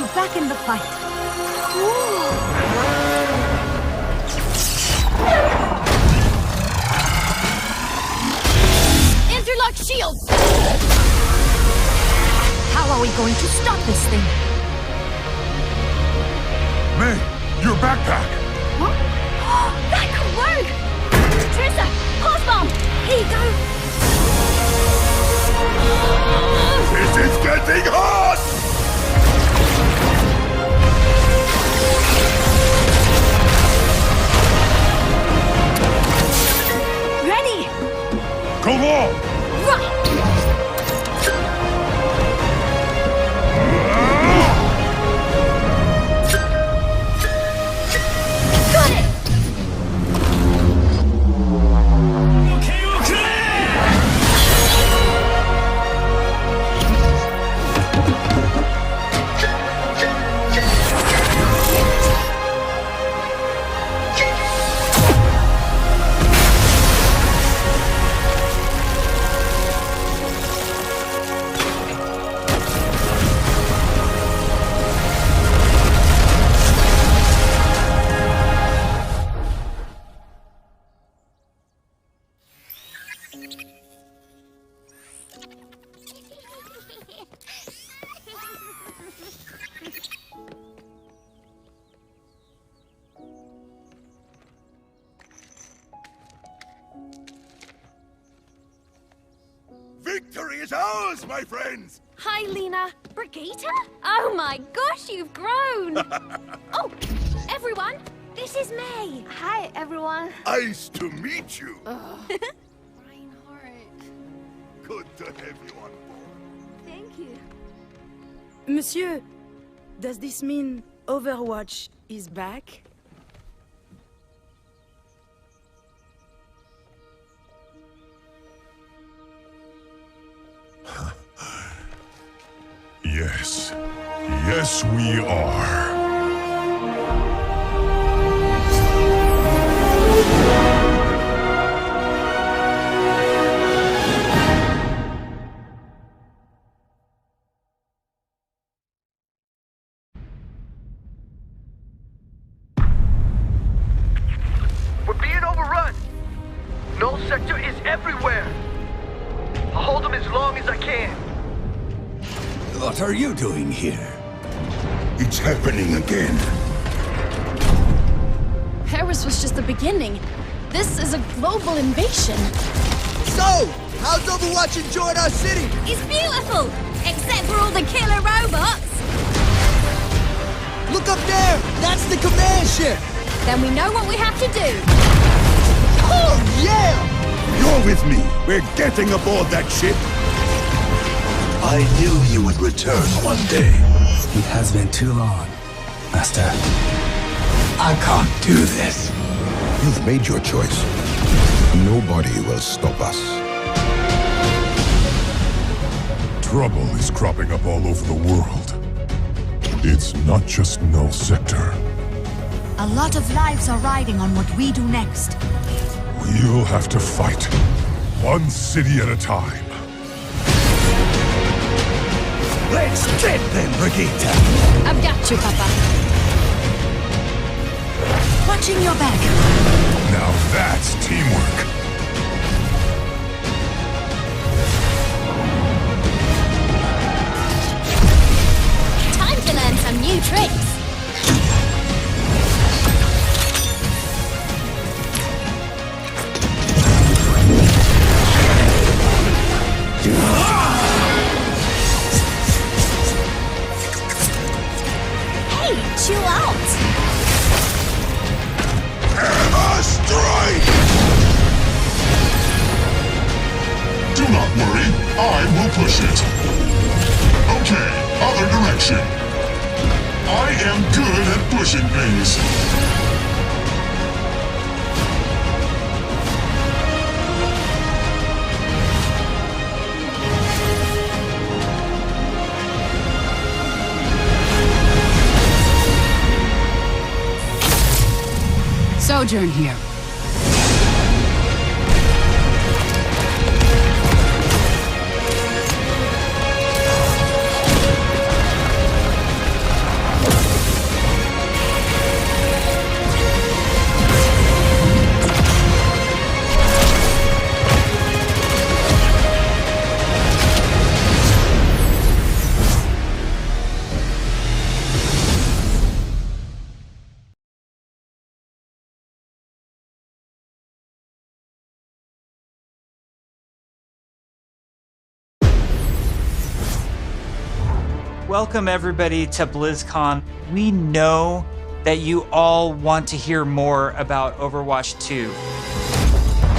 you back in the fight. Interlock shields! How are we going to stop this thing? May, your backpack! Huh? That could work! Trissa, pulse bomb! Here you go! This is getting hot! Ready! Go on! Right! Got it! Victory is ours, my friends! Hi, Lena. Brigitte? Oh my gosh, you've grown! Oh, everyone, this is May. Hi, everyone. Nice to meet you! Reinhardt. Good to have you on board. Thank you. Monsieur, does this mean Overwatch is back? Yes. Yes, we are. We're being overrun! Null sector is everywhere! I'll hold them as long as I can. What are you doing here? It's happening again. Paris was just the beginning. This is a global invasion. So, how's Overwatch enjoying our city? It's beautiful! Except for all the killer robots! Look up there! That's the command ship! Then we know what we have to do. Oh, yeah! You're with me. We're getting aboard that ship. I knew you would return one day. It has been too long, Master. I can't do this. You've made your choice. Nobody will stop us. Trouble is cropping up all over the world. It's not just Null Sector. A lot of lives are riding on what we do next. We'll have to fight. One city at a time. Let's get them, Brigitte! I've got you, Papa. Watching your back. Now that's teamwork. Time to learn some new tricks. Hey, chill out. Hammer strike! Do not worry, I will push it. Okay, other direction. I am good at pushing things. Sojourn here. Welcome everybody to BlizzCon. We know that you all want to hear more about Overwatch 2.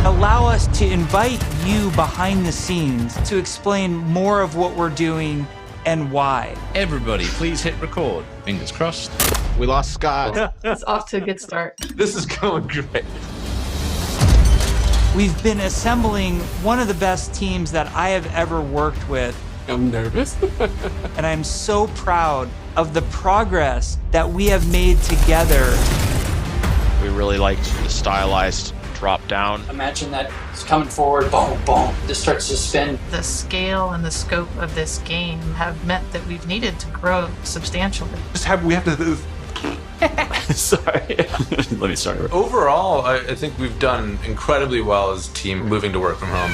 Allow us to invite you behind the scenes to explain more of what we're doing and why. Everybody, please hit record. Fingers crossed. We lost Scott. It's off to a good start. This is going great. We've been assembling one of the best teams that I have ever worked with. I'm nervous. And I'm so proud of the progress that we have made together. We really liked the stylized drop down. Imagine that it's coming forward, boom, boom, this starts to spin. The scale and the scope of this game have meant that we've needed to grow substantially. We have to... Sorry. Let me start. Overall, I think we've done incredibly well as a team moving to work from home.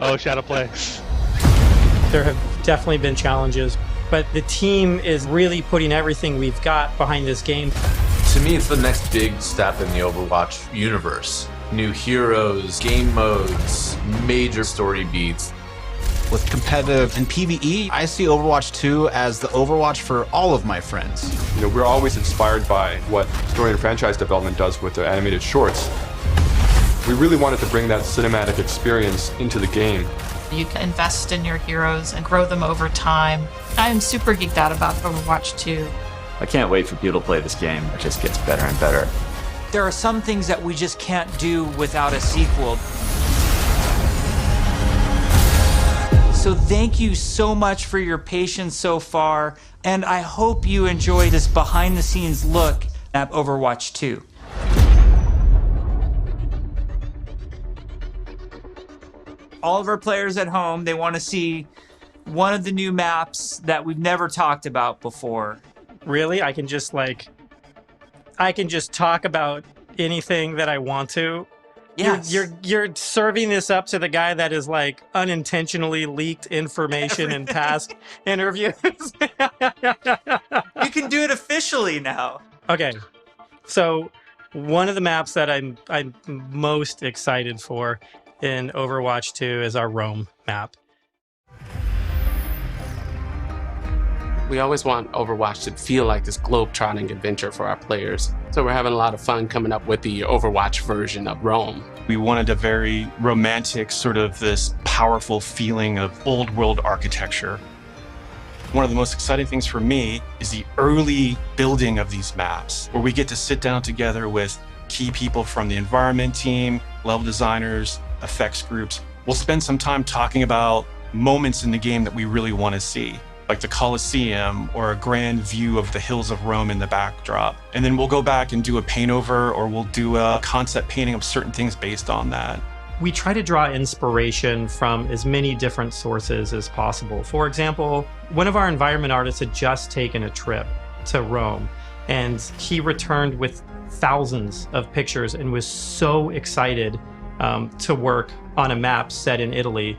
Oh, shadow play. There have definitely been challenges, but the team is really putting everything we've got behind this game. To me, it's the next big step in the Overwatch universe. New heroes, game modes, major story beats. With competitive and PvE, I see Overwatch 2 as the Overwatch for all of my friends. You know, we're always inspired by what story and franchise development does with the animated shorts. We really wanted to bring that cinematic experience into the game. You can invest in your heroes and grow them over time. I'm super geeked out about Overwatch 2. I can't wait for people to play this game. It just gets better and better. There are some things that we just can't do without a sequel. So thank you so much for your patience so far, and I hope you enjoy this behind-the-scenes look at Overwatch 2. All of our players at home, they want to see one of the new maps that we've never talked about before. Really? I can just talk about anything that I want to? Yes. You're serving this up to the guy that is like unintentionally leaked information in past interviews. You can do it officially now. Okay. So one of the maps that I'm most excited for in Overwatch 2 is our Rome map. We always want Overwatch to feel like this globe-trotting adventure for our players. So we're having a lot of fun coming up with the Overwatch version of Rome. We wanted a very romantic, sort of this powerful feeling of old world architecture. One of the most exciting things for me is the early building of these maps, where we get to sit down together with key people from the environment team, level designers, effects groups. We'll spend some time talking about moments in the game that we really want to see, like the Colosseum or a grand view of the hills of Rome in the backdrop. And then we'll go back and do a paint over, or we'll do a concept painting of certain things based on that. We try to draw inspiration from as many different sources as possible. For example, one of our environment artists had just taken a trip to Rome, and he returned with thousands of pictures and was so excited to work on a map set in Italy.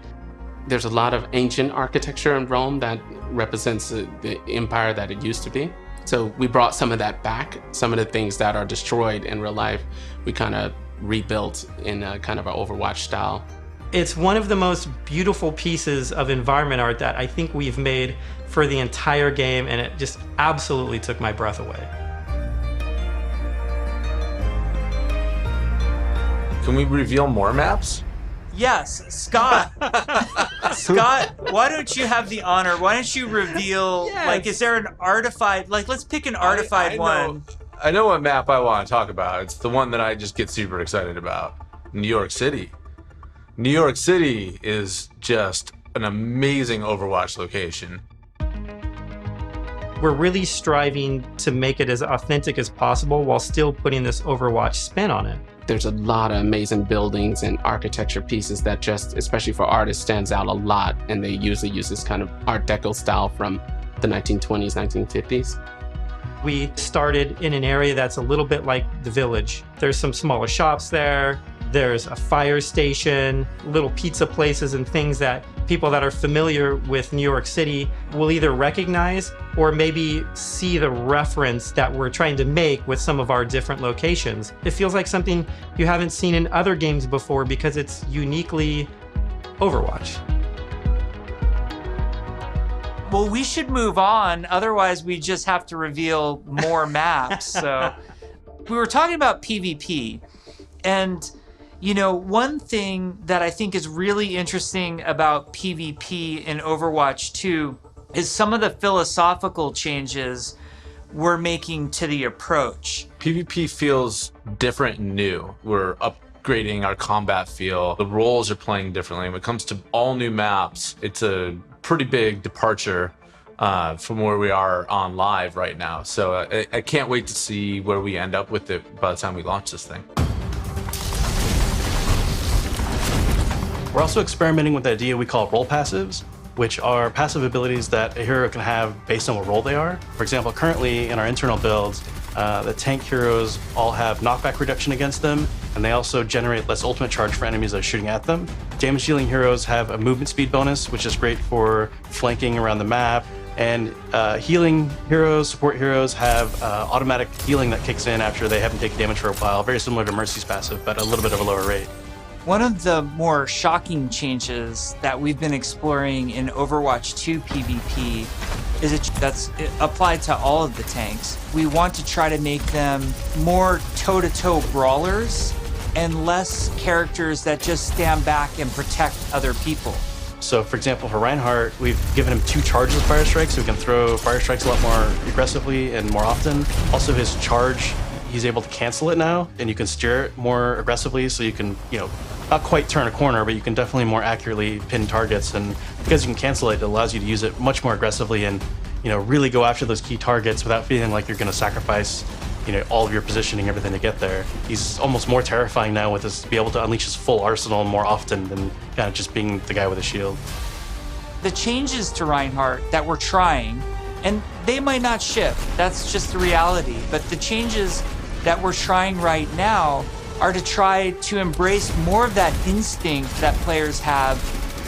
There's a lot of ancient architecture in Rome that represents the empire that it used to be. So we brought some of that back. Some of the things that are destroyed in real life, we kind of rebuilt in a kind of an Overwatch style. It's one of the most beautiful pieces of environment art that I think we've made for the entire game, and it just absolutely took my breath away. Can we reveal more maps? Yes, Scott. Scott, why don't you have the honor? Why don't you reveal, like, is there an artified, like, let's pick an artified one. I know what map I want to talk about. It's the one that I just get super excited about. New York City. New York City is just an amazing Overwatch location. We're really striving to make it as authentic as possible while still putting this Overwatch spin on it. There's a lot of amazing buildings and architecture pieces that just, especially for artists, stands out a lot. And they usually use this kind of Art Deco style from the 1920s, 1950s. We started in an area that's a little bit like the Village. There's some smaller shops there. There's a fire station, little pizza places and things that people that are familiar with New York City will either recognize or maybe see the reference that we're trying to make with some of our different locations. It feels like something you haven't seen in other games before because it's uniquely Overwatch. Well, we should move on. Otherwise, we just have to reveal more maps. So we were talking about PvP. And, you know, one thing that I think is really interesting about PvP in Overwatch 2 is some of the philosophical changes we're making to the approach. PvP feels different and new. We're upgrading our combat feel. The roles are playing differently. When it comes to all new maps, it's a pretty big departure from where we are on live right now. So I can't wait to see where we end up with it by the time we launch this thing. We're also experimenting with the idea we call role passives, which are passive abilities that a hero can have based on what role they are. For example, currently in our internal builds, the tank heroes all have knockback reduction against them, and they also generate less ultimate charge for enemies that are shooting at them. Damage dealing heroes have a movement speed bonus, which is great for flanking around the map. And healing heroes, support heroes have automatic healing that kicks in after they haven't taken damage for a while, very similar to Mercy's passive, but a little bit of a lower rate. One of the more shocking changes that we've been exploring in Overwatch 2 PvP is that's applied to all of the tanks. We want to try to make them more toe-to-toe brawlers and less characters that just stand back and protect other people. So for example, for Reinhardt, we've given him 2 charges of Fire Strike, so he can throw Fire Strikes a lot more aggressively and more often. Also his charge, he's able to cancel it now, and you can steer it more aggressively, so you can, you know, not quite turn a corner, but you can definitely more accurately pin targets. And because you can cancel it, it allows you to use it much more aggressively and, you know, really go after those key targets without feeling like you're going to sacrifice, you know, all of your positioning, everything to get there. He's almost more terrifying now with his, be able to unleash his full arsenal more often than kind of just being the guy with a shield. The changes to Reinhardt that we're trying, and they might not shift, that's just the reality, but the changes that we're trying right now are to try to embrace more of that instinct that players have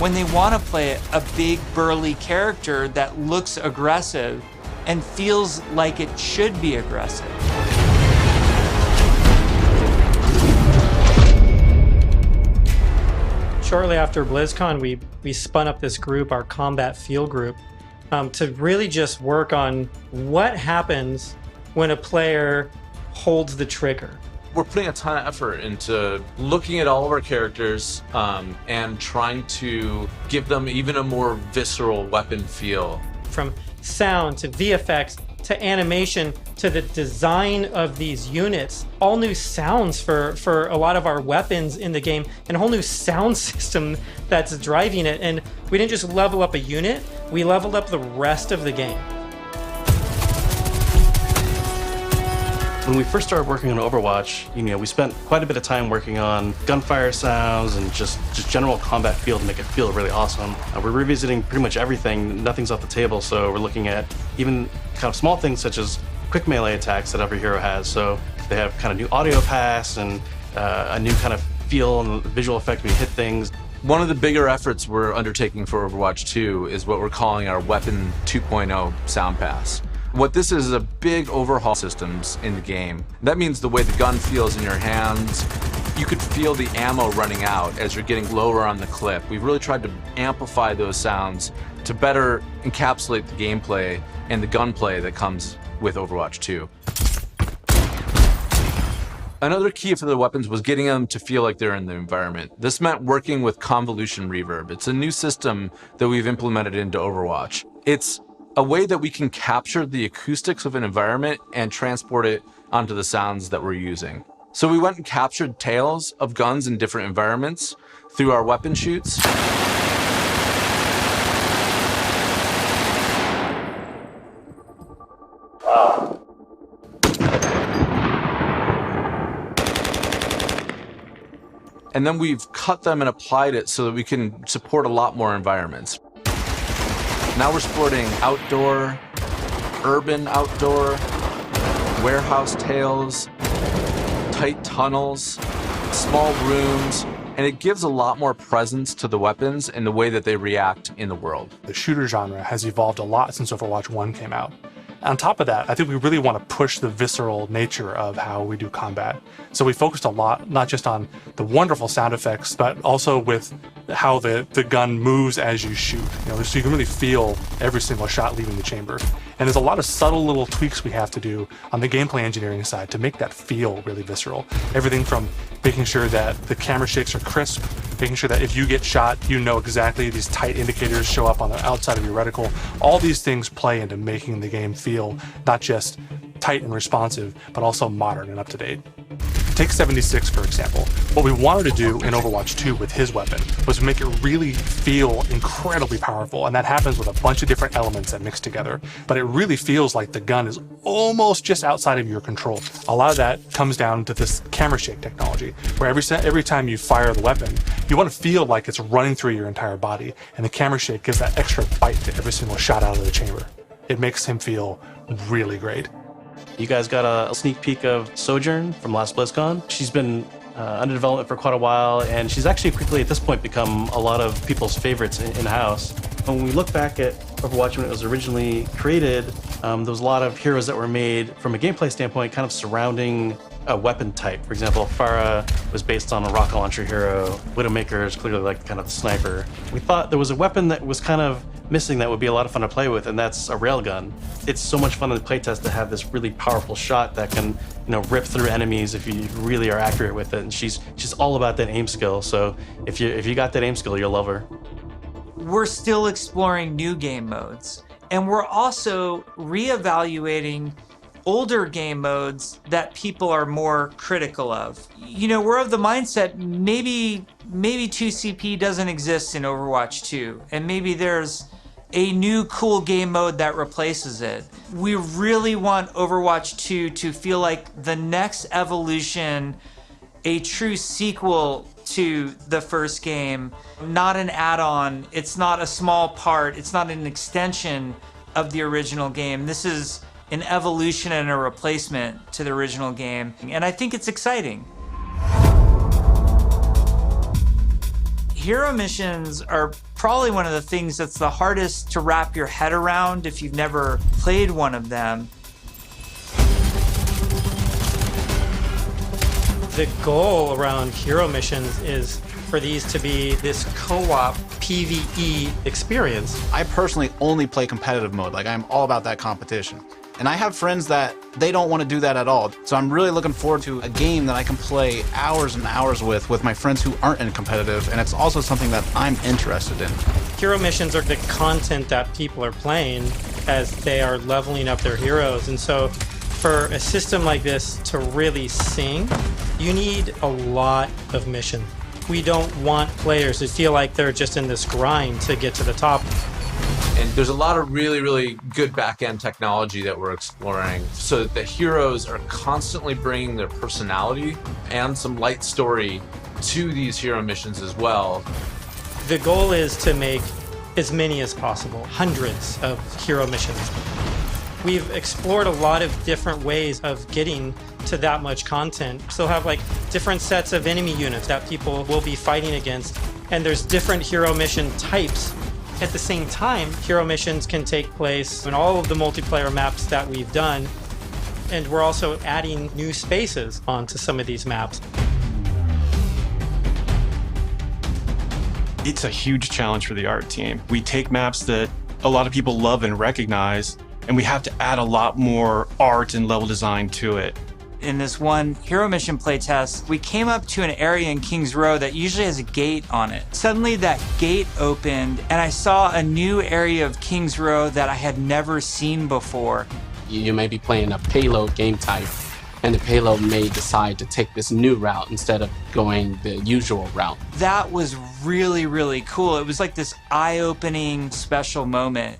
when they want to play a big burly character that looks aggressive and feels like it should be aggressive. Shortly after BlizzCon, we spun up this group, our combat field group, to really just work on what happens when a player holds the trigger. We're putting a ton of effort into looking at all of our characters and trying to give them even a more visceral weapon feel. From sound to VFX to animation to the design of these units, all new sounds for a lot of our weapons in the game, and a whole new sound system that's driving it. And we didn't just level up a unit, we leveled up the rest of the game. When we first started working on Overwatch, you know, we spent quite a bit of time working on gunfire sounds and just general combat feel to make it feel really awesome. We're revisiting pretty much everything, nothing's off the table, so we're looking at even kind of small things such as quick melee attacks that every hero has. So they have kind of new audio pass and a new kind of feel and visual effect when you hit things. One of the bigger efforts we're undertaking for Overwatch 2 is what we're calling our Weapon 2.0 Sound Pass. What this is a big overhaul systems in the game. That means the way the gun feels in your hands, you could feel the ammo running out as you're getting lower on the clip. We've really tried to amplify those sounds to better encapsulate the gameplay and the gunplay that comes with Overwatch 2. Another key for the weapons was getting them to feel like they're in the environment. This meant working with convolution reverb. It's a new system that we've implemented into Overwatch. It's a way that we can capture the acoustics of an environment and transport it onto the sounds that we're using. So we went and captured tales of guns in different environments through our weapon shoots. Wow. And then we've cut them and applied it so that we can support a lot more environments. Now we're supporting outdoor, urban outdoor, warehouse tales, tight tunnels, small rooms, and it gives a lot more presence to the weapons and the way that they react in the world. The shooter genre has evolved a lot since Overwatch 1 came out. On top of that, I think we really want to push the visceral nature of how we do combat. So we focused a lot, not just on the wonderful sound effects, but also with how the gun moves as you shoot. So you can really feel every single shot leaving the chamber. And there's a lot of subtle little tweaks we have to do on the gameplay engineering side to make that feel really visceral. Everything from making sure that the camera shakes are crisp, making sure that if you get shot, you know exactly these tight indicators show up on the outside of your reticle. All these things play into making the game feel not just tight and responsive, but also modern and up to date. Take 76, for example. What we wanted to do in Overwatch 2 with his weapon was make it really feel incredibly powerful, and that happens with a bunch of different elements that mix together. But it really feels like the gun is almost just outside of your control. A lot of that comes down to this camera shake technology, where every time you fire the weapon, you want to feel like it's running through your entire body, and the camera shake gives that extra bite to every single shot out of the chamber. It makes him feel really great. You guys got a sneak peek of Sojourn from last BlizzCon. She's been under development for quite a while, and she's actually quickly at this point become a lot of people's favorites in-house. When we look back at Overwatch when it was originally created, there was a lot of heroes that were made from a gameplay standpoint kind of surrounding a weapon type. For example, Pharah was based on a rocket launcher hero. Widowmaker is clearly like kind of the sniper. We thought there was a weapon that was kind of missing that would be a lot of fun to play with, and that's a railgun. It's so much fun in the playtest to have this really powerful shot that can, rip through enemies if you really are accurate with it. And she's all about that aim skill. So if you got that aim skill, you'll love her. We're still exploring new game modes, and we're also reevaluating older game modes that people are more critical of. We're of the mindset maybe 2CP doesn't exist in Overwatch 2, and maybe there's a new cool game mode that replaces it. We really want Overwatch 2 to feel like the next evolution, a true sequel to the first game, not an add-on. It's not a small part. It's not an extension of the original game. This is an evolution and a replacement to the original game, and I think it's exciting. Hero missions are probably one of the things that's the hardest to wrap your head around if you've never played one of them. The goal around hero missions is for these to be this co-op PvE experience. I personally only play competitive mode. I'm all about that competition. And I have friends that they don't want to do that at all. So I'm really looking forward to a game that I can play hours and hours with my friends who aren't in competitive, and it's also something that I'm interested in. Hero missions are the content that people are playing as they are leveling up their heroes. And so for a system like this to really sing, you need a lot of missions. We don't want players to feel like they're just in this grind to get to the top. And there's a lot of really, really good back-end technology that we're exploring so that the heroes are constantly bringing their personality and some light story to these hero missions as well. The goal is to make as many as possible, hundreds of hero missions. We've explored a lot of different ways of getting to that much content. So have different sets of enemy units that people will be fighting against, and there's different hero mission types. At the same time, hero missions can take place in all of the multiplayer maps that we've done, and we're also adding new spaces onto some of these maps. It's a huge challenge for the art team. We take maps that a lot of people love and recognize, and we have to add a lot more art and level design to it. In this one hero mission playtest, we came up to an area in King's Row that usually has a gate on it. Suddenly that gate opened and I saw a new area of King's Row that I had never seen before. You may be playing a payload game type, and the payload may decide to take this new route instead of going the usual route. That was really, really cool. It was like this eye-opening special moment.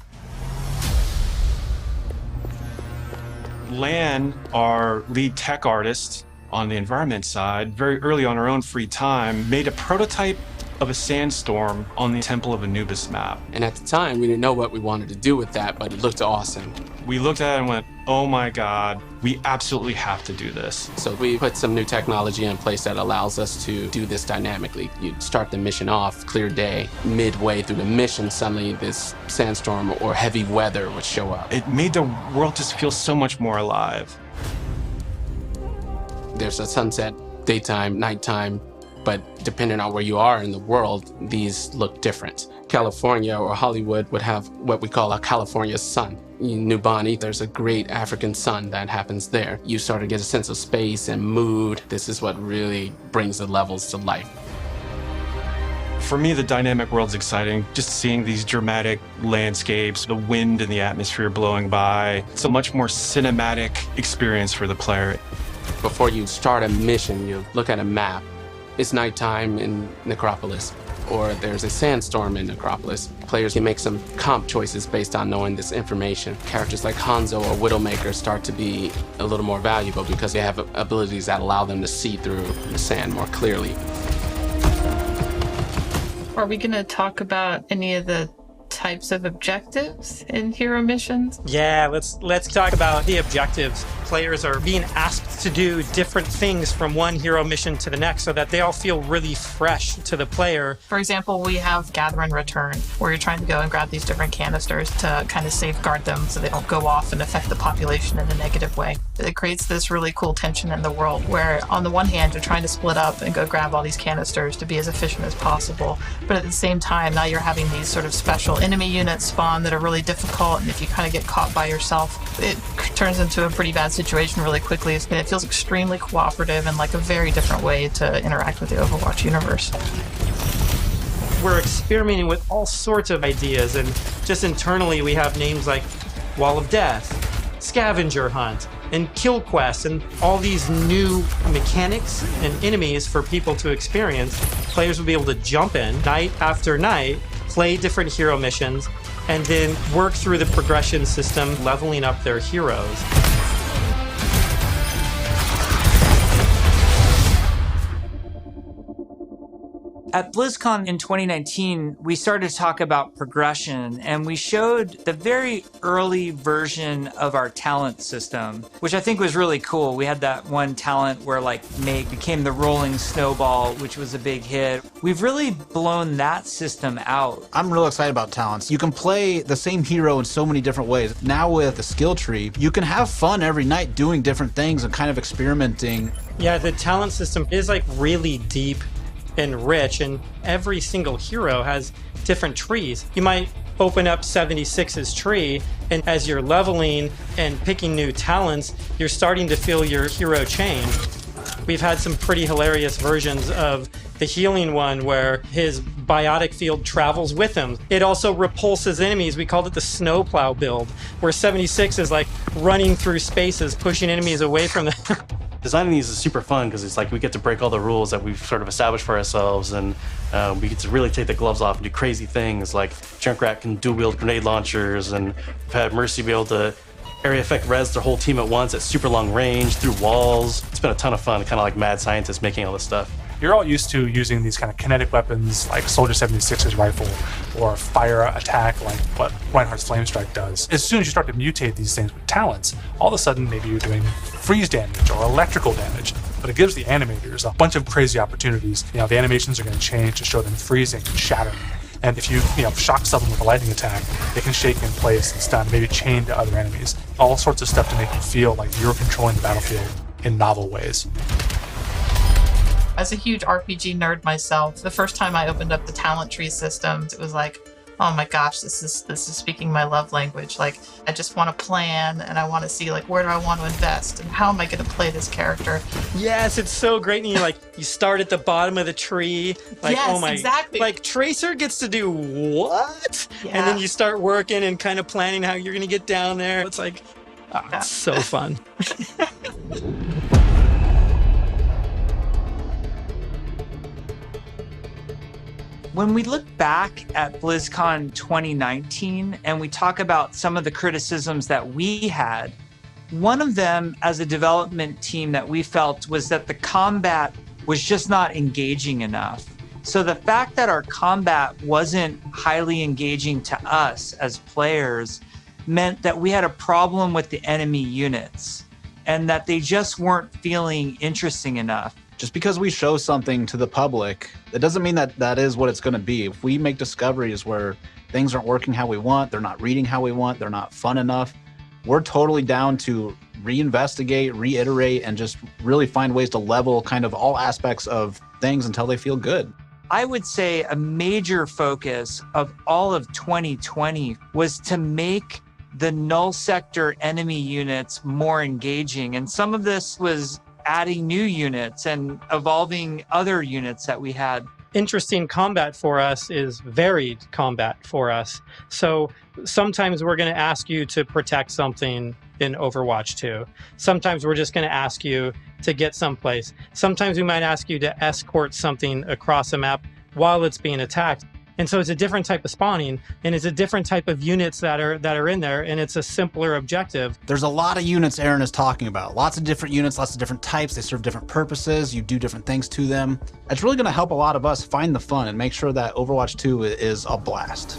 Lan, our lead tech artist on the environment side, very early on her own free time, made a prototype of a sandstorm on the Temple of Anubis map. And at the time, we didn't know what we wanted to do with that, but it looked awesome. We looked at it and went, oh my God, we absolutely have to do this. So we put some new technology in place that allows us to do this dynamically. You start the mission off, clear day. Midway through the mission, suddenly this sandstorm or heavy weather would show up. It made the world just feel so much more alive. There's a sunset, daytime, nighttime, but depending on where you are in the world, these look different. California or Hollywood would have what we call a California sun. In New Bonny, there's a great African sun that happens there. You start to get a sense of space and mood. This is what really brings the levels to life. For me, the dynamic world's exciting. Just seeing these dramatic landscapes, the wind and the atmosphere blowing by. It's a much more cinematic experience for the player. Before you start a mission, you look at a map. It's nighttime in Necropolis, or there's a sandstorm in Necropolis. Players can make some comp choices based on knowing this information. Characters like Hanzo or Widowmaker start to be a little more valuable because they have abilities that allow them to see through the sand more clearly. Are we going to talk about any of the types of objectives in hero missions? Yeah, let's talk about the objectives. Players are being asked to do different things from one hero mission to the next so that they all feel really fresh to the player. For example, we have Gather and Return, where you're trying to go and grab these different canisters to kind of safeguard them so they don't go off and affect the population in a negative way. It creates this really cool tension in the world where on the one hand, you're trying to split up and go grab all these canisters to be as efficient as possible. But at the same time, now you're having these sort of special enemy units spawn that are really difficult, and if you kind of get caught by yourself, it turns into a pretty bad situation really quickly. And it feels extremely cooperative and like a very different way to interact with the Overwatch universe. We're experimenting with all sorts of ideas, and just internally we have names like Wall of Death, Scavenger Hunt, and Kill Quest, and all these new mechanics and enemies for people to experience. Players will be able to jump in night after night, play different hero missions, and then work through the progression system, leveling up their heroes. At BlizzCon in 2019, we started to talk about progression, and we showed the very early version of our talent system, which I think was really cool. We had that one talent where Meg became the rolling snowball, which was a big hit. We've really blown that system out. I'm real excited about talents. You can play the same hero in so many different ways. Now with the skill tree, you can have fun every night doing different things and kind of experimenting. Yeah, the talent system is really deep and rich, and every single hero has different trees. You might open up 76's tree, and as you're leveling and picking new talents, you're starting to feel your hero change. We've had some pretty hilarious versions of the healing one where his biotic field travels with him. It also repulses enemies. We called it the snowplow build, where 76 is running through spaces, pushing enemies away from them. Designing these is super fun because it's we get to break all the rules that we've sort of established for ourselves, and we get to really take the gloves off and do crazy things like Junkrat can dual-wield grenade launchers, and we've had Mercy be able to area effect res their whole team at once at super long range through walls. It's been a ton of fun, kind of like mad scientists making all this stuff. You're all used to using these kind of kinetic weapons like Soldier 76's rifle or fire attack like what Reinhardt's Flame Strike does. As soon as you start to mutate these things with talents, all of a sudden maybe you're doing freeze damage or electrical damage. But it gives the animators a bunch of crazy opportunities. The animations are going to change to show them freezing and shattering. And if you shock someone with a lightning attack, they can shake in place and stun, maybe chain to other enemies. All sorts of stuff to make you feel like you're controlling the battlefield in novel ways. As a huge RPG nerd myself, the first time I opened up the talent tree systems, it was like, oh my gosh, this is speaking my love language. I just want to plan, and I want to see where do I want to invest and how am I going to play this character. Yes, it's so great. And you start at the bottom of the tree. Yes, oh my, exactly. Tracer gets to do what? Yeah. And then you start working and kind of planning how you're going to get down there. It's it's so fun. When we look back at BlizzCon 2019 and we talk about some of the criticisms that we had, one of them as a development team that we felt was that the combat was just not engaging enough. So the fact that our combat wasn't highly engaging to us as players meant that we had a problem with the enemy units and that they just weren't feeling interesting enough. Just because we show something to the public, it doesn't mean that that is what it's going to be. If we make discoveries where things aren't working how we want, they're not reading how we want, they're not fun enough, we're totally down to reinvestigate, reiterate, and just really find ways to level kind of all aspects of things until they feel good. I would say a major focus of all of 2020 was to make the null sector enemy units more engaging. And some of this was adding new units and evolving other units that we had. Interesting combat for us is varied combat for us. So sometimes we're going to ask you to protect something in Overwatch 2. Sometimes we're just going to ask you to get someplace. Sometimes we might ask you to escort something across a map while it's being attacked. And so it's a different type of spawning, and it's a different type of units that are in there, and it's a simpler objective. There's a lot of units Aaron is talking about. Lots of different units, lots of different types. They serve different purposes. You do different things to them. It's really going to help a lot of us find the fun and make sure that Overwatch 2 is a blast.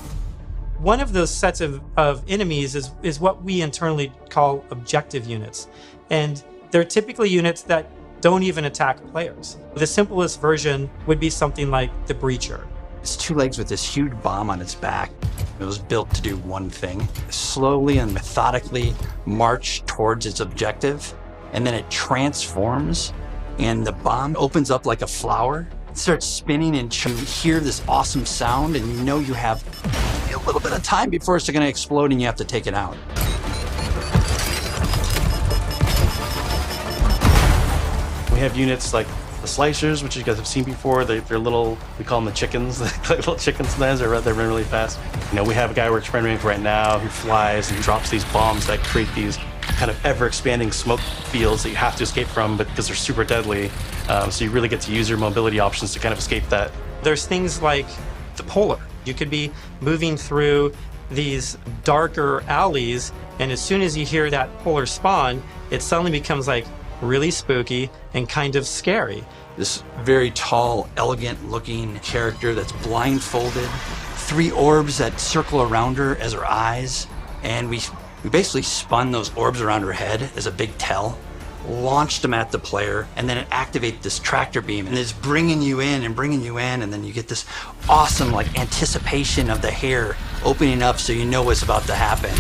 One of those sets of enemies is what we internally call objective units. And they're typically units that don't even attack players. The simplest version would be something like the Breacher. It's two legs with this huge bomb on its back. It was built to do one thing: slowly and methodically march towards its objective, and then it transforms, and the bomb opens up like a flower. It starts spinning, and you hear this awesome sound, and you know you have a little bit of time before it's going to explode, and you have to take it out. We have units like the slicers, which you guys have seen before. They're little, we call them the chickens. Like little chickens sometimes. They run really fast. You know, we have a guy we're experimenting with right now who flies and drops these bombs that create these kind of ever-expanding smoke fields that you have to escape from because they're super deadly. So you really get to use your mobility options to kind of escape that. There's things like the Polar. You could be moving through these darker alleys, and as soon as you hear that Polar spawn, it suddenly becomes like really spooky and kind of scary. This very tall, elegant-looking character that's blindfolded, 3 orbs that circle around her as her eyes, and we basically spun those orbs around her head as a big tell, launched them at the player, and then it activates this tractor beam, and it's bringing you in, and then you get this awesome like anticipation of the hair opening up so you know what's about to happen.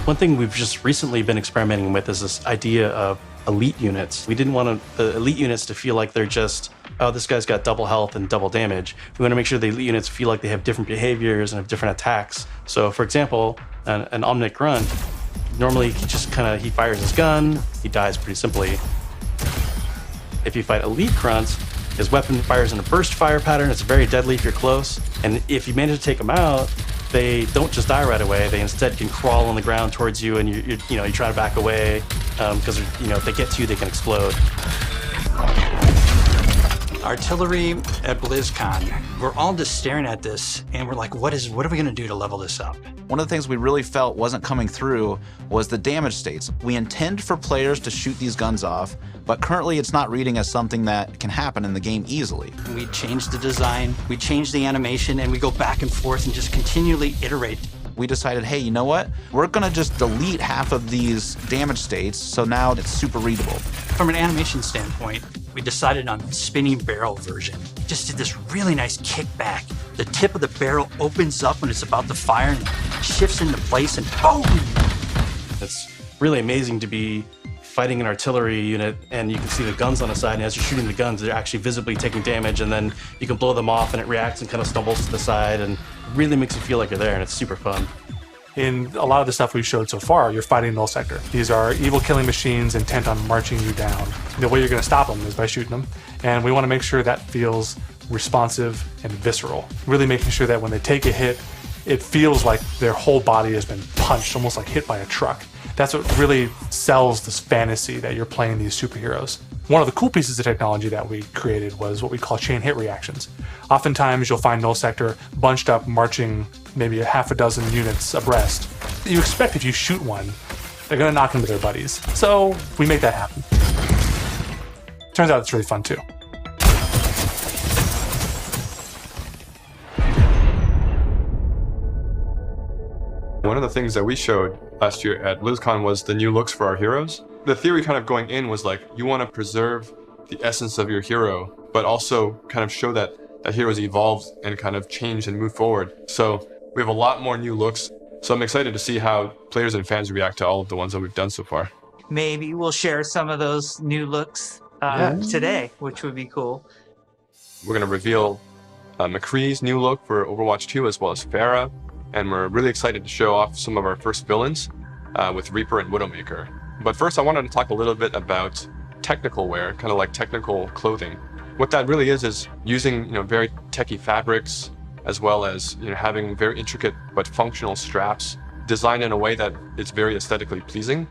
One thing we've just recently been experimenting with is this idea of elite units. We didn't want the elite units to feel like they're just, oh, this guy's got double health and double damage. We want to make sure the elite units feel like they have different behaviors and have different attacks. So for example, an Omnic Grunt, normally he fires his gun, he dies pretty simply. If you fight elite grunts, his weapon fires in a burst fire pattern. It's very deadly if you're close. And if you manage to take them out, they don't just die right away. They instead can crawl on the ground towards you, and you try to back away because if they get to you, they can explode. Artillery at BlizzCon, we're all just staring at this, and we're like, what are we going to do to level this up? One of the things we really felt wasn't coming through was the damage states. We intend for players to shoot these guns off, but currently it's not reading as something that can happen in the game easily. We changed the design, we changed the animation, and we go back and forth and just continually iterate. We decided, hey, you know what? We're gonna just delete half of these damage states, so now it's super readable. From an animation standpoint, we decided on the spinning barrel version. Just did this really nice kickback. The tip of the barrel opens up when it's about to fire and shifts into place, and boom! It's really amazing to be fighting an artillery unit, and you can see the guns on the side, and as you're shooting the guns, they're actually visibly taking damage, and then you can blow them off, and it reacts and kind of stumbles to the side, and really makes you feel like you're there, and it's super fun. In a lot of the stuff we've showed so far, you're fighting null sector. These are evil killing machines intent on marching you down. The way you're going to stop them is by shooting them, and we want to make sure that feels responsive and visceral. Really making sure that when they take a hit, it feels like their whole body has been punched, almost like hit by a truck. That's what really sells this fantasy that you're playing these superheroes. One of the cool pieces of technology that we created was what we call chain hit reactions. Oftentimes you'll find null sector bunched up, marching maybe a half a dozen units abreast. You expect if you shoot one, they're gonna knock into their buddies. So we make that happen. Turns out it's really fun too. One of the things that we showed last year at BlizzCon was the new looks for our heroes. The theory kind of going in was like, you want to preserve the essence of your hero, but also kind of show that that hero's evolved and kind of changed and moved forward. So we have a lot more new looks. So I'm excited to see how players and fans react to all of the ones that we've done so far. Maybe we'll share some of those new looks today, which would be cool. We're going to reveal McCree's new look for Overwatch 2 as well as Pharah. And we're really excited to show off some of our first villains with Reaper and Widowmaker. But first, I wanted to talk a little bit about technical wear, kind of like technical clothing. What that really is using very techie fabrics, as well as having very intricate but functional straps designed in a way that is very aesthetically pleasing.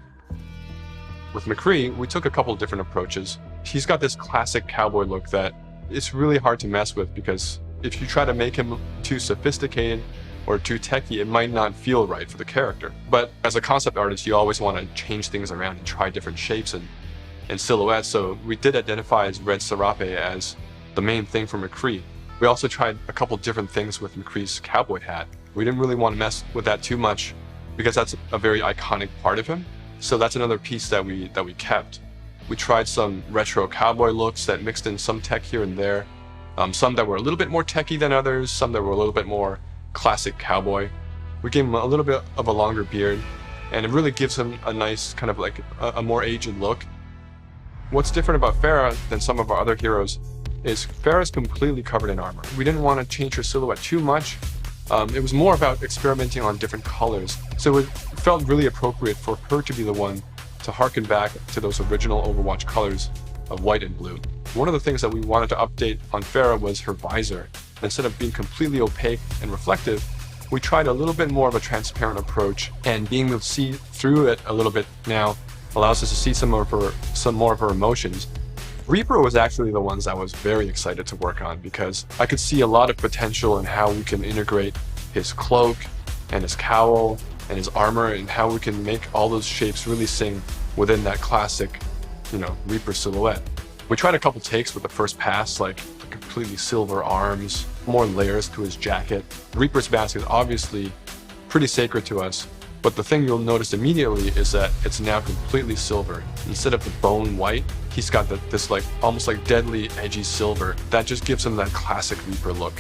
With McCree, we took a couple of different approaches. He's got this classic cowboy look that it's really hard to mess with, because if you try to make him too sophisticated or too techie, it might not feel right for the character. But as a concept artist, you always want to change things around and try different shapes and silhouettes. So we did identify as Red Serape as the main thing for McCree. We also tried a couple different things with McCree's cowboy hat. We didn't really want to mess with that too much because that's a very iconic part of him. So that's another piece that we kept. We tried some retro cowboy looks that mixed in some tech here and there. Some that were a little bit more techie than others, some that were a little bit more classic cowboy. We gave him a little bit of a longer beard, and it really gives him a nice kind of like a more aged look. What's different about Pharah than some of our other heroes is Pharah's completely covered in armor. We didn't want to change her silhouette too much. It was more about experimenting on different colors. So it felt really appropriate for her to be the one to harken back to those original Overwatch colors of white and blue. One of the things that we wanted to update on Pharah was her visor. Instead of being completely opaque and reflective, we tried a little bit more of a transparent approach, and being able to see through it a little bit now allows us to see some more of her emotions. Reaper was actually the ones I was very excited to work on, because I could see a lot of potential in how we can integrate his cloak and his cowl and his armor, and how we can make all those shapes really sing within that classic, Reaper silhouette. We tried a couple takes with the first pass, like completely silver arms, more layers to his jacket. Reaper's mask is obviously pretty sacred to us, but the thing you'll notice immediately is that it's now completely silver. Instead of the bone white, he's got this like almost like deadly edgy silver that just gives him that classic Reaper look.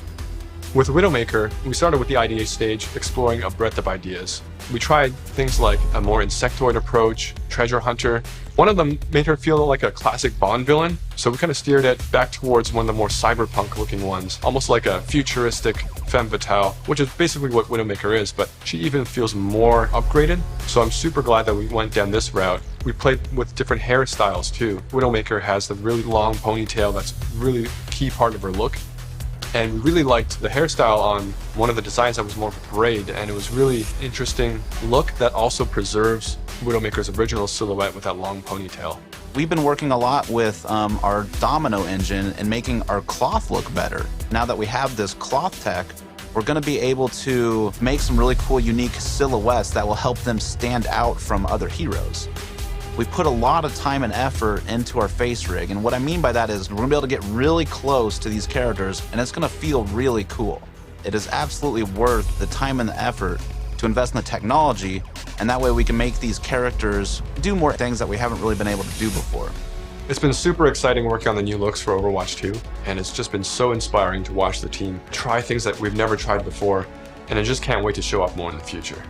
With Widowmaker, we started with the idea stage, exploring a breadth of ideas. We tried things like a more insectoid approach, treasure hunter. One of them made her feel like a classic Bond villain, so we kind of steered it back towards one of the more cyberpunk looking ones, almost like a futuristic femme fatale, which is basically what Widowmaker is, but she even feels more upgraded. So I'm super glad that we went down this route. We played with different hairstyles too. Widowmaker has the really long ponytail that's really a key part of her look. And we really liked the hairstyle on one of the designs that was more of a braid, and it was really interesting look that also preserves Widowmaker's original silhouette with that long ponytail. We've been working a lot with our domino engine and making our cloth look better. Now that we have this cloth tech, we're going to be able to make some really cool, unique silhouettes that will help them stand out from other heroes. We put a lot of time and effort into our face rig, and what I mean by that is we're going to be able to get really close to these characters, and it's going to feel really cool. It is absolutely worth the time and the effort to invest in the technology, and that way we can make these characters do more things that we haven't really been able to do before. It's been super exciting working on the new looks for Overwatch 2, and it's just been so inspiring to watch the team try things that we've never tried before, and I just can't wait to show off more in the future.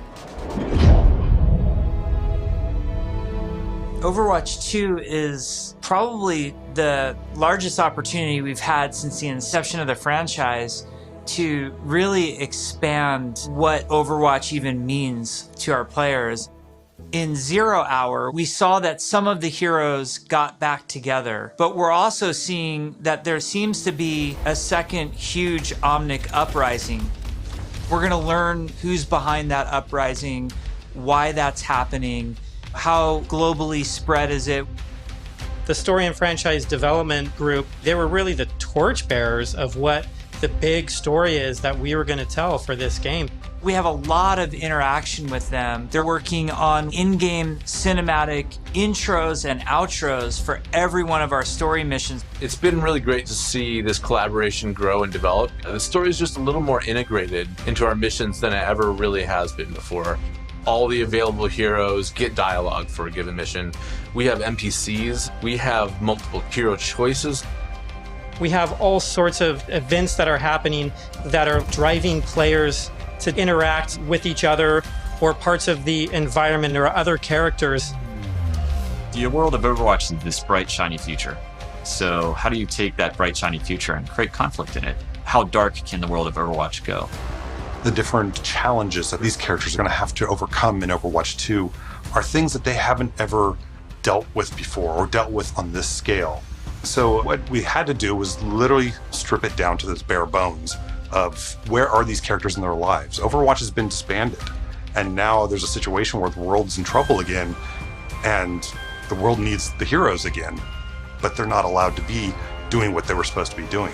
Overwatch 2 is probably the largest opportunity we've had since the inception of the franchise to really expand what Overwatch even means to our players. In 0 Hour, we saw that some of the heroes got back together, but we're also seeing that there seems to be a second huge Omnic uprising. We're going to learn who's behind that uprising, why that's happening, how globally spread is it. The story and franchise development group, they were really the torchbearers of what the big story is that we were going to tell for this game. We have a lot of interaction with them. They're working on in-game cinematic intros and outros for every one of our story missions. It's been really great to see this collaboration grow and develop. The story is just a little more integrated into our missions than it ever really has been before. All the available heroes get dialogue for a given mission. We have NPCs. We have multiple hero choices. We have all sorts of events that are happening that are driving players to interact with each other or parts of the environment or other characters. The world of Overwatch is this bright, shiny future. So how do you take that bright, shiny future and create conflict in it? How dark can the world of Overwatch go? The different challenges that these characters are going to have to overcome in Overwatch 2 are things that they haven't ever dealt with before or dealt with on this scale. So what we had to do was literally strip it down to those bare bones of where are these characters in their lives. Overwatch has been disbanded, and now there's a situation where the world's in trouble again, and the world needs the heroes again, but they're not allowed to be doing what they were supposed to be doing.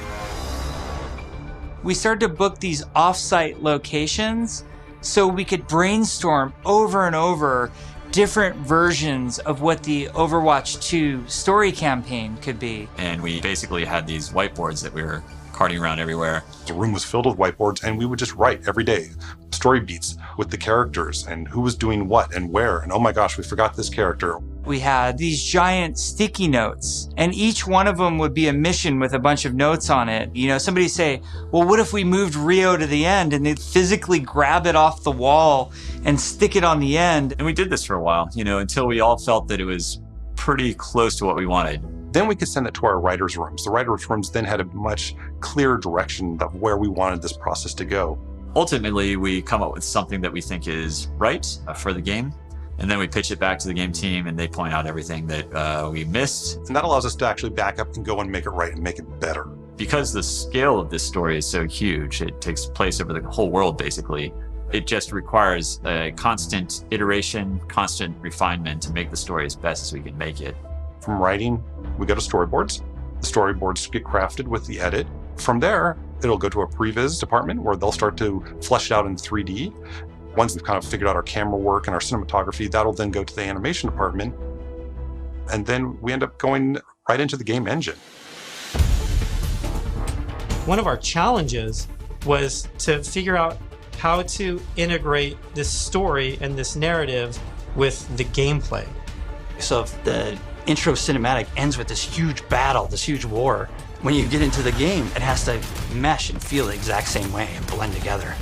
We started to book these off-site locations so we could brainstorm over and over different versions of what the Overwatch 2 story campaign could be. And we basically had these whiteboards that we were carting around everywhere. The room was filled with whiteboards, and we would just write every day story beats with the characters and who was doing what and where, and oh my gosh, we forgot this character. We had these giant sticky notes, and each one of them would be a mission with a bunch of notes on it. You know, somebody say, well, what if we moved Rio to the end? And they'd physically grab it off the wall and stick it on the end. And we did this for a while, you know, until we all felt that it was pretty close to what we wanted. Then we could send it to our writers' rooms. The writers' rooms then had a much clearer direction of where we wanted this process to go. Ultimately, we come up with something that we think is right for the game, and then we pitch it back to the game team, and they point out everything that we missed. And that allows us to actually back up and go and make it right and make it better. Because the scale of this story is so huge, it takes place over the whole world, basically. It just requires a constant iteration, constant refinement to make the story as best as we can make it. From writing, we go to storyboards. The storyboards get crafted with the edit. From there, it'll go to a previs department where they'll start to flesh it out in 3D. Once we've kind of figured out our camera work and our cinematography, that'll then go to the animation department. And then we end up going right into the game engine. One of our challenges was to figure out how to integrate this story and this narrative with the gameplay. So if the intro cinematic ends with this huge battle, this huge war, when you get into the game, it has to mesh and feel the exact same way and blend together.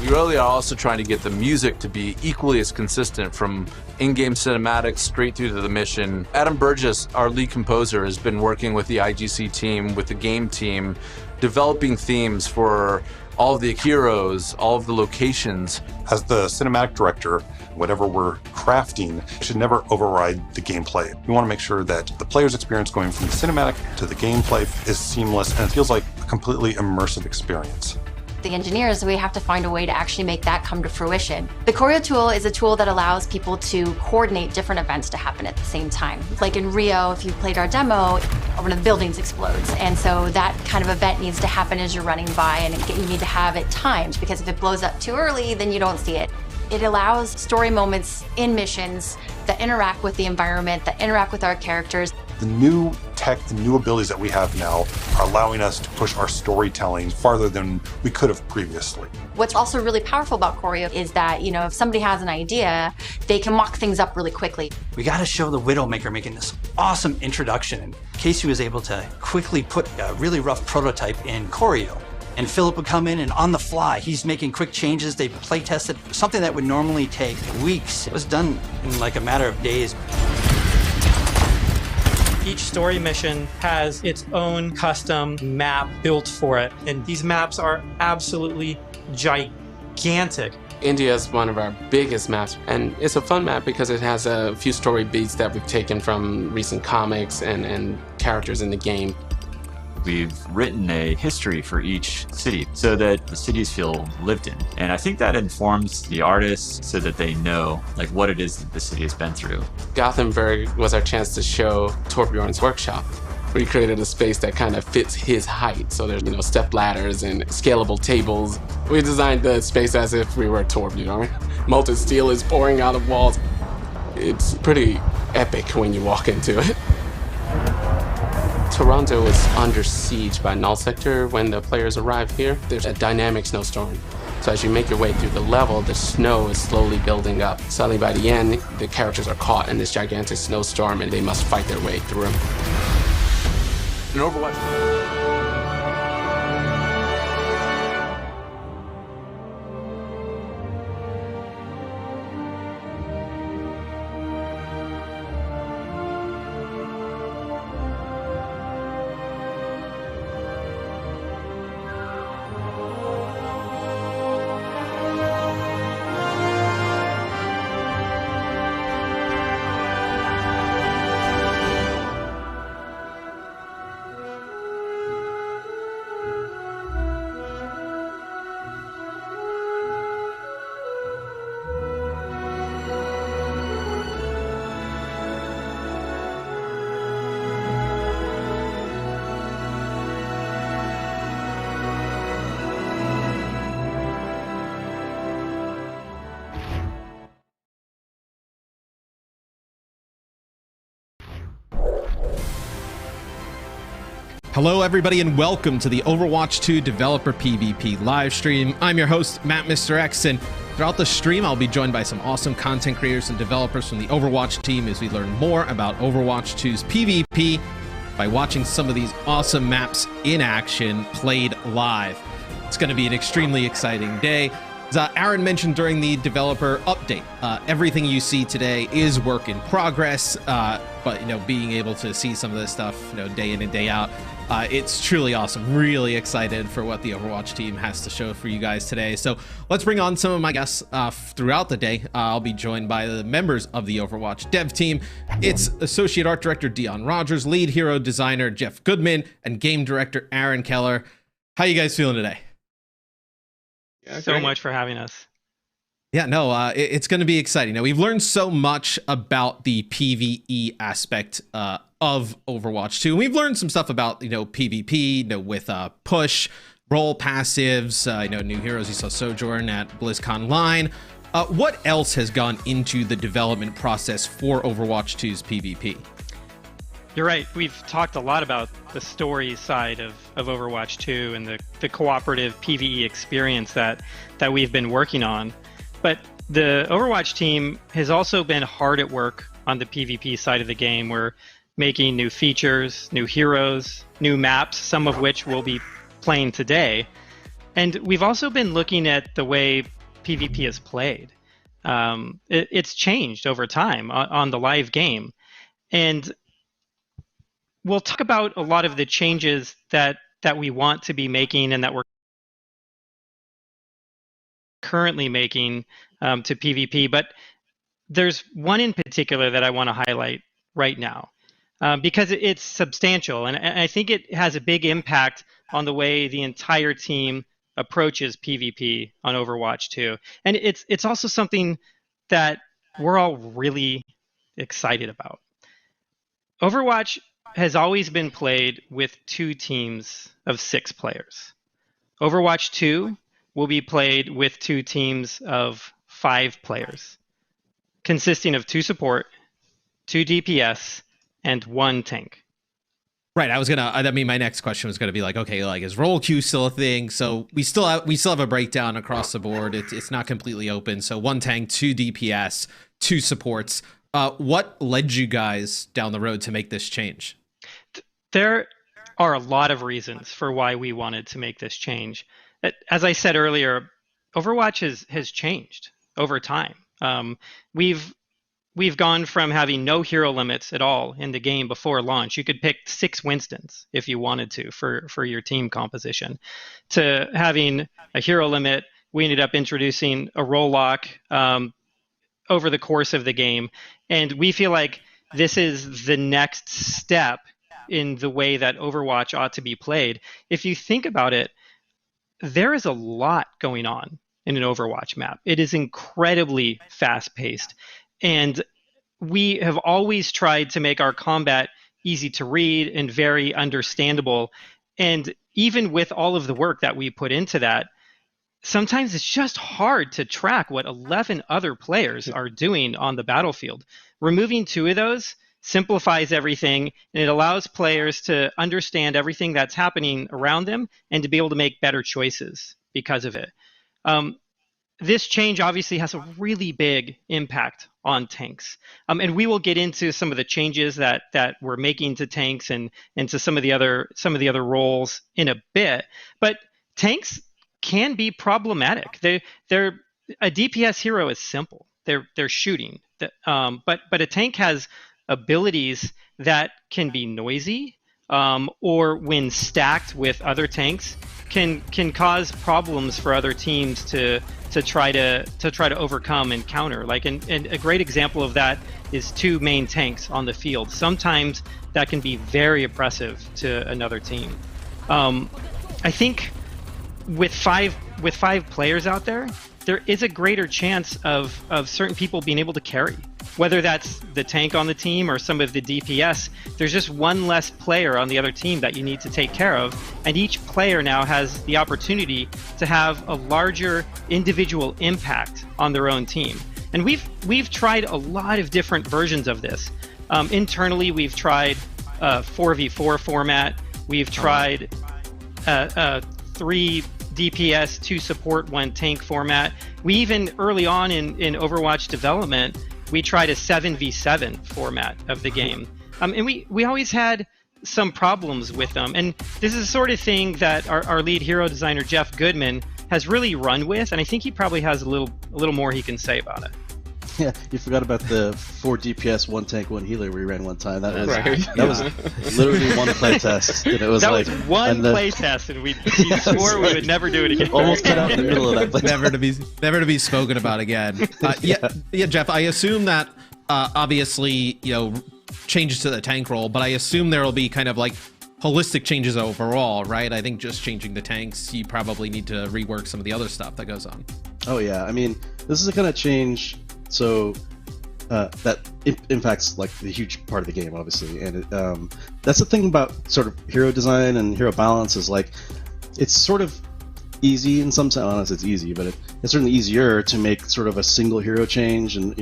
We really are also trying to get the music to be equally as consistent from in-game cinematics straight through to the mission. Adam Burgess, our lead composer, has been working with the IGC team, with the game team, developing themes for all of the heroes, all of the locations. As the cinematic director, whatever we're crafting should never override the gameplay. We want to make sure that the player's experience going from the cinematic to the gameplay is seamless and it feels like a completely immersive experience. The engineers, we have to find a way to actually make that come to fruition. The choreo tool is a tool that allows people to coordinate different events to happen at the same time. Like in Rio, if you played our demo, one of the buildings explodes. And so that kind of event needs to happen as you're running by, and you need to have it timed, because if it blows up too early, then you don't see it. It allows story moments in missions that interact with the environment, that interact with our characters. The new tech, the new abilities that we have now are allowing us to push our storytelling farther than we could have previously. What's also really powerful about choreo is that, you know, if somebody has an idea, they can mock things up really quickly. We got to show the Widowmaker making this awesome introduction. And Casey was able to quickly put a really rough prototype in choreo. And Philip would come in and on the fly, he's making quick changes. They play tested something that would normally take weeks. It was done in like a matter of days. Each story mission has its own custom map built for it, and these maps are absolutely gigantic. India is one of our biggest maps, and it's a fun map because it has a few story beats that we've taken from recent comics and characters in the game. We've written a history for each city so that the cities feel lived in. And I think that informs the artists so that they know like what it is that the city has been through. Gothenburg was our chance to show Torbjorn's workshop. We created a space that kind of fits his height. So there's, step ladders and scalable tables. We designed the space as if we were a torb, Molten steel is pouring out of walls. It's pretty epic when you walk into it. Toronto is under siege by NULL sector when the players arrive here. There's a dynamic snowstorm. So as you make your way through the level, the snow is slowly building up. Suddenly by the end, the characters are caught in this gigantic snowstorm and they must fight their way through. In Overwatch. Hello everybody and welcome to the Overwatch 2 Developer PvP live stream. I'm your host, Matt Mr. X, and throughout the stream I'll be joined by some awesome content creators and developers from the Overwatch team as we learn more about Overwatch 2's PvP by watching some of these awesome maps in action played live. It's going to be an extremely exciting day. As Aaron mentioned during the developer update, everything you see today is work in progress, but being able to see some of this stuff day in and day out, it's truly awesome. Really excited for what the Overwatch team has to show for you guys today. So let's bring on some of my guests throughout the day. I'll be joined by the members of the Overwatch dev team. It's Associate Art Director Dion Rogers, Lead Hero Designer Geoff Goodman, and Game Director Aaron Keller. How you guys feeling today? So much for having us. Yeah, no, it's going to be exciting. We've learned so much about the PvE aspect of Overwatch 2. We've learned some stuff about, PvP, with push, role passives, new heroes. You saw Sojourn at BlizzCon Line. What else has gone into the development process for Overwatch 2's PvP? You're right. We've talked a lot about the story side of Overwatch 2 and the cooperative PvE experience that we've been working on. But the Overwatch team has also been hard at work on the PvP side of the game. We're making new features, new heroes, new maps, some of which we'll be playing today. And we've also been looking at the way PvP is played. It's changed over time on the live game. And we'll talk about a lot of the changes that we want to be making and that we're currently making to PvP, but there's one in particular that I want to highlight right now because it's substantial, and I think it has a big impact on the way the entire team approaches PvP on Overwatch 2. And it's also something that we're all really excited about. Overwatch has always been played with 2 teams of 6 players. Overwatch 2 will be played with 2 teams of 5 players, consisting of 2 support, 2 DPS, and 1 tank. Right. My next question was gonna be is role queue still a thing? So we still have a breakdown across the board. It's not completely open. So 1 tank, 2 DPS, 2 supports. What led you guys down the road to make this change? There are a lot of reasons for why we wanted to make this change. As I said earlier, Overwatch has changed over time. We've gone from having no hero limits at all in the game before launch. You could pick 6 Winstons if you wanted to for your team composition, to having a hero limit. We ended up introducing a role lock over the course of the game, and we feel like this is the next step in the way that Overwatch ought to be played. If you think about it, there is a lot going on in an Overwatch map. It is incredibly fast-paced, and we have always tried to make our combat easy to read and very understandable. And even with all of the work that we put into that, sometimes it's just hard to track what 11 other players are doing on the battlefield. Removing 2 of those simplifies everything, and it allows players to understand everything that's happening around them and to be able to make better choices because of it. This change obviously has a really big impact on tanks. And we will get into some of the changes that we're making to tanks and to some of the other roles in a bit. But tanks can be problematic. They're a DPS hero is simple. They're shooting. But a tank has abilities that can be noisy, or when stacked with other tanks can cause problems for other teams to try to overcome and counter. Like, and a great example of that is 2 main tanks on the field. Sometimes that can be very oppressive to another team. I think with five players out there is a greater chance of certain people being able to carry. Whether that's the tank on the team or some of the DPS, there's just one less player on the other team that you need to take care of, and each player now has the opportunity to have a larger individual impact on their own team. And we've tried a lot of different versions of this. Internally, we've tried 4v4 format. We've tried 3 DPS, 2 support, 1 tank format. We even early on in Overwatch development, we tried a 7v7 format of the game. And we always had some problems with them. And this is the sort of thing that our lead hero designer, Geoff Goodman, has really run with. And I think he probably has a little more he can say about it. Yeah, you forgot about the 4 DPS, 1 tank, 1 healer we ran one time. That was literally one playtest. Was one playtest, and we swore we would never do it again. Almost cut out in the middle of that. Never to be spoken about again. Yeah, Geoff. I assume that obviously changes to the tank role, but I assume there will be kind of like holistic changes overall, right? I think just changing the tanks, you probably need to rework some of the other stuff that goes on. Oh yeah, I mean, this is a kind of change. So that impacts like the huge part of the game, obviously, and that's the thing about sort of hero design and hero balance is like it's sort of easy in some sense. Honestly, it's easy, but it's certainly easier to make sort of a single hero change, and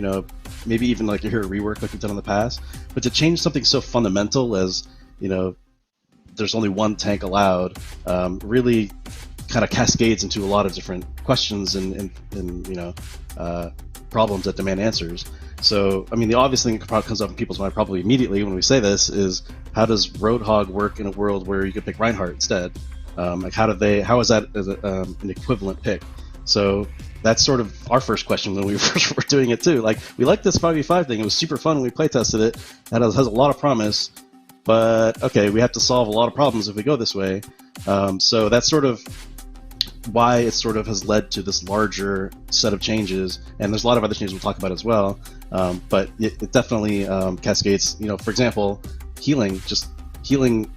maybe even like a hero rework like we've done in the past. But to change something so fundamental as there's only 1 tank allowed, really kind of cascades into a lot of different questions and problems that demand answers. So, I mean, the obvious thing that comes up in people's mind probably immediately when we say this is, how does Roadhog work in a world where you could pick Reinhardt instead? Like, how is that as an equivalent pick? So that's sort of our first question when we first were doing it too. Like, we liked this 5v5 thing. It was super fun when we playtested it. That has a lot of promise. But, okay, we have to solve a lot of problems if we go this way. So that's sort of why it sort of has led to this larger set of changes, and there's a lot of other changes we'll talk about as well, but it definitely cascades. For example, healing,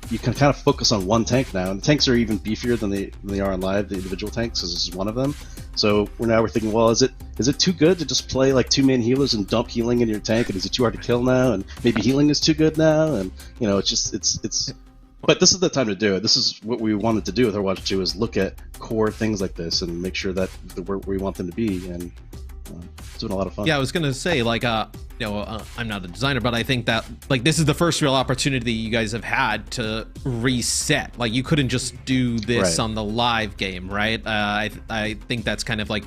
you can kind of focus on 1 tank now, and the tanks are even beefier than they are on live, the individual tanks, because this is one of them. So we're thinking, well, is it too good to just play like 2 main healers and dump healing in your tank, and is it too hard to kill now, and maybe healing is too good now, and it's but this is the time to do it. This is what we wanted to do with Overwatch 2, is look at core things like this and make sure that where we want them to be, and it's been a lot of fun. Yeah, I was gonna say, like, I'm not a designer, but I think that like this is the first real opportunity you guys have had to reset. Like, you couldn't just do this on the live game, right? I think that's kind of like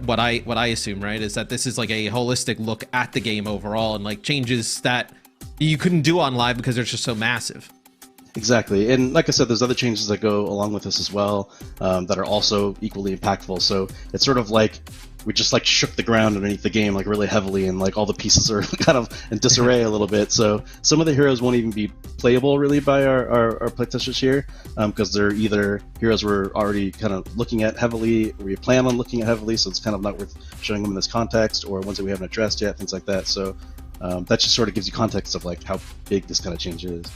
what I assume, right? Is that this is like a holistic look at the game overall, and like changes that you couldn't do on live because they're just so massive. Exactly, and like I said, there's other changes that go along with this as well, that are also equally impactful. So it's sort of like we just like shook the ground underneath the game like really heavily, and like all the pieces are kind of in disarray a little bit. So some of the heroes won't even be playable really by our playtesters here, because they're either heroes we're already kind of looking at heavily, or we plan on looking at heavily, so it's kind of not worth showing them in this context, or ones that we haven't addressed yet, things like that. So that just sort of gives you context of like how big this kind of change is.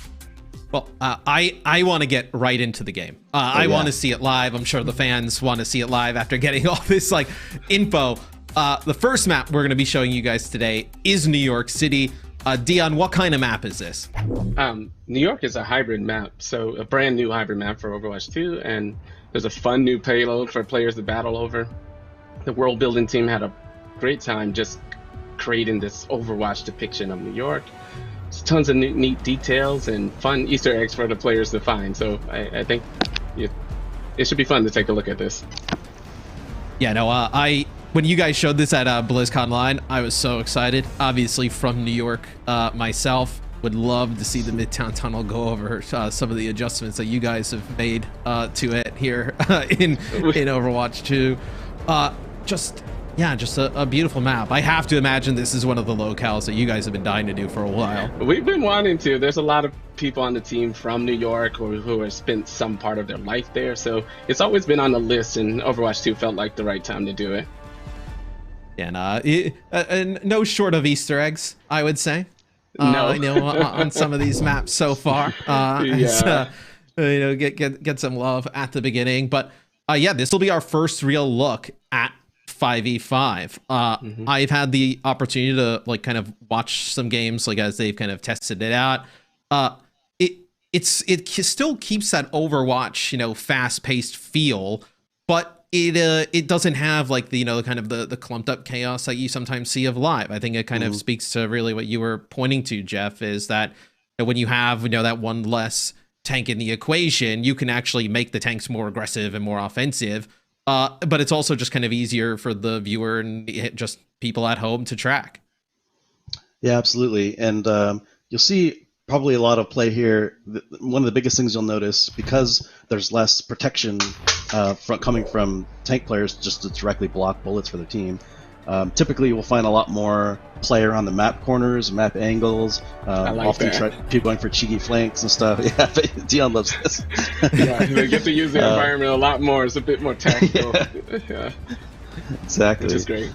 Well, I want to get right into the game. I want to see it live. I'm sure the fans want to see it live after getting all this like info. The first map we're going to be showing you guys today is New York City. Dion, what kind of map is this? New York is a hybrid map, so a brand new hybrid map for Overwatch 2, and there's a fun new payload for players to battle over. The world building team had a great time just creating this Overwatch depiction of New York. There's tons of neat details and fun Easter eggs for the players to find, so I think it should be fun to take a look at this. Yeah, no, when you guys showed this at BlizzCon Line, I was so excited. Obviously from New York myself, would love to see the Midtown Tunnel go over some of the adjustments that you guys have made to it here in Overwatch 2. Just a beautiful map. I have to imagine this is one of the locales that you guys have been dying to do for a while. We've been wanting to. There's a lot of people on the team from New York who have spent some part of their life there, so it's always been on the list, and Overwatch 2 felt like the right time to do it. And no short of Easter eggs, I would say. No, on some of these maps so far. Get some love at the beginning, but this will be our first real look at 5v5. I've had the opportunity to kind of watch some games as they've kind of tested it out. It still keeps that Overwatch fast-paced feel, but it doesn't have the clumped up chaos that you sometimes see of live. I think it kind of speaks to really what you were pointing to, Geoff, is that when you have that one less tank in the equation, you can actually make the tanks more aggressive and more offensive. But it's also just kind of easier for the viewer and just people at home to track. Yeah, absolutely. And you'll see probably a lot of play here. One of the biggest things you'll notice, because there's less protection coming from tank players just to directly block bullets for their team, typically we'll find a lot more play around the map corners, map angles, people going for cheeky flanks and stuff. Yeah, Dion loves this. Yeah, they get to use the environment a lot more. It's a bit more tactical. Yeah. Exactly. Which is great.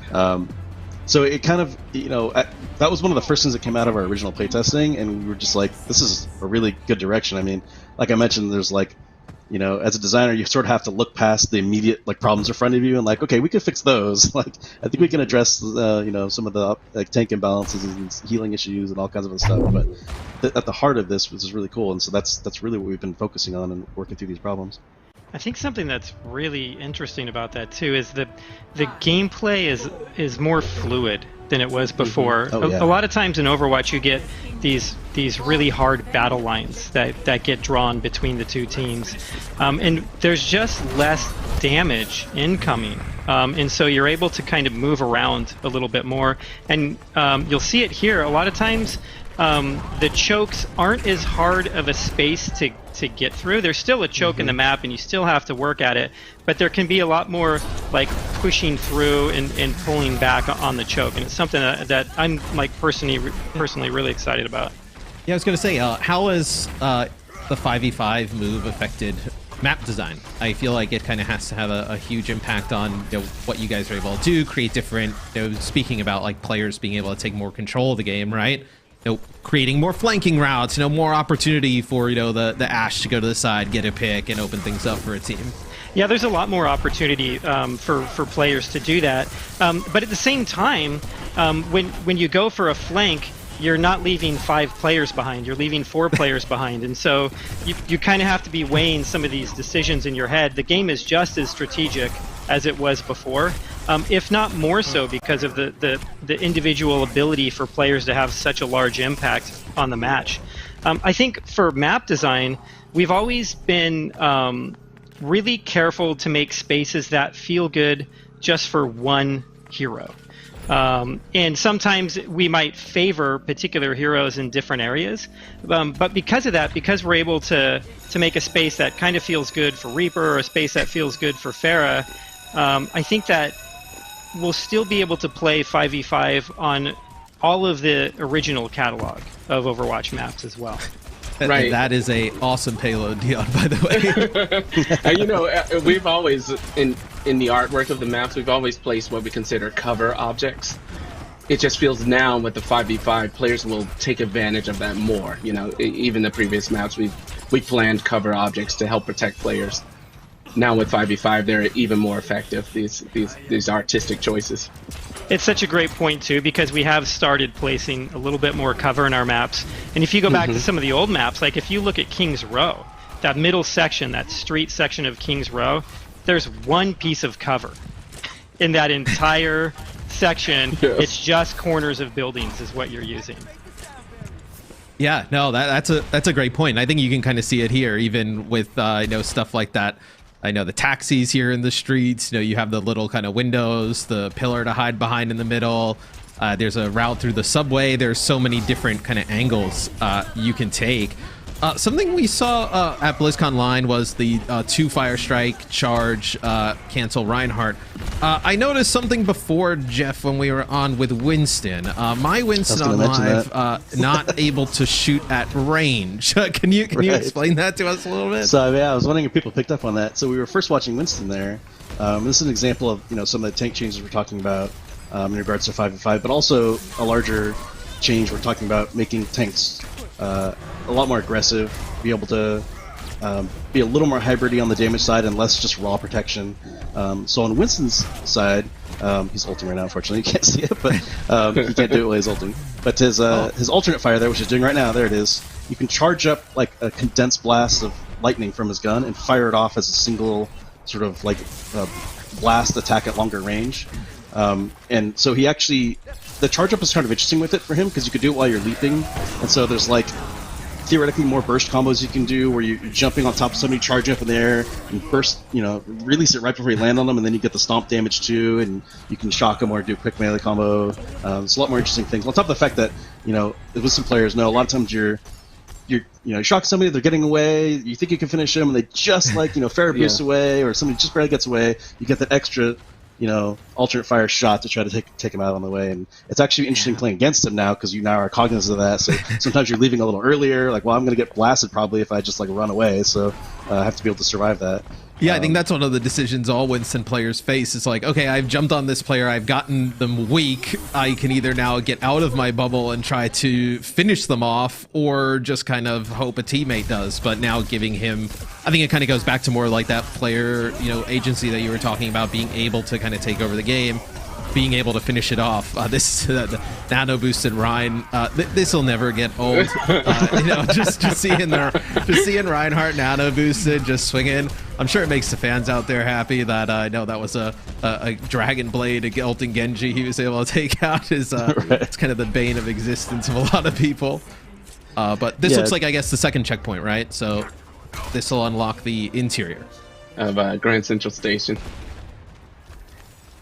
So it kind of, that was one of the first things that came out of our original playtesting, and we were just like, this is a really good direction. I mean, like I mentioned, there's as a designer, you sort of have to look past the immediate problems in front of you and okay, we could fix those. I think we can address some of the tank imbalances and healing issues and all kinds of other stuff. But at the heart of this is really cool, and so that's really what we've been focusing on and working through these problems. I think something that's really interesting about that too is the gameplay is more fluid than it was before. A lot of times in Overwatch you get these really hard battle lines that get drawn between the two teams, and there's just less damage incoming, and so you're able to kind of move around a little bit more, and you'll see it here a lot of times. The chokes aren't as hard of a space to get through. There's still a choke in the map and you still have to work at it, but there can be a lot more pushing through and pulling back on the choke, and it's something that I'm personally really excited about. Yeah, I was going to say, how has the 5v5 move affected map design? I feel like it kind of has to have a huge impact on what you guys are able to do, create different, speaking about players being able to take more control of the game, right? Creating more flanking routes, more opportunity for the Ashe to go to the side, get a pick, and open things up for a team. Yeah, there's a lot more opportunity for players to do that. But at the same time, when you go for a flank, you're not leaving 5 players behind. You're leaving 4 players behind, and so you kind of have to be weighing some of these decisions in your head. The game is just as strategic as it was before, if not more so, because of the individual ability for players to have such a large impact on the match. I think for map design, we've always been really careful to make spaces that feel good just for one hero. And sometimes we might favor particular heroes in different areas, but because of that, because we're able to make a space that kind of feels good for Reaper or a space that feels good for Pharah, I think that we'll still be able to play 5v5 on all of the original catalog of Overwatch maps as well. Right. That is a awesome payload, Dion, by the way. We've always, in the artwork of the maps, we've always placed what we consider cover objects. It just feels now with the 5v5, players will take advantage of that more. Even the previous maps, we planned cover objects to help protect players. Now with 5v5, they're even more effective, these artistic choices. It's such a great point too, because we have started placing a little bit more cover in our maps. And if you go back to some of the old maps, like if you look at King's Row, that middle section, that street section of King's Row, there's one piece of cover in that entire section. Yes. It's just corners of buildings is what you're using. Yeah, no, that's a great point. I think you can kind of see it here, even with stuff like that. I know the taxis here in the streets. You have the little kind of windows, the pillar to hide behind in the middle. There's a route through the subway. There's so many different kind of angles you can take. Something we saw at BlizzCon Line was the 2 Fire Strike, charge, cancel Reinhardt. I noticed something before, Geoff, when we were on with Winston. My Winston on live not able to shoot at range. Can you explain that to us a little bit? So yeah, I was wondering if people picked up on that. So we were first watching Winston there. This is an example of some of the tank changes we're talking about in regards to 5v5, but also a larger change we're talking about making tanks a lot more aggressive, be able to be a little more hybridy on the damage side and less just raw protection. So on Winston's side, he's ulting right now, unfortunately. You can't see it, but he can't do it while he's ulting. But his alternate fire there, which he's doing right now, there it is. You can charge up like a condensed blast of lightning from his gun and fire it off as a single sort of like blast attack at longer range. And so he actually, the charge up is kind of interesting with it for him because you could do it while you're leaping, and so there's like theoretically more burst combos you can do where you're jumping on top of somebody, charging up in the air, and burst, release it right before you land on them, and then you get the stomp damage too, and you can shock them or do a quick melee combo. There's a lot more interesting things. On top of the fact that, with some players know, a lot of times you're shock somebody, they're getting away, you think you can finish them, and they just fair abuse away, or somebody just barely gets away, you get that extra alternate fire shot to try to take him out on the way. And it's actually interesting playing against him now because you now are cognizant of that. So sometimes you're leaving a little earlier, like, well, I'm going to get blasted probably if I just run away. So I have to be able to survive that. Yeah, I think that's one of the decisions all Winston players face. It's like, okay, I've jumped on this player, I've gotten them weak. I can either now get out of my bubble and try to finish them off, or just kind of hope a teammate does. But now giving him, I think it kind of goes back to more like that player, agency that you were talking about, being able to kind of take over the game, being able to finish it off. The nano boosted Ryan, this will never get old. Just seeing Reinhardt nano boosted, just swinging. I'm sure it makes the fans out there happy that I know that was a Dragon Blade, a Gelton Genji he was able to take out. It's kind of the bane of existence of a lot of people. But this looks like, I guess, the second checkpoint, right? So this will unlock the interior of Grand Central Station.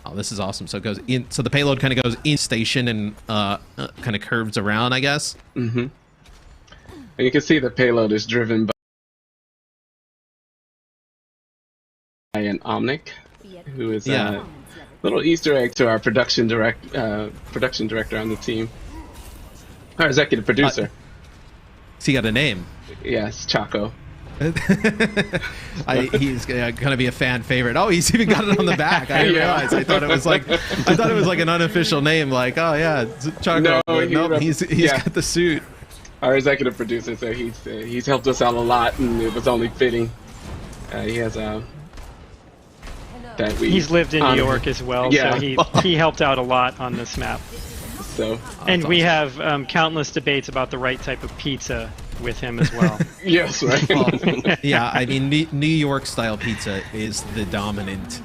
Oh, this is awesome. So it goes in. So the payload kind of goes in station and kind of curves around, I guess. Mm-hmm. And you can see the payload is driven by an Omnic, who is a little Easter egg to our production director on the team, our executive producer. So he got a name. Yes, Chaco. He's gonna be a fan favorite. Oh, he's even got it on the back. I didn't realize. I thought it was like an unofficial name. Like, oh yeah, Chaco. No, he's got the suit. Our executive producer, so he's helped us out a lot, and it was only fitting. He has he's lived in New York as well, so he helped out a lot on this map. So, and we have countless debates about the right type of pizza with him as well. Yes, right. Well, yeah, I mean, New York style pizza is the dominant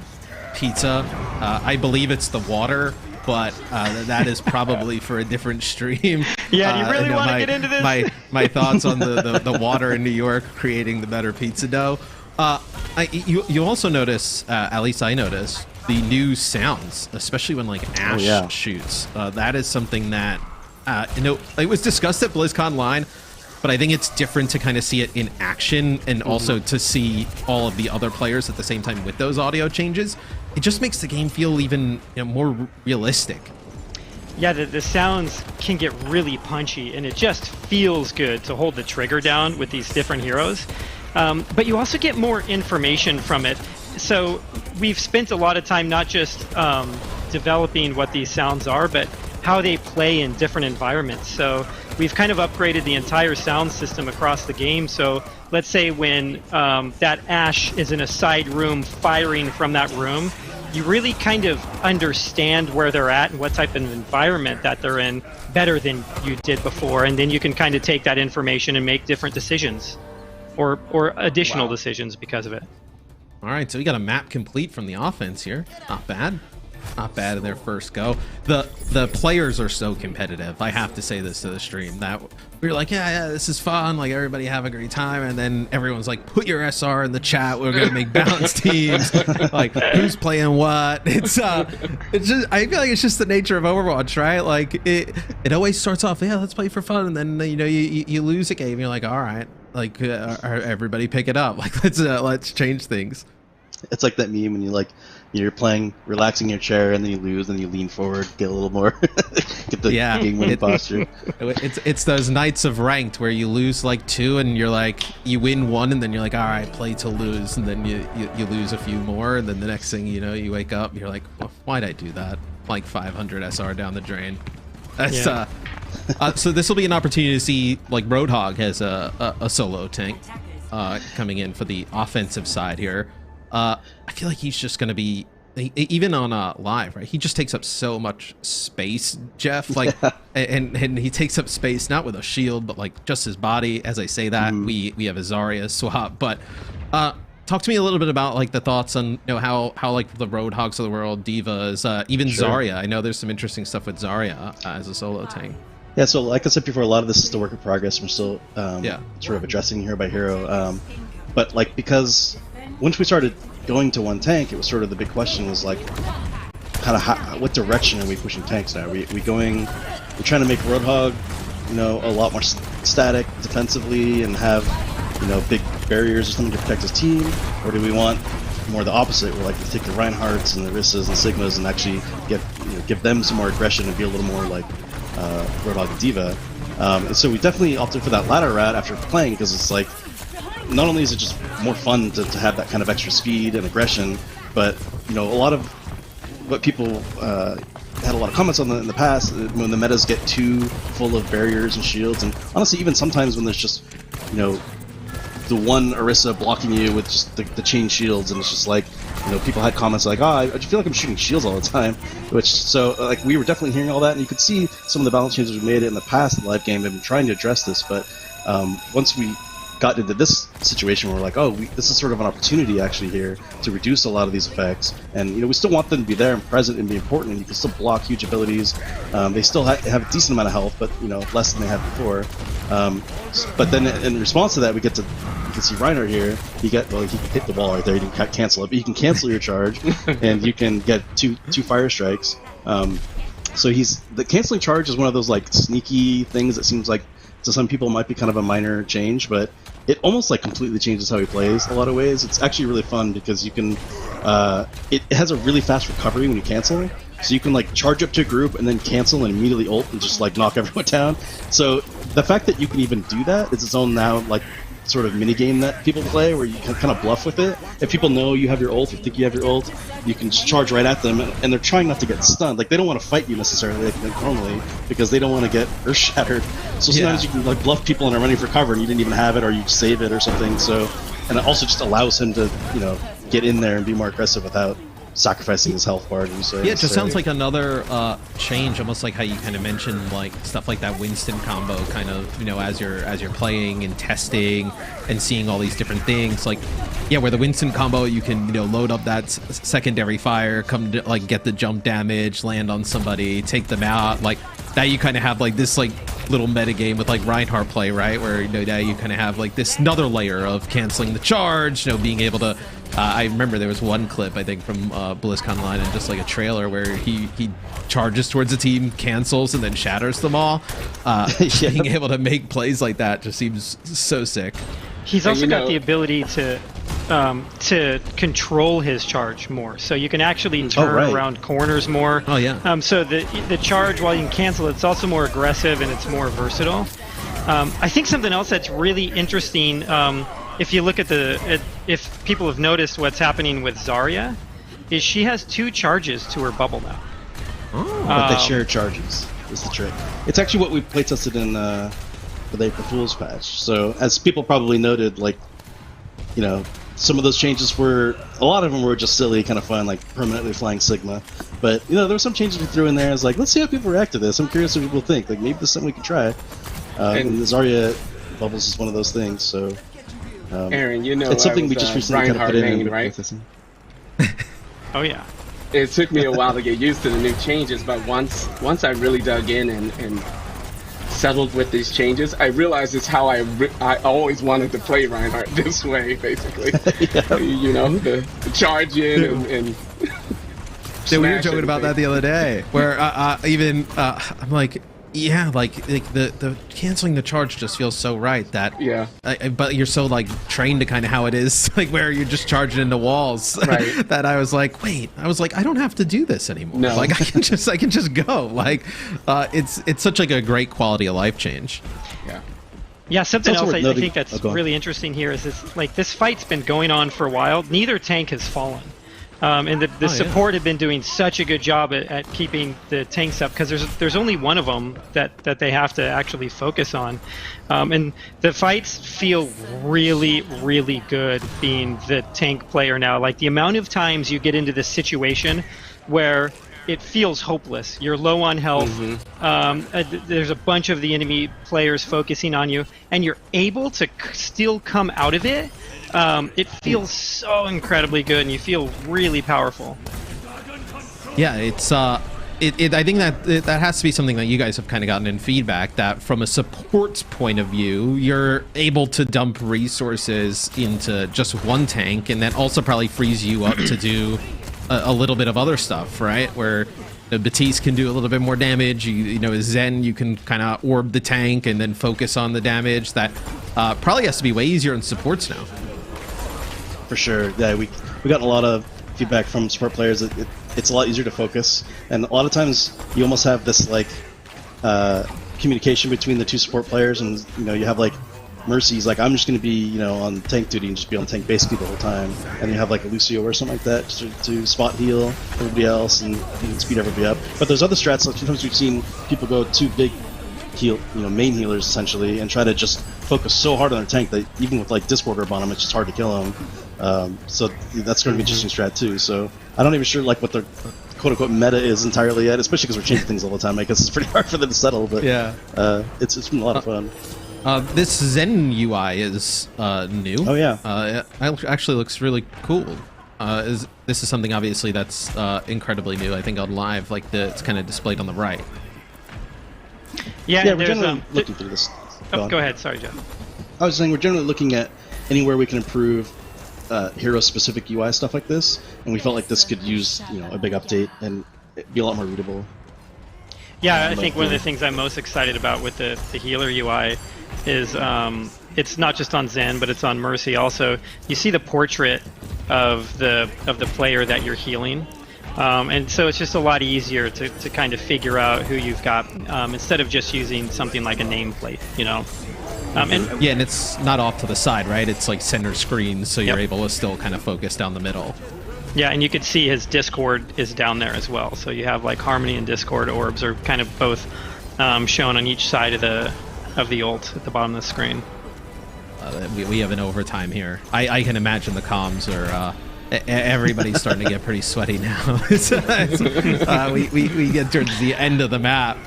pizza. I believe it's the water, but that is probably for a different stream. Yeah, you really want to get into this? My thoughts on the water in New York creating the better pizza dough. You also notice, at least I noticed, the new sounds, especially when Ash shoots. That is something that it was discussed at BlizzCon Line, but I think it's different to kind of see it in action and also to see all of the other players at the same time with those audio changes. It just makes the game feel even more realistic. Yeah, the sounds can get really punchy, and it just feels good to hold the trigger down with these different heroes. But you also get more information from it. So we've spent a lot of time not just developing what these sounds are, but how they play in different environments. So we've kind of upgraded the entire sound system across the game. So let's say when that Ash is in a side room firing from that room, you really kind of understand where they're at and what type of environment that they're in better than you did before, and then you can kind of take that information and make different decisions or additional decisions because of it. All right, so we got a map complete from the offense here. Not bad. Not bad in their first go. The players are so competitive. I have to say this to the stream, that we're like, yeah, this is fun, like everybody have a great time, and then everyone's like, put your SR in the chat, we're gonna make balance teams, like who's playing what. It's just, I feel like it's just the nature of Overwatch, right? Like it always starts off, yeah, let's play for fun, and then you know you lose a game, you're like, all right, like everybody pick it up, like let's change things. It's like that meme when you're playing, relaxing your chair, and then you lose, and you lean forward, get a little more, get the game-winning posture. It's those nights of ranked where you lose like 2, and you're like, you win 1, and then you're like, all right, play to lose, and then you lose a few more, and then the next thing you know, you wake up, you're like, well, why'd I do that? Like 500 SR down the drain. That's so this will be an opportunity to see, like, Roadhog has a solo tank coming in for the offensive side here. I feel like he's just going to be, even on live, right? He just takes up so much space, Geoff. Like, and he takes up space not with a shield, but like just his body. As I say that, we have a Zarya swap. But talk to me a little bit about like the thoughts on how like the Roadhogs of the world, Divas, even Zarya. I know there's some interesting stuff with Zarya as a solo tank. Yeah, so like I said before, a lot of this is still work in progress. We're still sort of addressing hero by hero. But like, because once we started going to one tank, it was sort of the big question was like, kind of what direction are we pushing tanks now? We're trying to make Roadhog, a lot more static defensively and have, big barriers or something to protect his team, or do we want more the opposite? We're like to take the Reinhardts and the Orissas and Sigmas and actually give them some more aggression and be a little more like Roadhog and Diva. And so we definitely opted for that latter route after playing, because it's like, not only is it just more fun to have that kind of extra speed and aggression, but a lot of what people had a lot of comments on in the past, when the metas get too full of barriers and shields, and honestly even sometimes when there's just the one Orisa blocking you with just the chain shields, and it's just like, people had comments like, I just feel like I'm shooting shields all the time, like we were definitely hearing all that, and you could see some of the balance changes we made in the past in the live game. I've been trying to address this, but once we got into this situation where we're like, this is sort of an opportunity actually here to reduce a lot of these effects, and we still want them to be there and present and be important, and you can still block huge abilities. They still have a decent amount of health, but less than they had before. But then in response to that, you can see Reinhardt here. He can hit the wall right there. You can cancel it, but you can cancel your charge, and you can get two fire strikes. So the canceling charge is one of those like sneaky things that seems like to some people might be kind of a minor change, but it almost like completely changes how he plays in a lot of ways. It's actually really fun because you can, it has a really fast recovery when you cancel, so you can like charge up to a group and then cancel and immediately ult and just like knock everyone down. So the fact that you can even do that is its own now like sort of mini game that people play, where you can kind of bluff with it. If people know you have your ult or think you have your ult, you can just charge right at them, and they're trying not to get stunned. Like, they don't want to fight you necessarily like normally, because they don't want to get earth shattered. So sometimes you can like bluff people and are running for cover and you didn't even have it, or you save it or something. So, and it also just allows him to get in there and be more aggressive without sacrificing his health bar. Yeah, it just sounds like another change, almost like how you kind of mentioned like stuff like that Winston combo, kind of as you're playing and testing and seeing all these different things. Like, yeah, where the Winston combo, you can load up that secondary fire, come to, like, get the jump damage, land on somebody, take them out. Like, now you kind of have like this like little meta game with like Reinhardt play, right? Where now you kind of have like this another layer of canceling the charge, being able to. I remember there was one clip, I think, from BlizzCon Online, and just like a trailer where he charges towards the team, cancels, and then shatters them all. Being able to make plays like that just seems so sick. He's also got the ability to control his charge more, so you can actually turn around corners more. Oh yeah. So the charge, while you can cancel, it's also more aggressive and it's more versatile. I think something else that's really interesting. If you look at if people have noticed what's happening with Zarya, is she has 2 charges to her bubble now. Oh, but they share charges is the trick. It's actually what we playtested in the April Fool's patch. So as people probably noted, like, some of those changes were, a lot of them were just silly, kind of fun, like permanently flying Sigma. But there were some changes we threw in there. I was like, let's see how people react to this. I'm curious what people think. Like maybe this is something we can try. And the Zarya bubbles is one of those things. So, Aaron, it's something we just recently kind of put in. Right? Oh yeah. It took me a while to get used to the new changes, but once I really dug in and settled with these changes, I realized it's how I always wanted to play Reinhardt this way, basically. The charge in and we were joking about that the other day, where I'm like, yeah, like the canceling the charge just feels so right that but you're so like trained to kind of how it is, like where you're just charging into walls, right? That I was like, I don't have to do this anymore. No. Like I can just go. Like it's such like a great quality of life change. Yeah, something else I think that's really interesting here is this fight's been going on for a while. Neither tank has fallen. And the support had been doing such a good job at keeping the tanks up, because there's only one of them that they have to actually focus on. And the fights feel really, really good being the tank player now. Like the amount of times you get into this situation where it feels hopeless. You're low on health. There's a bunch of the enemy players focusing on you, and you're able to still come out of it. It feels so incredibly good, and you feel really powerful. Yeah, it's I think that has to be something that you guys have kind of gotten in feedback, that from a support's point of view, you're able to dump resources into just one tank, and that also probably frees you up to do a little bit of other stuff, right? Where Batiste can do a little bit more damage. Zen, you can kind of orb the tank and then focus on the damage. That probably has to be way easier in supports now. For sure, yeah. We got a lot of feedback from support players that it's a lot easier to focus, and a lot of times you almost have this like communication between the two support players, and you have like Mercy's like, I'm just going to be on tank duty and just be on tank basically the whole time, and you have like a Lucio or something like that to spot heal everybody else and speed everybody up. But there's other strats. Like sometimes we've seen people go too big heal, main healers essentially, and try to just focus so hard on their tank that even with like Discord orb on them, it's just hard to kill them. So that's going to be an interesting strat too. So I'm not even sure like what the quote-unquote meta is entirely yet, especially because we're changing things all the time. I guess it's pretty hard for them to settle, but it's been a lot of fun. This Zen UI is new. Oh yeah, it actually looks really cool. This is something obviously that's incredibly new. I think on live, like it's kind of displayed on the right. Yeah, we're generally looking through this. Go ahead. Sorry, Geoff. I was saying we're generally looking at anywhere we can improve hero-specific UI stuff like this, and we felt like this could use a big update and be a lot more readable. Yeah, I think one of the things I'm most excited about with the healer UI is it's not just on Zen, but it's on Mercy also. You see the portrait of the player that you're healing. And so it's just a lot easier to kind of figure out who you've got instead of just using something like a nameplate, and it's not off to the side, right? It's like center screen, so you're able to still kind of focus down the middle. Yeah, and you can see his Discord is down there as well. So you have like Harmony and Discord orbs are kind of both shown on each side of the ult at the bottom of the screen. We have an overtime here. I can imagine the comms are. Everybody's starting to get pretty sweaty now. We get towards the end of the map.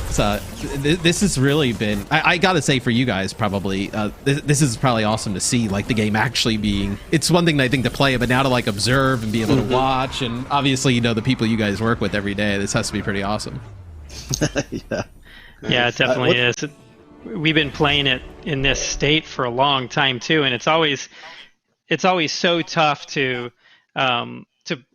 This has really been, I gotta say for you guys probably, this is probably awesome to see, like the game actually being, it's one thing I think to play, but now to like observe and be able to watch, and obviously the people you guys work with every day, this has to be pretty awesome. Yeah, it definitely is. We've been playing it in this state for a long time too, and it's always so tough to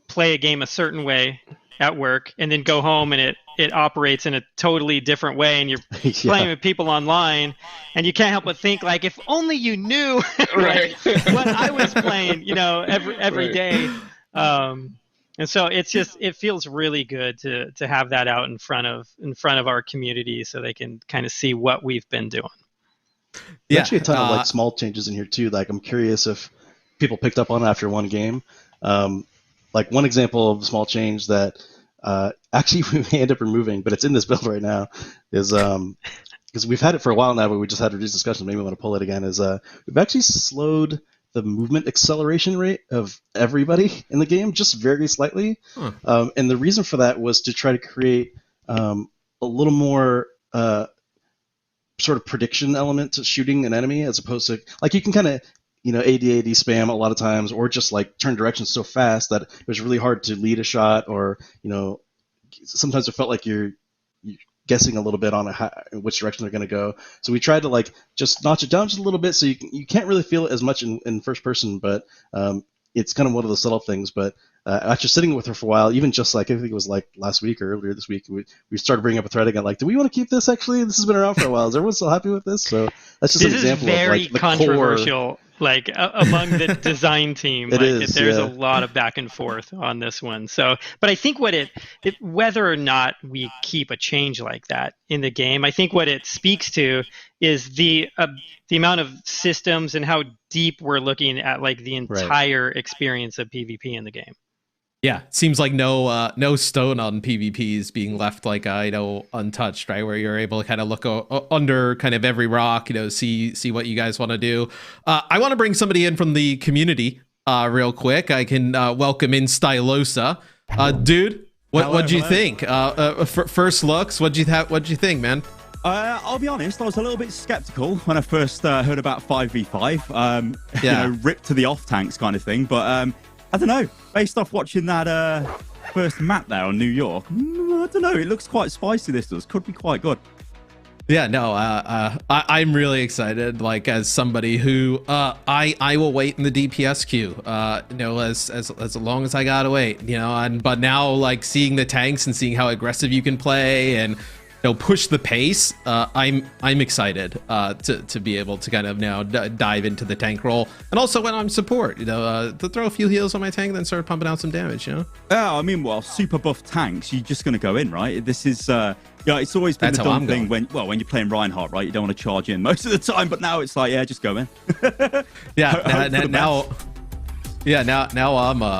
play a game a certain way at work and then go home and it operates in a totally different way, and you're playing with people online and you can't help but think like, if only you knew what I was playing, every day. And so it feels really good to have that out in front of our community so they can kind of see what we've been doing. There's actually a ton of like small changes in here too. Like I'm curious if people picked up on after one game. Like one example of a small change that actually we may end up removing, but it's in this build right now, is because we've had it for a while now, but we just had reduced discussion. Maybe we want to pull it again. Is we've actually slowed the movement acceleration rate of everybody in the game just very slightly. And the reason for that was to try to create a little more sort of prediction element to shooting an enemy, as opposed to, like, you can kind of, AD spam a lot of times, or just like turn directions so fast that it was really hard to lead a shot, or sometimes it felt like you're guessing a little bit on which direction they're going to go. So we tried to like just notch it down just a little bit, so you can't really feel it as much in first person, but it's kind of one of those subtle things. But after sitting with her for a while, even just like, I think it was like last week or earlier this week, we started bringing up a thread again, like, do we want to keep this? Actually, this has been around for a while. Is everyone still happy with this? So that's just an example of like the controversial. core. Like among the design team, there's a lot of back and forth on this one. So, but I think whether or not we keep a change like that in the game, I think what it speaks to is the amount of systems and how deep we're looking at, like, the entire experience of PvP in the game. Yeah, it seems like no stone on PvP is being left, like, untouched, right? Where you're able to kind of look under kind of every rock, see what you guys want to do. I want to bring somebody in from the community real quick. I can welcome in Stylosa. Dude, what'd you think? First looks, what'd you think, man? I'll be honest, I was a little bit skeptical when I first heard about 5v5. Ripped to the off tanks kind of thing, but I don't know. Based off watching that first map there on New York, I don't know. It looks quite spicy. This does. Could be quite good. Yeah, no, I'm really excited. Like, as somebody who I will wait in the DPS queue, as long as I gotta wait, but now, like, seeing the tanks and seeing how aggressive you can play and push the pace, I'm excited to be able to kind of now dive into the tank role, and also when I'm support, to throw a few heals on my tank and then start pumping out some damage. Yeah, I mean, well, super buff tanks, you're just going to go in, right? This is it's always been the dumb thing when you're playing Reinhardt, right? You don't want to charge in most of the time, but now it's like, just go in. Now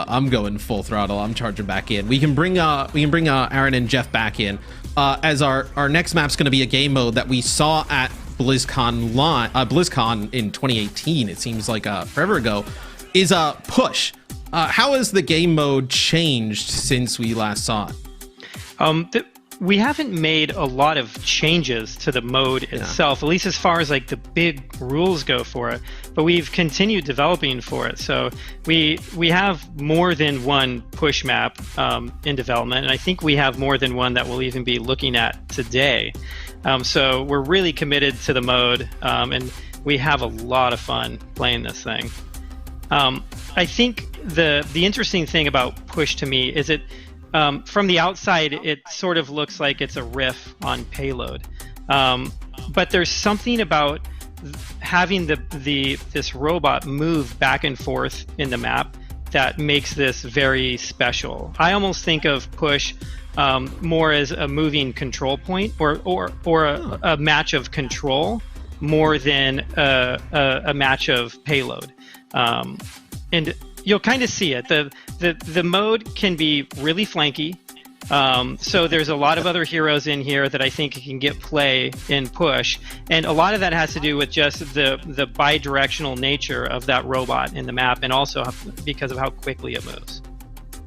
I'm going full throttle. I'm charging back in. We can bring Aaron and Geoff back in. As our next map's going to be a game mode that we saw at BlizzCon in 2018. It seems like forever ago. Is Push. How has the game mode changed since we last saw it? We haven't made a lot of changes to the mode itself, at least as far as like the big rules go for it. But we've continued developing for it. So we have more than one push map in development, and I think we have more than one that we'll even be looking at today. So we're really committed to the mode, and we have a lot of fun playing this thing. I think the interesting thing about Push to me is from the outside, it sort of looks like it's a riff on Payload, but there's something about having this robot move back and forth in the map that makes this very special. I almost think of Push more as a moving control point, or a match of control more than a match of payload, and you'll kind of see it. The mode can be really flanky, so there's a lot of other heroes in here that I think can get play in Push, and a lot of that has to do with just the bi-directional nature of that robot in the map, and also because of how quickly it moves.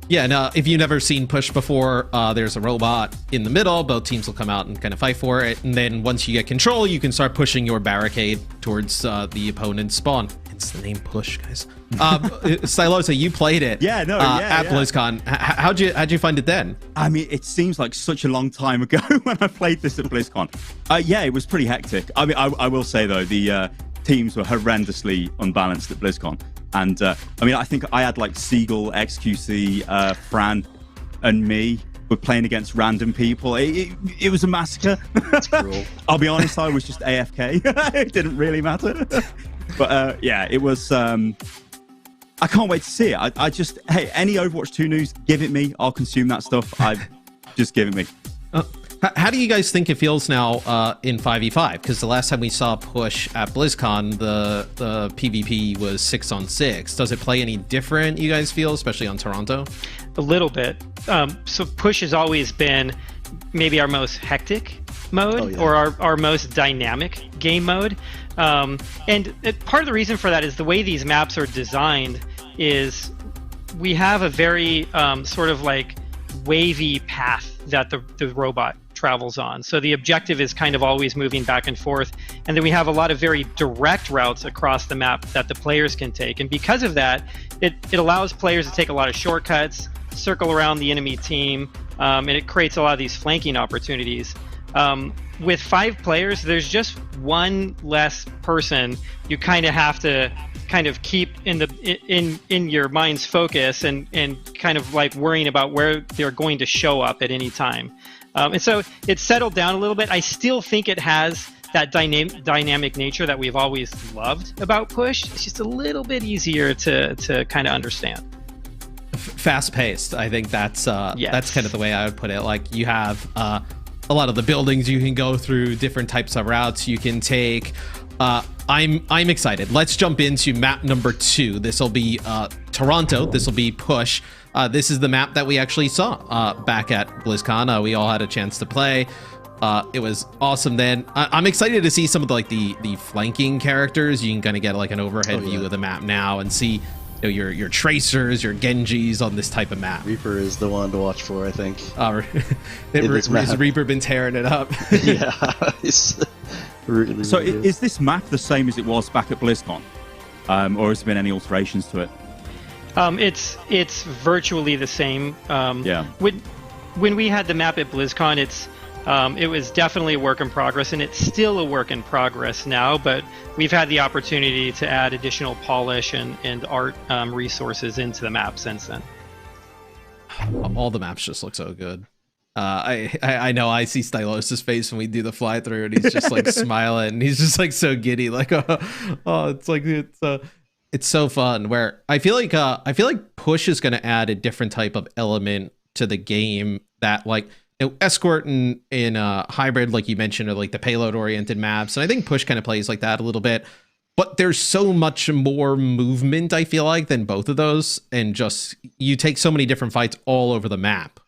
Yeah, and if you've never seen Push before, there's a robot in the middle. Both teams will come out and kind of fight for it, and then once you get control, you can start pushing your barricade towards the opponent's spawn. It's the name Push, guys. Stylosa, you played it. At BlizzCon. How'd you find it then? I mean, it seems like such a long time ago when I played this at BlizzCon. It was pretty hectic. I mean, I will say though, the teams were horrendously unbalanced at BlizzCon. And I think I had like Seagull, XQC, Fran, and me were playing against random people. It was a massacre. That's cruel. I'll be honest, I was just AFK. It didn't really matter. But it was. I can't wait to see it. I just, hey, any Overwatch 2 news, give it me. I'll consume that stuff. Just give it me. How do you guys think it feels now in 5v5? Because the last time we saw Push at BlizzCon, the PvP was 6-on-6. Does it play any different, you guys feel, especially on Toronto? A little bit. So Push has always been maybe our most hectic mode, or our most dynamic game mode. And part of the reason for that is the way these maps are designed is we have a very sort of like wavy path that the robot travels on. So the objective is kind of always moving back and forth. And then we have a lot of very direct routes across the map that the players can take. And because of that, it allows players to take a lot of shortcuts, circle around the enemy team, and it creates a lot of these flanking opportunities. With 5 players, there's just one less person you kind of have to kind of keep in your mind's focus and kind of like worrying about where they're going to show up at any time. And so it's settled down a little bit. I still think it has that dynamic nature that we've always loved about Push. It's just a little bit easier to kind of understand. Fast-paced. I think that's kind of the way I would put it. Like you have a lot of the buildings you can go through, different types of routes you can take. I'm excited. Let's jump into map number 2. This will be Toronto. This will be Push. This is the map that we actually saw back at BlizzCon. We all had a chance to play. It was awesome then. I'm excited to see some of the flanking characters. You can kind of get like an overhead view of the map now and see your tracers, your Genjis on this type of map. Reaper is the one to watch for, I think. Has Reaper been tearing it up? Yeah. Really, so is this map the same as it was back at BlizzCon? Or has there been any alterations to it? It's virtually the same. When we had the map at BlizzCon, it was definitely a work in progress, and it's still a work in progress now, but we've had the opportunity to add additional polish and art resources into the map since then. All the maps just look so good. I know I see Stylos' face when we do the fly through, and he's just like smiling, and he's just like so giddy, like it's so fun. Where I feel like Push is going to add a different type of element to the game that like Escort in Hybrid, like you mentioned, are like the payload oriented maps, and I think Push kind of plays like that a little bit. But there's so much more movement, I feel like, than both of those, and just you take so many different fights all over the map.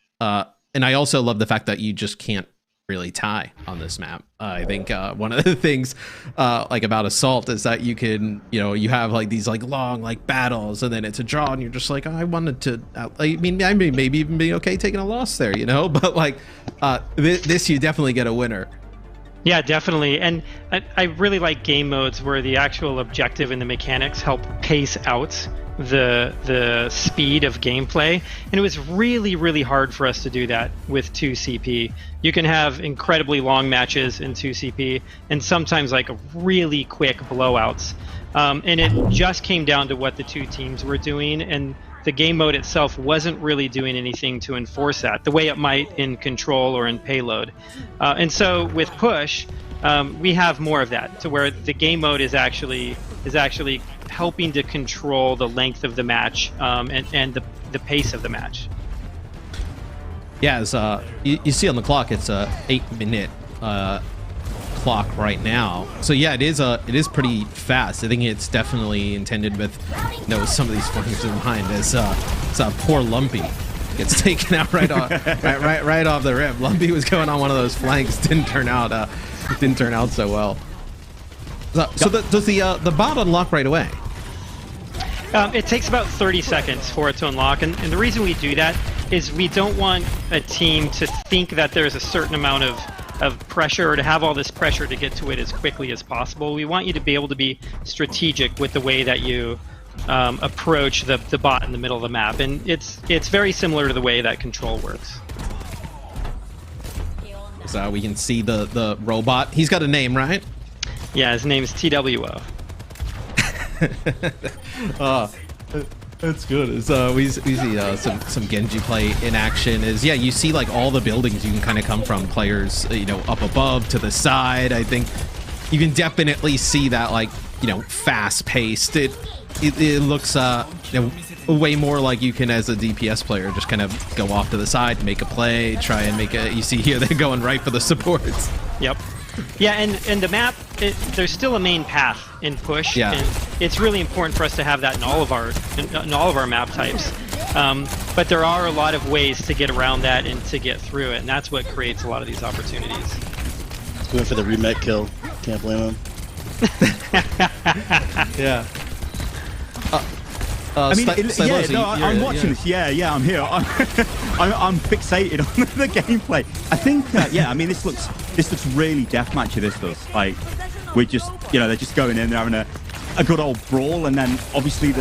And I also love the fact that you just can't really tie on this map. I think one of the things like about Assault is that you can, you have like these like long like battles, and then it's a draw, and you're just like, I wanted to. I mean, maybe even be okay taking a loss there, but like this, you definitely get a winner. Yeah, definitely. And I really like game modes where the actual objective and the mechanics help pace out the speed of gameplay, and it was really, really hard for us to do that with 2CP. You can have incredibly long matches in 2CP and sometimes like really quick blowouts, and it just came down to what the two teams were doing, and the game mode itself wasn't really doing anything to enforce that the way it might in Control or in Payload. And so with Push, we have more of that, to where the game mode is actually helping to control the length of the match and the pace of the match. Yeah, as you see on the clock, it's a 8-minute clock right now. So yeah, it is pretty fast. I think it's definitely intended with some of these flankers in mind. As poor Lumpy gets taken out right off the rip. Lumpy was going on one of those flanks, didn't turn out so well. So does the bot unlock right away? It takes about 30 seconds for it to unlock, and the reason we do that is we don't want a team to think that there's a certain amount of pressure, or to have all this pressure to get to it as quickly as possible. We want you to be able to be strategic with the way that you approach the bot in the middle of the map, and it's very similar to the way that Control works. So we can see the robot. He's got a name, right? Yeah, his name is TWO. That's good. We see some Genji play in action. You see like all the buildings you can kind of come from, players up above to the side. I think you can definitely see that like fast paced. It looks way more like you can, as a DPS player, just kind of go off to the side, make a play, try and make a. You see here they're going right for the supports. Yep. Yeah, and the map, there's still a main path in Push, and it's really important for us to have that in all of our map types. But there are a lot of ways to get around that and to get through it, and that's what creates a lot of these opportunities. Going for the remake kill. Can't blame him. Yeah. I mean, I'm watching this. Yeah, I'm here. I'm fixated on the gameplay. I think, I mean, this looks really deathmatchy. This does. Like, we're just, they're just going in, they're having a good old brawl, and then obviously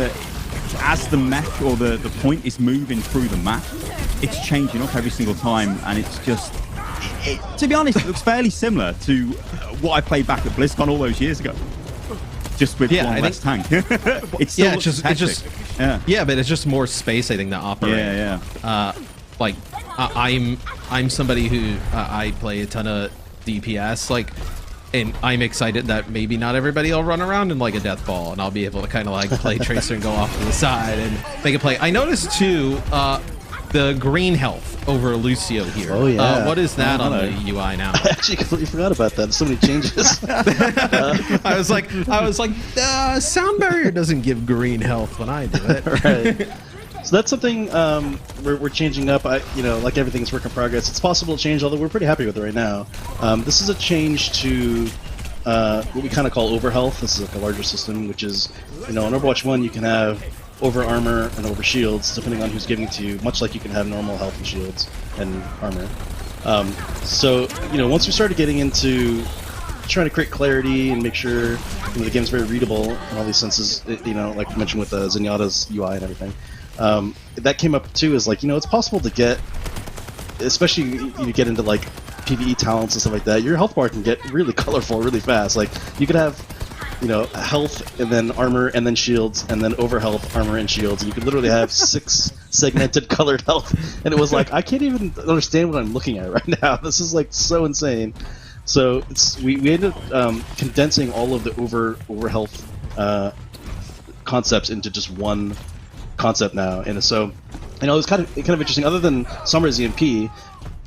as the mech or the point is moving through the map, it's changing up every single time, and it's just, to be honest, it looks fairly similar to what I played back at BlizzCon all those years ago. Just with one less tank. It's still but it's just more space, I think, that operate. Yeah. Like I'm somebody who I play a ton of DPS, like, and I'm excited that maybe not everybody will run around in like a death ball, and I'll be able to kind of like play Tracer and go off to the side and make a play. I noticed too the green health over Lucio here. Oh yeah. What is that on the UI now? I actually completely forgot about that. There's so many changes. I was like, sound barrier doesn't give green health when I do it. Right. So that's something we're changing up. Like everything's work in progress. It's possible to change, although we're pretty happy with it right now. This is a change to what we kind of call overhealth. This is like a larger system, which is, in Overwatch 1 you can have over armor and over shields, depending on who's giving it to you, much like you can have normal health and shields and armor. So, once we started getting into trying to create clarity and make sure the game's very readable in all these senses, like I mentioned with Zenyatta's UI and everything, that came up too, is like, it's possible to get, especially you get into like PvE talents and stuff like that, your health bar can get really colorful really fast. Like, you could have health and then armor and then shields and then over health, armor and shields, and you could literally have 6 segmented colored health, and it was like, I can't even understand what I'm looking at right now. This is like so insane. So we ended up condensing all of the over health concepts into just one concept now, and so it's kind of interesting. Other than Summer's EMP,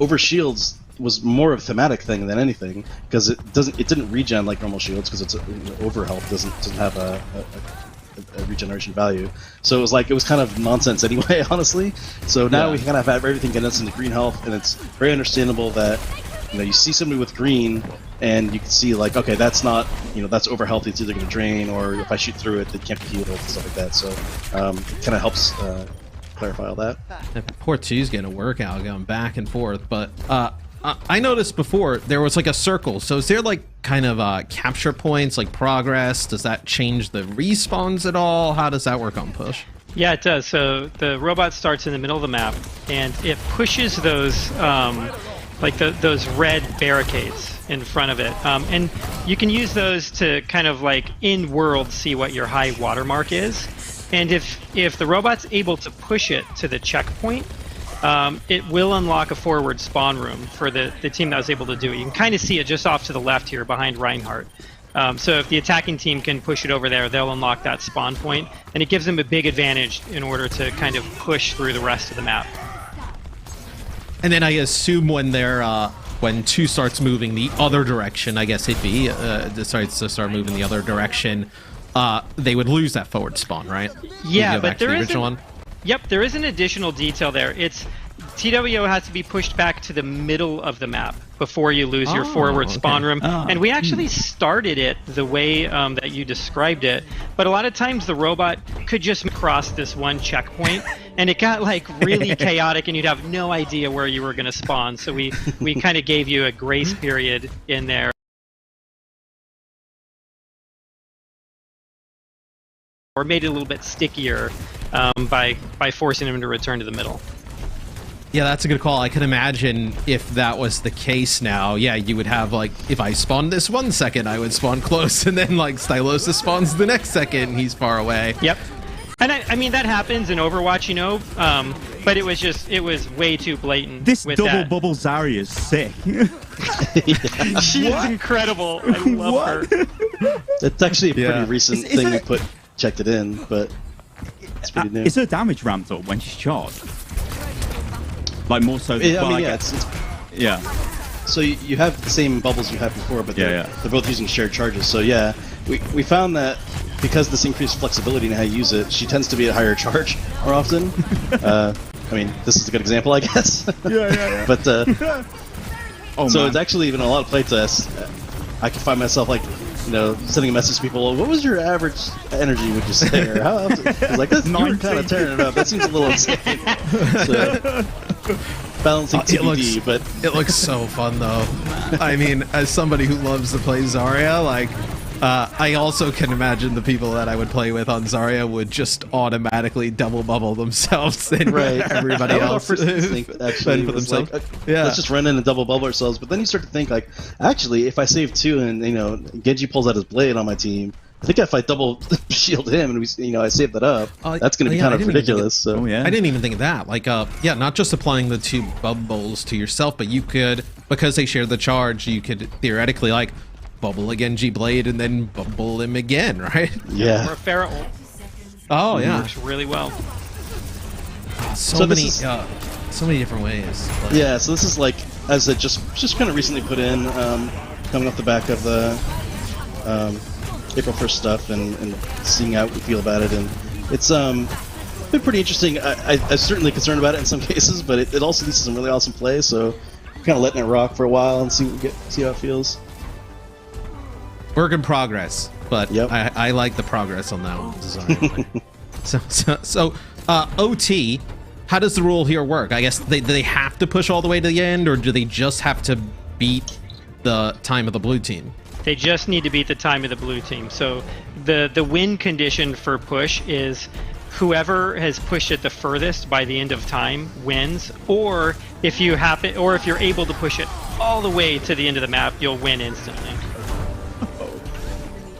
over shields was more of a thematic thing than anything, because it didn't regen like normal shields, because it's over health doesn't have a regeneration value. So it was kind of nonsense anyway, honestly. So now we kind of have everything condensed into green health, and it's very understandable that you see somebody with green and you can see like, okay, that's not, that's over health, it's either going to drain, or if I shoot through it, it can't be healed and stuff like that. So it kind of helps clarify all that. Port 2's getting a workout going back and forth, but I noticed before there was like a circle. So is there like kind of capture points, like progress? Does that change the respawns at all? How does that work on push? Yeah, it does. So the robot starts in the middle of the map, and it pushes those those red barricades in front of it, and you can use those to kind of like in world see what your high watermark is. And if the robot's able to push it to the checkpoint, it will unlock a forward spawn room for the team that was able to do it. You can kind of see it just off to the left here behind Reinhardt. So if the attacking team can push it over there, they'll unlock that spawn point, and it gives them a big advantage in order to kind of push through the rest of the map. And then I assume when 2 starts moving the other direction, I guess it'd be decides to start moving the other direction, they would lose that forward spawn, right? Yeah, but there is there is an additional detail there. TWO has to be pushed back to the middle of the map before you lose your forward spawn room. And we actually started it the way that you described it, but a lot of times the robot could just cross this one checkpoint, and it got like really chaotic, and you'd have no idea where you were going to spawn. So we kind of gave you a grace period in there, or made it a little bit stickier by forcing him to return to the middle. Yeah, that's a good call. I can imagine if that was the case now, you would have like, if I spawned this 1 second, I would spawn close, and then like Stylosis spawns the next second and he's far away. Yep. And I mean, that happens in Overwatch, but it was way too blatant. This with double bubble Zarya is sick. She is incredible. I love her. It's actually a pretty recent thing we checked it in, but it's pretty new. Is her damage ramped up when she's charged? Like more so. Yeah. So you have the same bubbles you had before, but they're both using shared charges. So yeah, we found that because this increased flexibility in how you use it, she tends to be at a higher charge more often. I mean, this is a good example, I guess. Yeah. But So it's actually even a lot of playtests. I can find myself like, sending a message to people. Well, what was your average energy? Would you say? Or how often? I was like, you were kind of tearing it up. That seems a little insane. So, balancing TBD, but it looks so fun though. I mean, as somebody who loves to play Zarya, like. I also can imagine the people that I would play with on Zarya would just automatically double bubble themselves and everybody else. Actually, for themselves. Like, let's just run in and double bubble ourselves. But then you start to think like, actually, if I save 2 and Genji pulls out his blade on my team, I think if I double shield him and I save that up, that's going to be kind of ridiculous. I didn't even think of that. Like, not just applying the 2 bubbles to yourself, but you could, because they share the charge, you could theoretically like. Bubble a Genji blade and then bubble him again, right? Yeah. Or a Pharah ult. Oh yeah, works really well. So many different ways. Yeah, so this is like, as I just kind of recently put in, coming off the back of the April 1st stuff and seeing how we feel about it, and it's been pretty interesting. I'm certainly concerned about it in some cases, but it also leads to some really awesome play. So kind of letting it rock for a while and see how it feels. Work in progress, but I like the progress on that one design. So OT, how does the rule here work? I guess they have to push all the way to the end, or do they just have to beat the time of the blue team? They just need to beat the time of the blue team. So the win condition for push is whoever has pushed it the furthest by the end of time wins, or if you're able to push it all the way to the end of the map, you'll win instantly.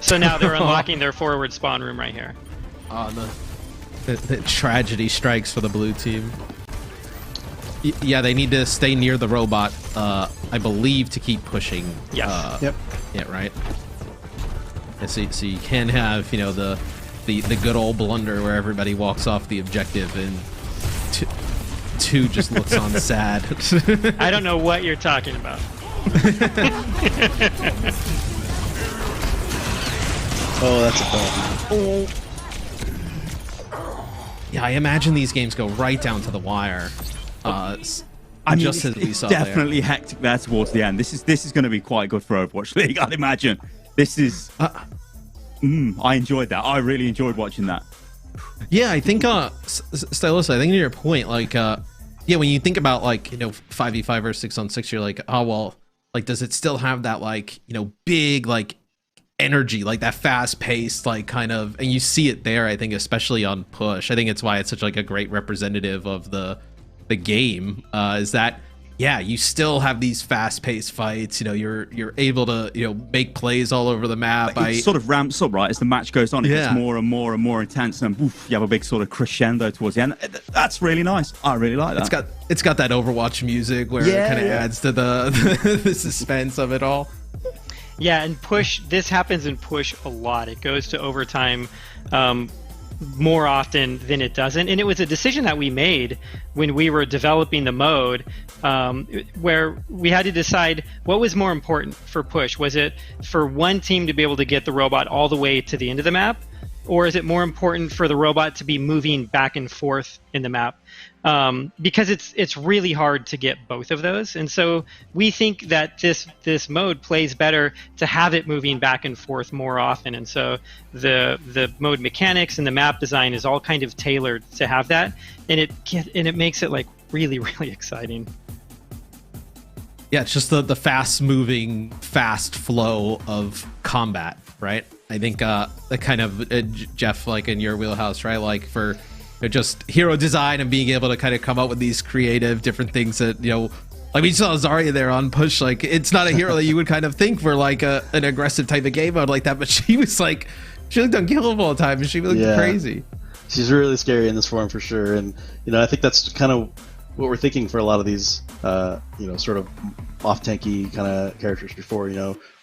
So now they're unlocking their forward spawn room right here. The tragedy strikes for the blue team. Yeah, they need to stay near the robot, I believe, to keep pushing. Yes. Yeah, right. And so you can have, the good old blunder where everybody walks off the objective and two just looks on sad. I don't know what you're talking about. Oh, that's a problem. Yeah, I imagine these games go right down to the wire. I mean, it's definitely hectic there towards the end. This is going to be quite good for Overwatch League, I'd imagine. This is... I enjoyed that. I really enjoyed watching that. Yeah, I think, Stylus, I think to your point, like, when you think about, like, 5v5 or 6-on-6, you're like, oh, well, like, does it still have that, like, big, like, energy, like that fast-paced, like, kind of, and you see it there, I think, especially on push. I think it's why it's such like a great representative of the game, is that you still have these fast-paced fights. You're able to make plays all over the map. It sort of ramps up, right, as the match goes on. It gets more and more and more intense, and you have a big sort of crescendo towards the end. That's really nice. I really like that. It's got that Overwatch music where it kind of adds to the suspense of it all. Yeah, and push, this happens in push a lot. It goes to overtime more often than it doesn't. And it was a decision that we made when we were developing the mode, where we had to decide what was more important for push. Was it for one team to be able to get the robot all the way to the end of the map? Or is it more important for the robot to be moving back and forth in the map? Because it's really hard to get both of those, and so we think that this mode plays better to have it moving back and forth more often. And so the mode mechanics and the map design is all kind of tailored to have that, and it makes it like really, really exciting. Yeah, it's just the fast-moving, fast flow of combat, right? I think the kind of Geoff, like in your wheelhouse, right? Like for just hero design and being able to kind of come up with these creative different things that, like we saw Zarya there on push. Like, it's not a hero that you would kind of think for like an aggressive type of game mode like that, but she was like, she looked unkillable all the time and she looked crazy. She's really scary in this form for sure. And I think that's kind of what we're thinking for a lot of these sort of off tanky kind of characters before,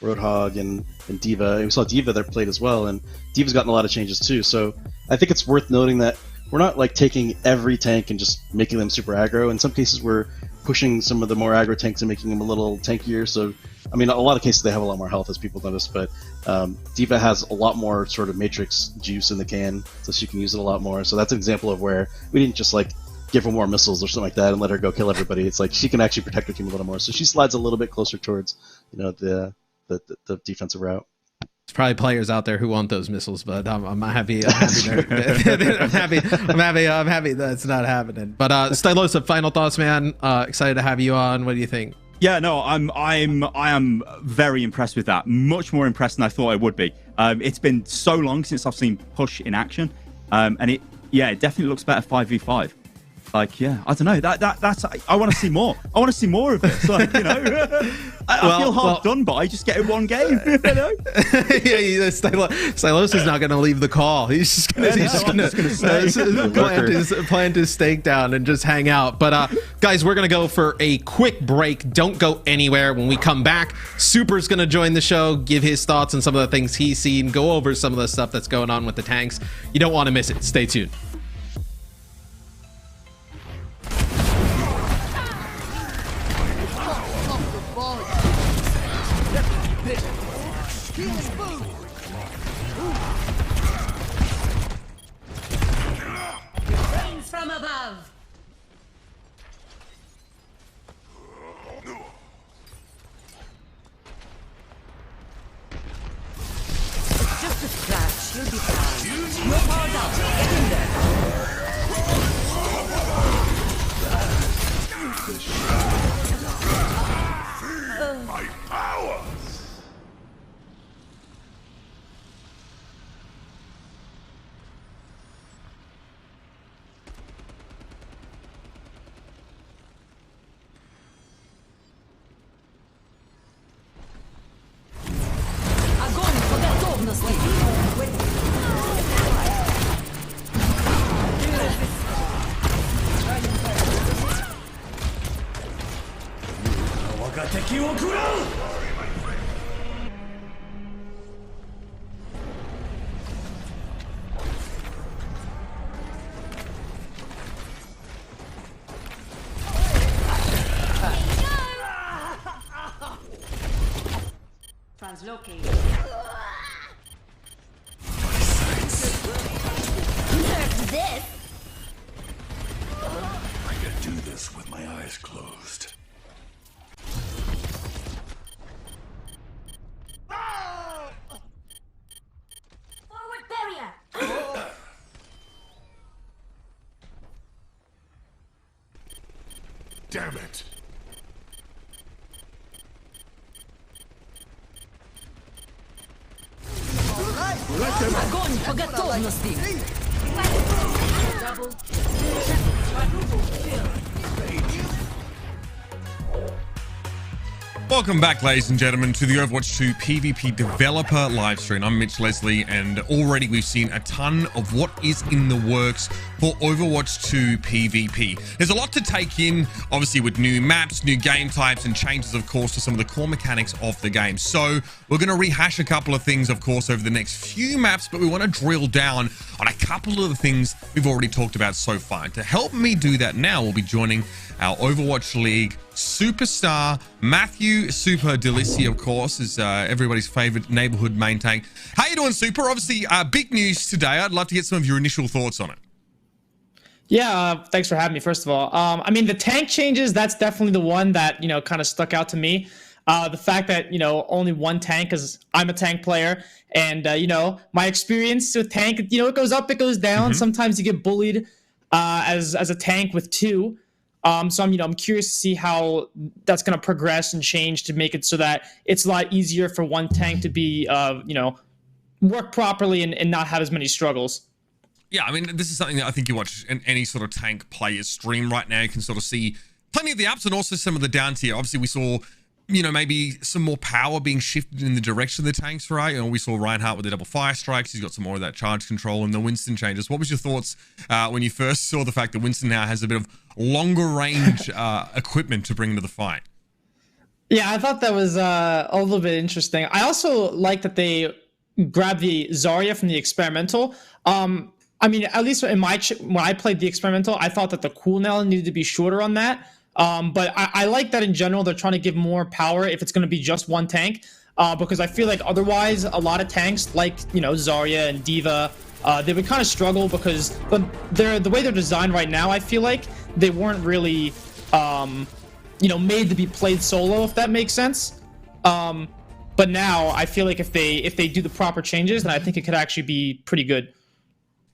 Roadhog and Diva. And we saw Diva there played as well, and Diva's gotten a lot of changes too. So I think it's worth noting that we're not like taking every tank and just making them super aggro. In some cases, we're pushing some of the more aggro tanks and making them a little tankier. So, I mean, a lot of cases they have a lot more health, as people notice, but Diva has a lot more sort of matrix juice in the can, so she can use it a lot more. So that's an example of where we didn't just like give her more missiles or something like that and let her go kill everybody. It's like she can actually protect her team a little more. So she slides a little bit closer towards, you know, the defensive route. There's probably players out there who want those missiles, but I'm happy. I'm happy that's not happening. But Stylosa, final thoughts, man. Excited to have you on. What do you think? Yeah, no, I am very impressed with that. Much more impressed than I thought I would be. It's been so long since I've seen Push in action, and it definitely looks better 5v5. Like, yeah, I don't know. That's I want to see more. I want to see more of this. Like, you know, I feel half done by just getting one game. You know? Yeah, Stylosa's not going to leave the call. He's just going to plant his stake down and just hang out. But guys, we're going to go for a quick break. Don't go anywhere. When we come back, Super's going to join the show, give his thoughts on some of the things he's seen, go over some of the stuff that's going on with the tanks. You don't want to miss it. Stay tuned. From above. It's just a scratch. You'll be fine. You're powered up. Get in there. My power. Translocated. This. I can do this with my eyes closed. Forward barrier. Damn it. Огонь по готовности! Welcome back, ladies and gentlemen, to the Overwatch 2 PvP developer livestream. I'm Mitch Leslie, and already we've seen a ton of what is in the works for Overwatch 2 PvP. There's a lot to take in, obviously, with new maps, new game types, and changes, of course, to some of the core mechanics of the game. So we're going to rehash a couple of things, of course, over the next few maps, but we want to drill down on a couple of the things we've already talked about so far. And to help me do that now, we'll be joining our Overwatch League superstar, Matthew Super Delici, of course, is everybody's favorite neighborhood main tank. How you doing, Super? Obviously, big news today. I'd love to get some of your initial thoughts on it. Yeah, thanks for having me, first of all. I mean, the tank changes, that's definitely the one that, you know, kind of stuck out to me. The fact that, you know, only one tank, because I'm a tank player, and, you know, my experience with tank, you know, it goes up, it goes down. Sometimes you get bullied as a tank with two. So I'm curious to see how that's going to progress and change to make it so that it's a lot easier for one tank to be, work properly and not have as many struggles. Yeah, I mean, this is something that I think you watch in any sort of tank player's stream right now. You can sort of see plenty of the ups and also some of the downs here. Obviously, we saw, you know, maybe some more power being shifted in the direction of the tanks, right? You know, we saw Reinhardt with the double fire strikes. He's got some more of that charge control and the Winston changes. What was your thoughts when you first saw the fact that Winston now has a bit of longer range equipment to bring to the fight? Yeah, I thought that was a little bit interesting. I also like that they grabbed the Zarya from the experimental. I mean, at least in when I played the experimental, I thought that the cooldown needed to be shorter on that. But I like that in general, they're trying to give more power if it's going to be just one tank. Because I feel like otherwise, a lot of tanks like, you know, Zarya and Diva they would kind of struggle because the way they're designed right now, I feel like they weren't really, made to be played solo, if that makes sense. But now I feel like if they do the proper changes, then I think it could actually be pretty good.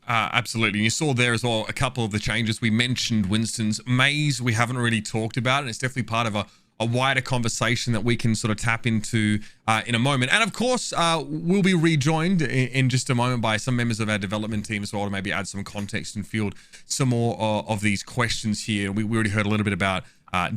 Absolutely. You saw there as well a couple of the changes. We mentioned Winston's maze. We haven't really talked about it. It's definitely part of a wider conversation that we can sort of tap into in a moment. And of course, we'll be rejoined in just a moment by some members of our development team as well to maybe add some context and field some more of these questions here. We already heard a little bit about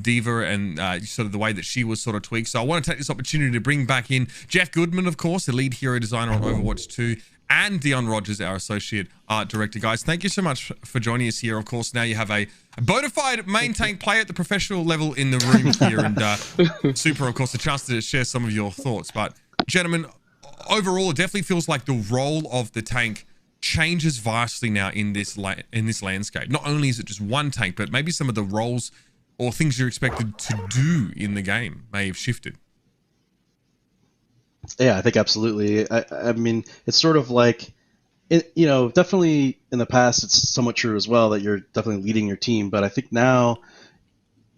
Diva and sort of the way that she was sort of tweaked. So I want to take this opportunity to bring back in Geoff Goodman, of course, the lead hero designer on Overwatch 2, and Dion Rogers, our associate art director. Guys, thank you so much for joining us here. Of course, now you have a bona fide main tank player at the professional level in the room here, and super, of course, a chance to share some of your thoughts. But gentlemen, overall, it definitely feels like the role of the tank changes vastly now in this landscape. Not only is it just one tank, but maybe some of the roles or things you're expected to do in the game may have shifted. Yeah, I think absolutely. I mean, it's sort of like, definitely in the past, it's somewhat true as well that you're definitely leading your team. But I think now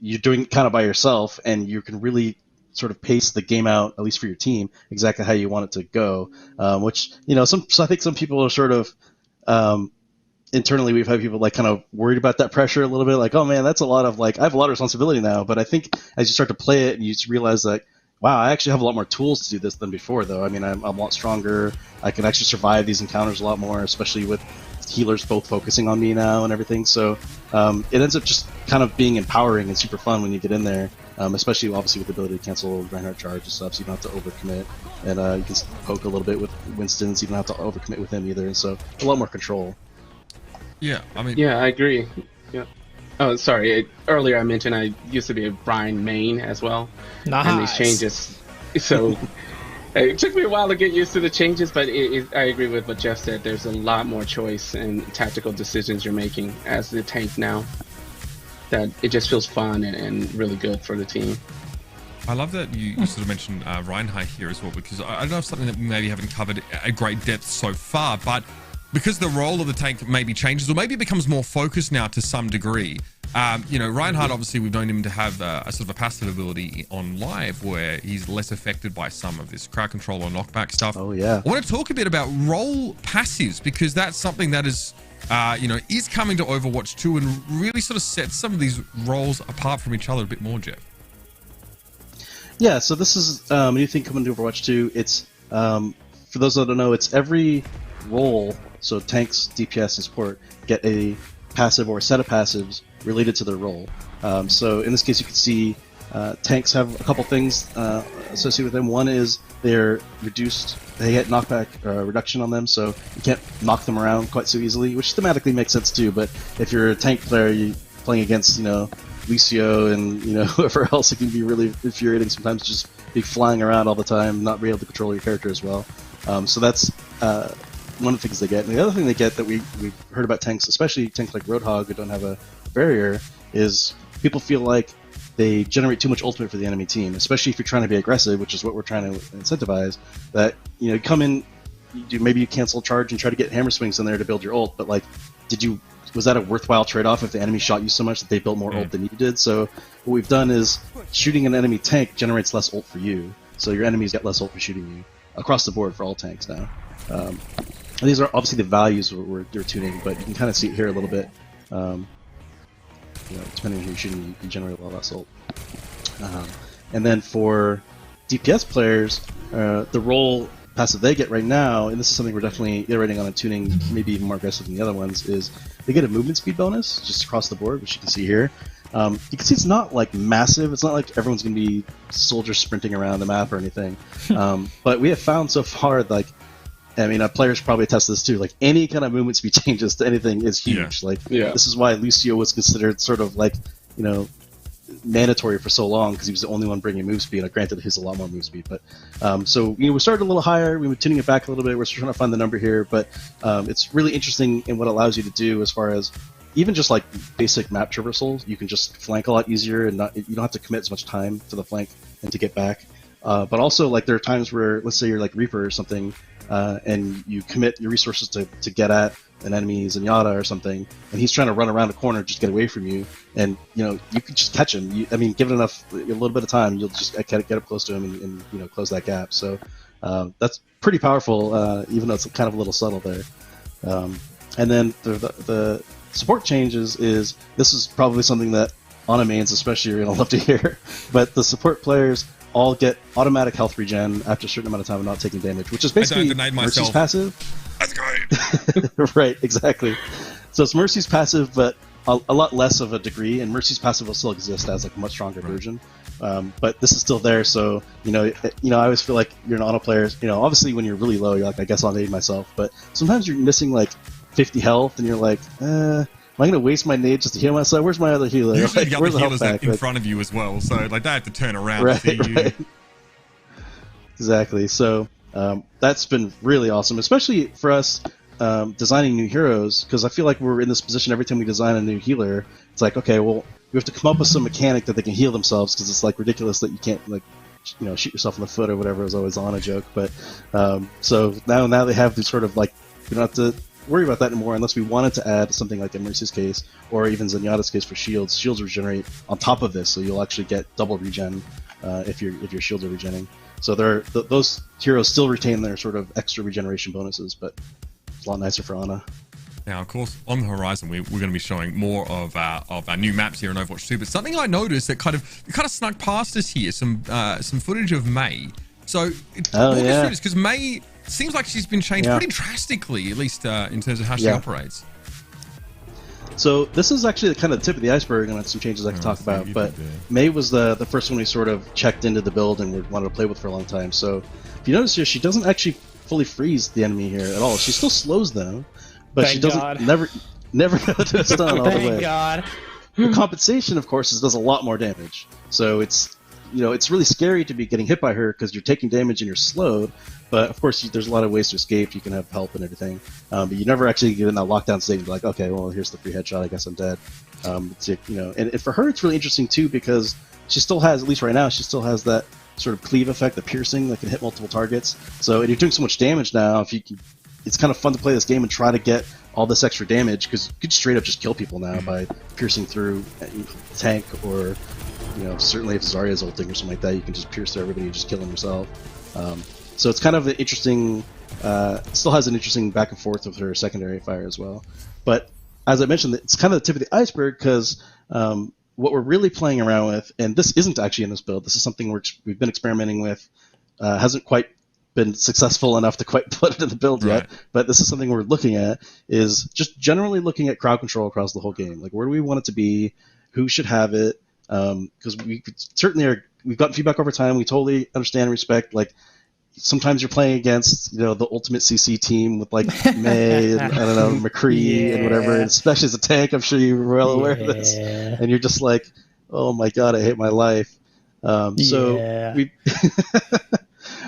you're doing it kind of by yourself, and you can really sort of pace the game out, at least for your team, exactly how you want it to go. Which, so I think some people are sort of, internally, we've had people like kind of worried about that pressure a little bit. Like, oh man, that's a lot of I have a lot of responsibility now. But I think as you start to play it, and you just realize that, wow, I actually have a lot more tools to do this than before, though. I mean, I'm a lot stronger. I can actually survive these encounters a lot more, especially with healers both focusing on me now and everything. So it ends up just kind of being empowering and super fun when you get in there, especially obviously with the ability to cancel Reinhardt charge and stuff, so you don't have to overcommit. And you can poke a little bit with Winston, so you don't have to overcommit with him either. And so a lot more control. Yeah, I mean... Yeah, I agree. Yeah. Oh, sorry. Earlier I mentioned I used to be a Brian main as well. Nice. And these changes. So it took me a while to get used to the changes, but I agree with what Geoff said. There's a lot more choice and tactical decisions you're making as the tank now. That it just feels fun and really good for the team. I love that you sort of mentioned Reinhardt here as well, because I don't know if something that we maybe haven't covered at great depth so far, but because the role of the tank maybe changes, or maybe it becomes more focused now to some degree. Reinhardt, obviously, we've known him to have a sort of a passive ability on live where he's less affected by some of this crowd control or knockback stuff. Oh, yeah. I want to talk a bit about role passives, because that's something that is, is coming to Overwatch 2 and really sort of sets some of these roles apart from each other a bit more, Geoff. Yeah, so this is a new thing coming to Overwatch 2. It's, for those that don't know, it's every role. So tanks, DPS, and support get a passive or a set of passives related to their role. So in this case, you can see tanks have a couple things associated with them. One is they're reduced; they get knockback reduction on them, so you can't knock them around quite so easily, which thematically makes sense too. But if you're a tank player, you're playing against Lucio and whoever else, it can be really infuriating sometimes, just be flying around all the time, not be able to control your character as well. So that's one of the things they get. And the other thing they get that we've heard about tanks, especially tanks like Roadhog who don't have a barrier, is people feel like they generate too much ultimate for the enemy team, especially if you're trying to be aggressive, which is what we're trying to incentivize. That you come in, maybe you cancel charge and try to get hammer swings in there to build your ult, but was that a worthwhile trade-off if the enemy shot you so much that they built more ult than you did? So what we've done is shooting an enemy tank generates less ult for you, so your enemies get less ult for shooting you across the board for all tanks now. These are obviously the values we're tuning, but you can kind of see it here a little bit. Depending on who you're shooting, you generate a lot less ult. And then for DPS players, the role passive they get right now, and this is something we're definitely iterating on and tuning, maybe even more aggressive than the other ones, is they get a movement speed bonus just across the board, which you can see here. You can see it's not massive. It's not like everyone's going to be soldiers sprinting around the map or anything. But we have found so far, players probably attest to this too. Any kind of movement speed changes to anything is huge. This is why Lucio was considered sort of mandatory for so long, because he was the only one bringing move speed. Granted, he's a lot more move speed, but we started a little higher. We were tuning it back a little bit. We're trying to find the number here, but it's really interesting in what it allows you to do as far as even just basic map traversals. You can just flank a lot easier, and you don't have to commit as much time to the flank and to get back. But also, there are times where, let's say you're Reaper or something, and you commit your resources to get at an enemy Zenyatta or something, and he's trying to run around a corner just get away from you, and you can just catch him. Give it a little bit of time, you'll just get up close to him and close that gap. So that's pretty powerful, even though it's kind of a little subtle there. And then the support changes this is probably something that Ana mains especially are going to love to hear, but the support players all get automatic health regen after a certain amount of time of not taking damage, which is basically Mercy's passive. That's great. Right, exactly. So it's Mercy's passive, but a lot less of a degree, and Mercy's passive will still exist as like a much stronger version. But this is still there, so I always feel like you're an Ana player. Obviously when you're really low, you're like, I guess I'll nade myself. But sometimes you're missing like 50 health, and you're like, am I going to waste my nade just to heal myself? Where's my other healer? Usually Like, the where's other the health healers pack? in front of you as well, so like they have to turn around Right, to see you. right. Exactly. So that's been really awesome, especially for us designing new heroes, because I feel like we're in this position every time we design a new healer. It's like, okay, well, we have to come up with some mechanic that they can heal themselves, because it's like ridiculous that you can't shoot yourself in the foot or whatever. Is always on a joke, but so now they have these sort of like, we don't have to worry about that anymore unless we wanted to add something like in Mercy's case or even Zenyatta's case for shields. Shields regenerate on top of this, so you'll actually get double regen if your shields are regenerating. So those heroes still retain their sort of extra regeneration bonuses, but it's a lot nicer for Ana. Now, of course, on the horizon, we're going to be showing more of our new maps here in Overwatch 2. But something I noticed that kind of snuck past us here, some footage of Mei. So, walk us through this, because Mei seems like she's been changed pretty drastically, at least in terms of how she operates. So this is actually kind of the tip of the iceberg, and that's some changes I can talk about. But Mei was the first one we sort of checked into the build and wanted to play with for a long time. So if you notice here, she doesn't actually fully freeze the enemy here at all. She still slows them, but she doesn't never go to a stun all the way. Thank God. The compensation, of course, does a lot more damage. So it's really scary to be getting hit by her because you're taking damage and you're slowed. But of course, there's a lot of ways to escape. You can have help and everything, but you never actually get in that lockdown state and be like, okay, well, here's the free headshot. I guess I'm dead. And for her, it's really interesting too, because she still has, at least right now, she still has that sort of cleave effect, the piercing that can hit multiple targets. So, and you're doing so much damage now. It's kind of fun to play this game and try to get all this extra damage, because you could straight up just kill people now by piercing through tank, or certainly if Zarya's ulting or something like that, you can just pierce through everybody and just kill them yourself. So it's kind of an interesting, still has an interesting back and forth with her secondary fire as well. But as I mentioned, it's kind of the tip of the iceberg, because what we're really playing around with, and this isn't actually in this build, this is something we've been experimenting with, hasn't quite been successful enough to quite put it in the build yet, but this is something we're looking at, is just generally looking at crowd control across the whole game. Like, where do we want it to be? Who should have it? Because we've gotten feedback over time. We totally understand and respect, like, sometimes you're playing against the ultimate CC team with like Mei and I don't know, McCree and whatever, and especially as a tank, I'm sure you're well aware of this, and you're just like, oh my god, I hate my life. So we've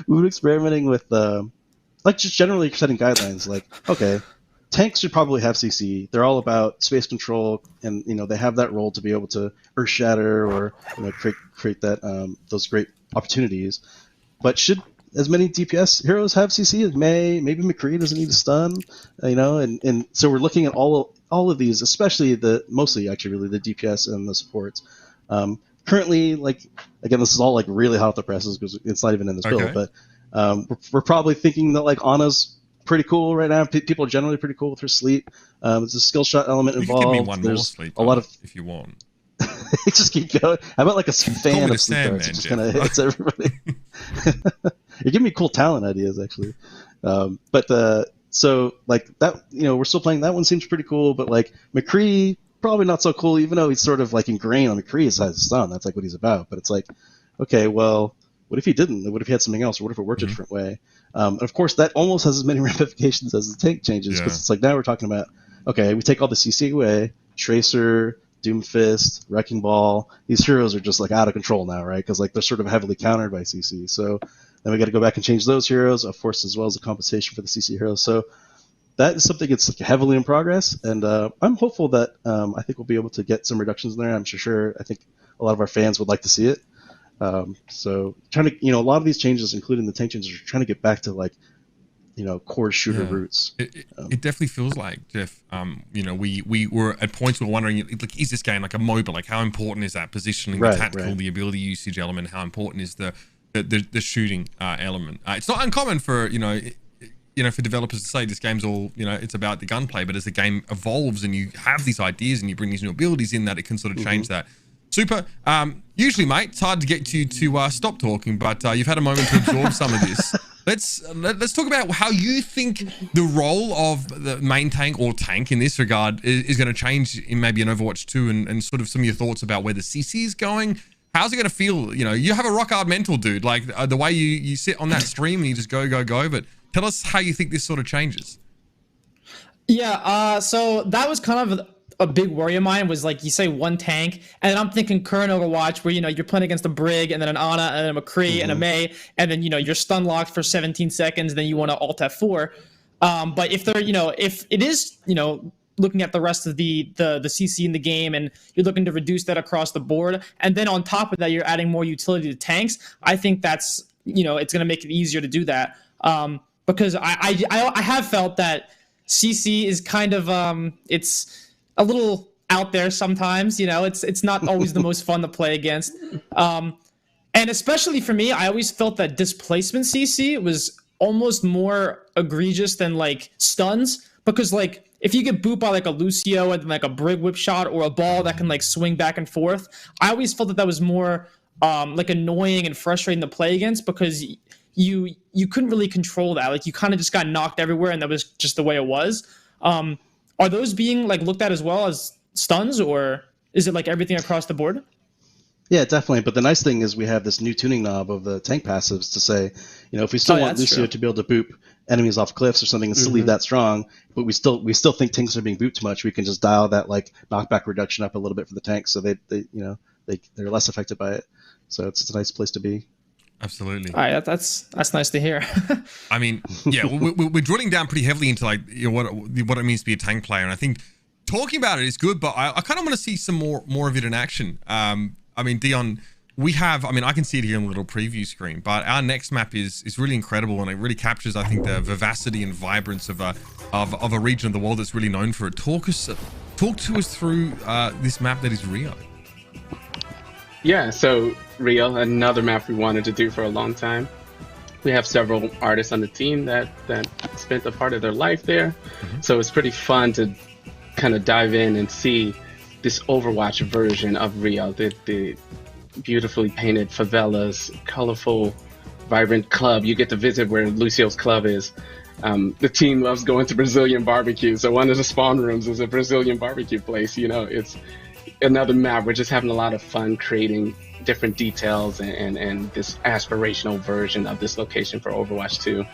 been experimenting with like just generally setting guidelines, like, okay, tanks should probably have CC. They're all about space control, and they have that role to be able to earth shatter or create that those great opportunities. But should as many DPS heroes have CC as Mei? Maybe McCree doesn't need a stun, and so we're looking at all of these, especially mostly actually really the DPS and the supports. Currently, like, again, this is all like really hot off the presses because it's not even in this build, but we're probably thinking that like Ana's pretty cool right now. People are generally pretty cool with her sleep. There's a skill shot element involved. You can give me one There's more sleep, a lot of, if you want. just keep going. How about like a fan of sleep darts? It just kind of hits everybody. You're giving me cool talent ideas, actually. So like that, we're still playing. That one seems pretty cool, but like McCree, probably not so cool, even though he's sort of like ingrained on McCree's stun. That's like what he's about. But it's like, okay, well, what if he didn't? What if he had something else? Or what if it worked a different way? And of course, that almost has as many ramifications as the tank changes, because it's like now we're talking about, okay, we take all the CC away, Tracer, Doomfist, Wrecking Ball. These heroes are just like out of control now, right? Because like they're sort of heavily countered by CC. So then we got to go back and change those heroes, of course, as well as the compensation for the CC heroes. So that is something that's heavily in progress, and I'm hopeful that I think we'll be able to get some reductions in there. I'm sure. I think a lot of our fans would like to see it. So trying to, a lot of these changes, including the tank changes, are trying to get back to like, core shooter Yeah. roots. It definitely feels like, Geoff, we were at points we were wondering, like, is this game like a MOBA? Like, how important is that positioning, the tactical, the ability usage element? How important is the shooting element? It's not uncommon for for developers to say this game's all it's about the gunplay, but as the game evolves and you have these ideas and you bring these new abilities in, that it can sort of change that. Super. Usually, mate, it's hard to get you to stop talking, but you've had a moment to absorb some of this. Let's talk about how you think the role of the main tank or tank in this regard is going to change in maybe an Overwatch 2, and sort of some of your thoughts about where the CC is going. How's it going to feel? You have a rock hard mental, dude. Like the way you sit on that stream and you just go. But tell us how you think this sort of changes. Yeah. So that was kind of a big worry of mine, was like, you say one tank, and then I'm thinking current Overwatch where you're playing against a Brig and then an Ana and then a McCree and a Mei, and then you're stun locked for 17 seconds, then you want to alt F4. But if they're if it is looking at the rest of the CC in the game, and you're looking to reduce that across the board, and then on top of that you're adding more utility to tanks, I think that's it's going to make it easier to do that, because I have felt that CC is kind of it's a little out there sometimes. It's not always the most fun to play against, and especially for me, I always felt that displacement CC was almost more egregious than like stuns, because like if you get booped by like a Lucio and like a Brig whip shot or a ball that can like swing back and forth, I always felt that was more like annoying and frustrating to play against, because you couldn't really control that. Like you kind of just got knocked everywhere, and that was just the way it was. Are those being like looked at as well as stuns, or is it like everything across the board? Yeah, definitely. But the nice thing is we have this new tuning knob of the tank passives to say, if we still want Lucio to be able to boop enemies off cliffs or something and still leave that strong, but we still think tanks are being booped too much, we can just dial that like knockback reduction up a little bit for the tanks, so they're less affected by it. So it's a nice place to be. Absolutely. All right, that's nice to hear. I mean, yeah, we're drilling down pretty heavily into like what it means to be a tank player, and I think talking about it is good, but I kind of want to see some more of it in action. I mean, Dion, I can see it here on the little preview screen, but our next map is really incredible, and it really captures, I think, the vivacity and vibrance of a region of the world that's really known for it. Talk to us through this map that is Rio. Yeah, so Rio, another map we wanted to do for a long time. We have several artists on the team that spent a part of their life there, so it's pretty fun to kind of dive in and see this Overwatch version of Rio, the beautifully painted favelas, colorful, vibrant club. You get to visit where Lucio's club is. The team loves going to Brazilian barbecue, so one of the spawn rooms is a Brazilian barbecue place. It's another map. We're just having a lot of fun creating different details and this aspirational version of this location for Overwatch 2.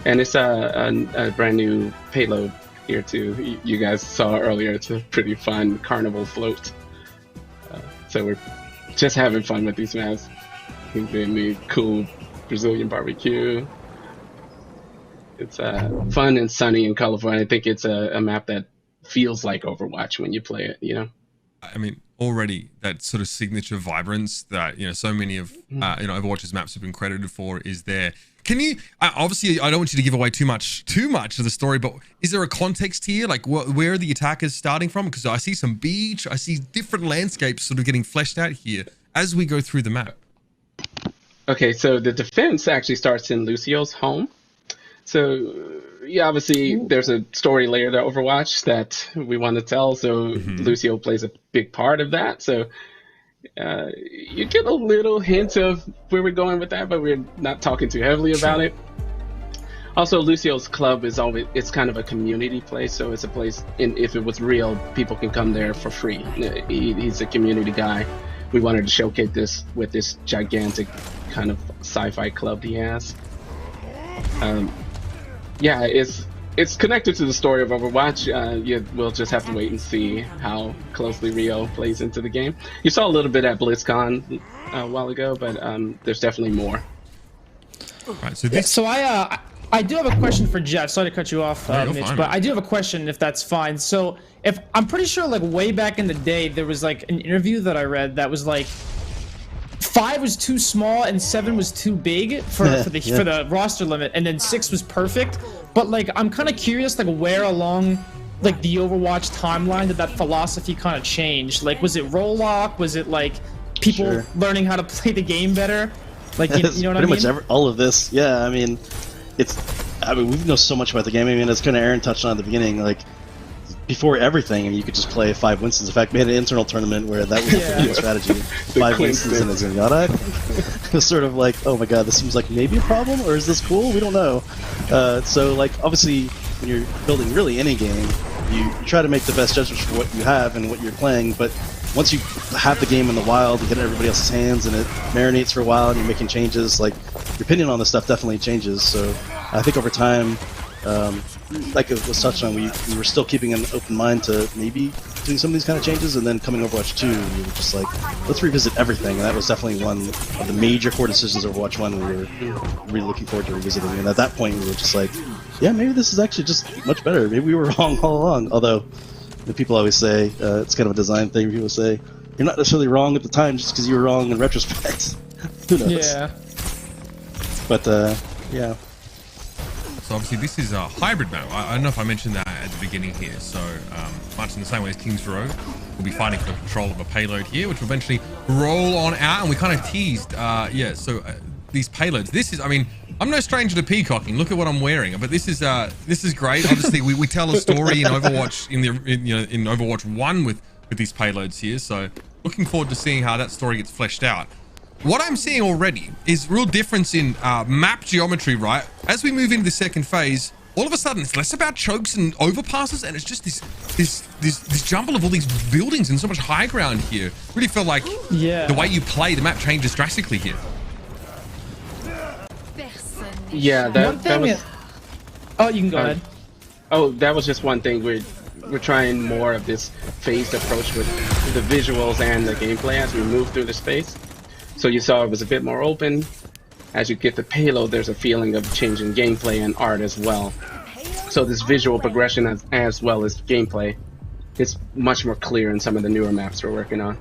And it's a brand new payload here too. You guys saw earlier, it's a pretty fun carnival float. So we're just having fun with these maps. The cool Brazilian barbecue. It's fun and sunny and colorful, and I think it's a map that feels like Overwatch when you play it, I mean, already that sort of signature vibrance that so many of Overwatch's maps have been credited for is there. Can you obviously, I don't want you to give away too much of the story, but is there a context here, like where are the attackers starting from? Because I see some beach, I see different landscapes sort of getting fleshed out here as we go through the map. Okay, so the defense actually starts in Lucio's home. So yeah, obviously there's a story layer to Overwatch that we want to tell, so Lucio plays a big part of that. So you get a little hint of where we're going with that, but we're not talking too heavily about it. Also, Lucio's club is it's kind of a community place, so it's a place, if it was real, people can come there for free. He's a community guy. We wanted to showcase this with this gigantic kind of sci-fi club he has. Yeah, it's connected to the story of Overwatch. We'll just have to wait and see how closely Rio plays into the game. You saw a little bit at BlizzCon a while ago, but there's definitely more. Right, so I do have a question for Geoff. Sorry to cut you off, Mitch, but I do have a question, if that's fine. So if I'm pretty sure, like way back in the day, there was like an interview that I read that was like 5 was too small and 7 was too big for the roster limit, and then 6 was perfect. But like, I'm kind of curious, like, where along like the Overwatch timeline did that philosophy kind of change? Like, was it role lock? Was it like people learning how to play the game better? Like, you know what I mean? Pretty much all of this. Yeah, I mean, we know so much about the game. I mean, as kind of Aaron touched on at the beginning, like, before everything, I mean, you could just play 5 Winstons. In fact, we had an internal tournament where that was the strategy. 5 Winstons and a Zenyatta. It was sort of like, oh my god, this seems like maybe a problem, or is this cool? We don't know. So, like, obviously, when you're building really any game, you try to make the best judgments for what you have and what you're playing, but once you have the game in the wild, you get it in everybody else's hands, and it marinates for a while, and you're making changes, like, your opinion on this stuff definitely changes. So I think over time, like it was touched on, we were still keeping an open mind to maybe doing some of these kind of changes, and then coming Overwatch 2, we were just like, let's revisit everything, and that was definitely one of the major core decisions of Overwatch 1 we were really looking forward to revisiting, and at that point we were just like, yeah, maybe this is actually just much better, maybe we were wrong all along, although the people always say, it's kind of a design thing, people say, you're not necessarily wrong at the time just because you were wrong in retrospect. Who knows? Yeah. But, yeah. So obviously this is a hybrid map. I don't know if I mentioned that at the beginning here. So much in the same way as King's Row, we'll be fighting for control of a payload here, which will eventually roll on out. And we kind of teased, these payloads. This is, I mean, I'm no stranger to peacocking. Look at what I'm wearing. But this is great. Obviously, we tell a story in Overwatch in Overwatch 1 with these payloads here. So looking forward to seeing how that story gets fleshed out. What I'm seeing already is real difference in map geometry, right? As we move into the second phase, all of a sudden it's less about chokes and overpasses, and it's just this jumble of all these buildings and so much high ground here. Really feel like the way you play the map changes drastically here. Yeah, that was. Oh, you can go ahead. Oh, that was just one thing. We're trying more of this phased approach with the visuals and the gameplay as we move through the space. So you saw it was a bit more open. As you get the payload, there's a feeling of changing gameplay and art as well. So this visual progression as well as gameplay is much more clear in some of the newer maps we're working on.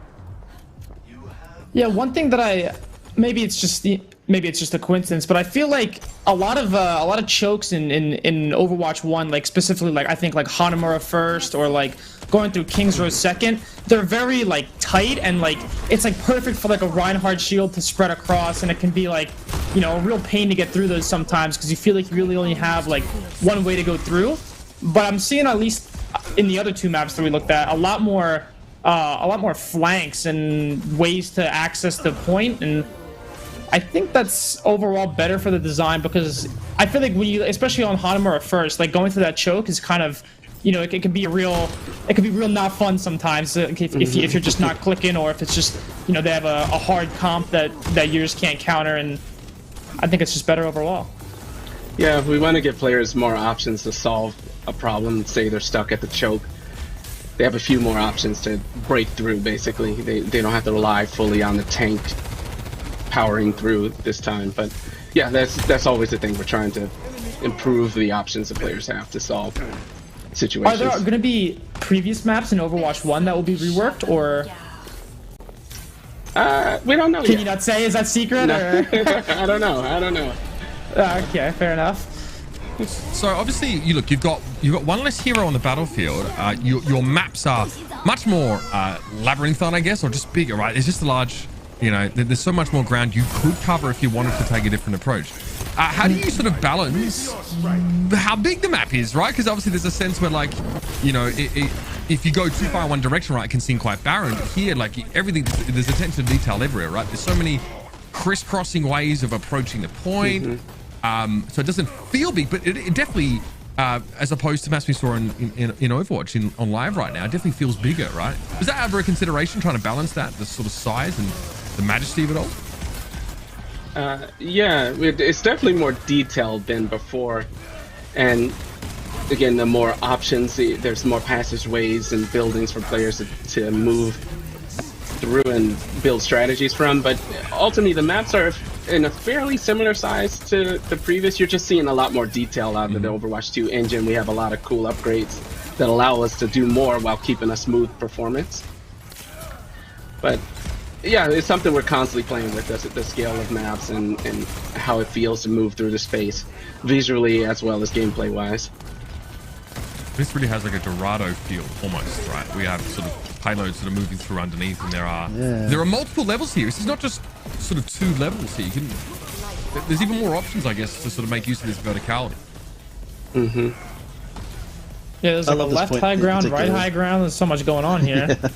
Yeah, one thing that maybe it's just a coincidence, but I feel like a lot of chokes in Overwatch 1, like specifically like I think like Hanamura first or like going through King's Row second, they're very like tight, and like it's like perfect for like a Reinhardt shield to spread across, and it can be like, you know, a real pain to get through those sometimes because you feel like you really only have like one way to go through. But I'm seeing, at least in the other two maps that we looked at, a lot more flanks and ways to access the point, and I think that's overall better for the design, because I feel like when you, especially on Hanamura first, like going through that choke is kind of, you know, it can be real not fun sometimes if you're just not clicking, or if it's just, you know, they have a hard comp that you just can't counter, and I think it's just better overall. Yeah, we want to give players more options to solve a problem. Say they're stuck at the choke, they have a few more options to break through. Basically, they don't have to rely fully on the tank powering through this time. But yeah, that's always the thing. We're trying to improve the options the players have to solve situations. Are there going to be previous maps in Overwatch 1 that will be reworked, or? We don't know yet. Can you not say? Is that secret? No. Or? I don't know. Okay, fair enough. So obviously, you've got one less hero on the battlefield. Your maps are much more labyrinthine, I guess, or just bigger, right? It's just a large, you know, there's so much more ground you could cover if you wanted to take a different approach. How do you sort of balance how big the map is, right? Because obviously there's a sense where, like, you know, if you go too far in one direction, right, it can seem quite barren. But here, like, everything, there's attention to detail everywhere, right? There's so many crisscrossing ways of approaching the point. So it doesn't feel big, but it definitely, as opposed to maps we saw in Overwatch on live right now, it definitely feels bigger, right? Was that ever a consideration, trying to balance that, the sort of size and the majesty of it all? Yeah, it's definitely more detailed than before, and again, the more options, there's more passageways and buildings for players to move through and build strategies from. But ultimately, the maps are in a fairly similar size to the previous. You're just seeing a lot more detail out of the Overwatch 2 engine. We have a lot of cool upgrades that allow us to do more while keeping a smooth performance. But Yeah, it's something we're constantly playing with, the scale of maps and how it feels to move through the space, visually as well as gameplay-wise. This really has like a Dorado feel, almost, right? We have sort of payloads that are moving through underneath, and there are multiple levels here. This is not just sort of 2 levels here. There's even more options, I guess, to sort of make use of this verticality. Yeah, there's like a left high ground, right high ground. There's so much going on here. Yeah.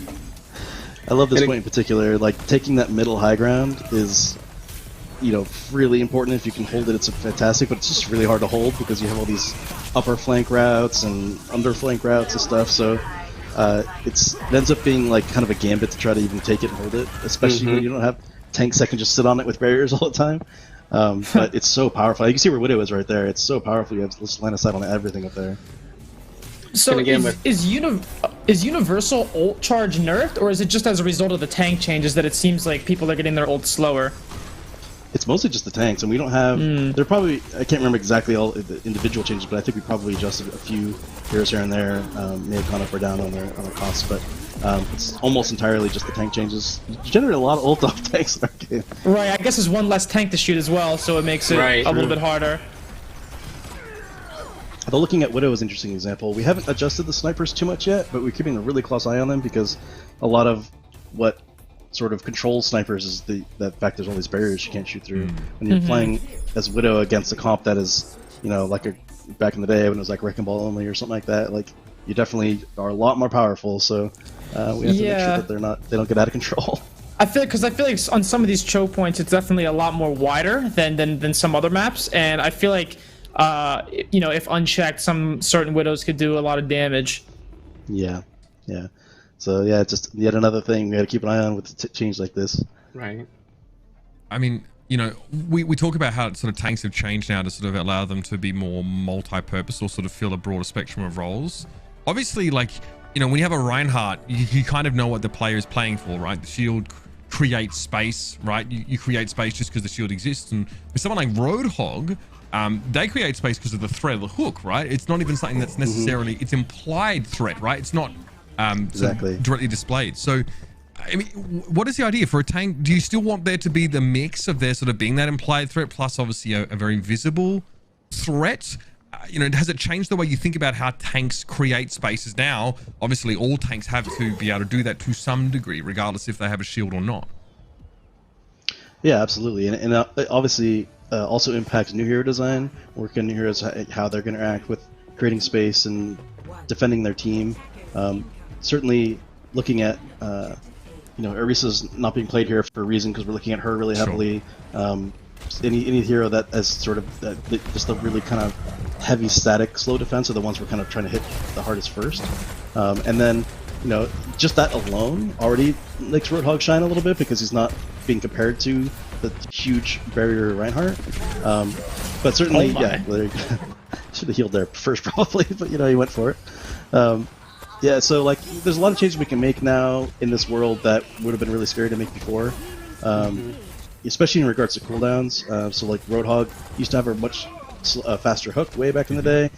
I love this point in particular. Like, taking that middle high ground is, you know, really important. If you can hold it, it's fantastic, but it's just really hard to hold because you have all these upper flank routes and under flank routes and stuff. So it ends up being like kind of a gambit to try to even take it and hold it, especially when you don't have tanks that can just sit on it with barriers all the time. But it's so powerful. You can see where Widow is right there. It's so powerful. You have this line of sight on everything up there. So is universal ult charge nerfed, or is it just as a result of the tank changes that it seems like people are getting their ult slower? It's mostly just the tanks, and we don't have. They're probably, I can't remember exactly all the individual changes, but I think we probably adjusted a few heroes here and there. May have gone up or down on their costs, but it's almost entirely just the tank changes. You generate a lot of ult off tanks in our game. Right, I guess there's one less tank to shoot as well, so it makes it a little bit harder. Although looking at Widow is an interesting example. We haven't adjusted the snipers too much yet, but we're keeping a really close eye on them because a lot of what sort of controls snipers is the fact there's all these barriers you can't shoot through. When you're playing as Widow against a comp that is, you know, like back in the day when it was like Wrecking Ball only or something like that, like you definitely are a lot more powerful. So we have to make sure that they don't get out of control. I feel like on some of these choke points, it's definitely a lot more wider than some other maps, and I feel like you know, if unchecked, some certain Widows could do a lot of damage. Yeah. So yeah, it's just yet another thing we got to keep an eye on with a change like this. Right. I mean, you know, we talk about how sort of tanks have changed now to sort of allow them to be more multi-purpose or sort of fill a broader spectrum of roles. Obviously, like, you know, when you have a Reinhardt, you kind of know what the player is playing for, right? The shield creates space, right? You create space just because the shield exists. And with someone like Roadhog, they create space because of the threat of the hook, right? It's not even something that's necessarily, it's implied threat, right? It's not exactly directly displayed. So, I mean, what is the idea for a tank? Do you still want there to be the mix of there sort of being that implied threat plus obviously a very visible threat? You know, has it changed the way you think about how tanks create spaces now? Obviously, all tanks have to be able to do that to some degree, regardless if they have a shield or not. Yeah, absolutely. And obviously also impacts new hero design, working new heroes, how they're going to interact with creating space and defending their team. Certainly looking at, you know, Orisa's not being played here for a reason because we're looking at her really heavily. Any hero that has sort of just a really kind of heavy static slow defense are the ones we're kind of trying to hit the hardest first. And then, you know, just that alone already makes Roadhog shine a little bit because he's not being compared to the huge barrier Reinhardt. But certainly, yeah, should have healed there first probably, but you know, he went for it. Yeah, so like, there's a lot of changes we can make now in this world that would have been really scary to make before. Especially in regards to cooldowns. So like Roadhog used to have a much faster hook way back in the day.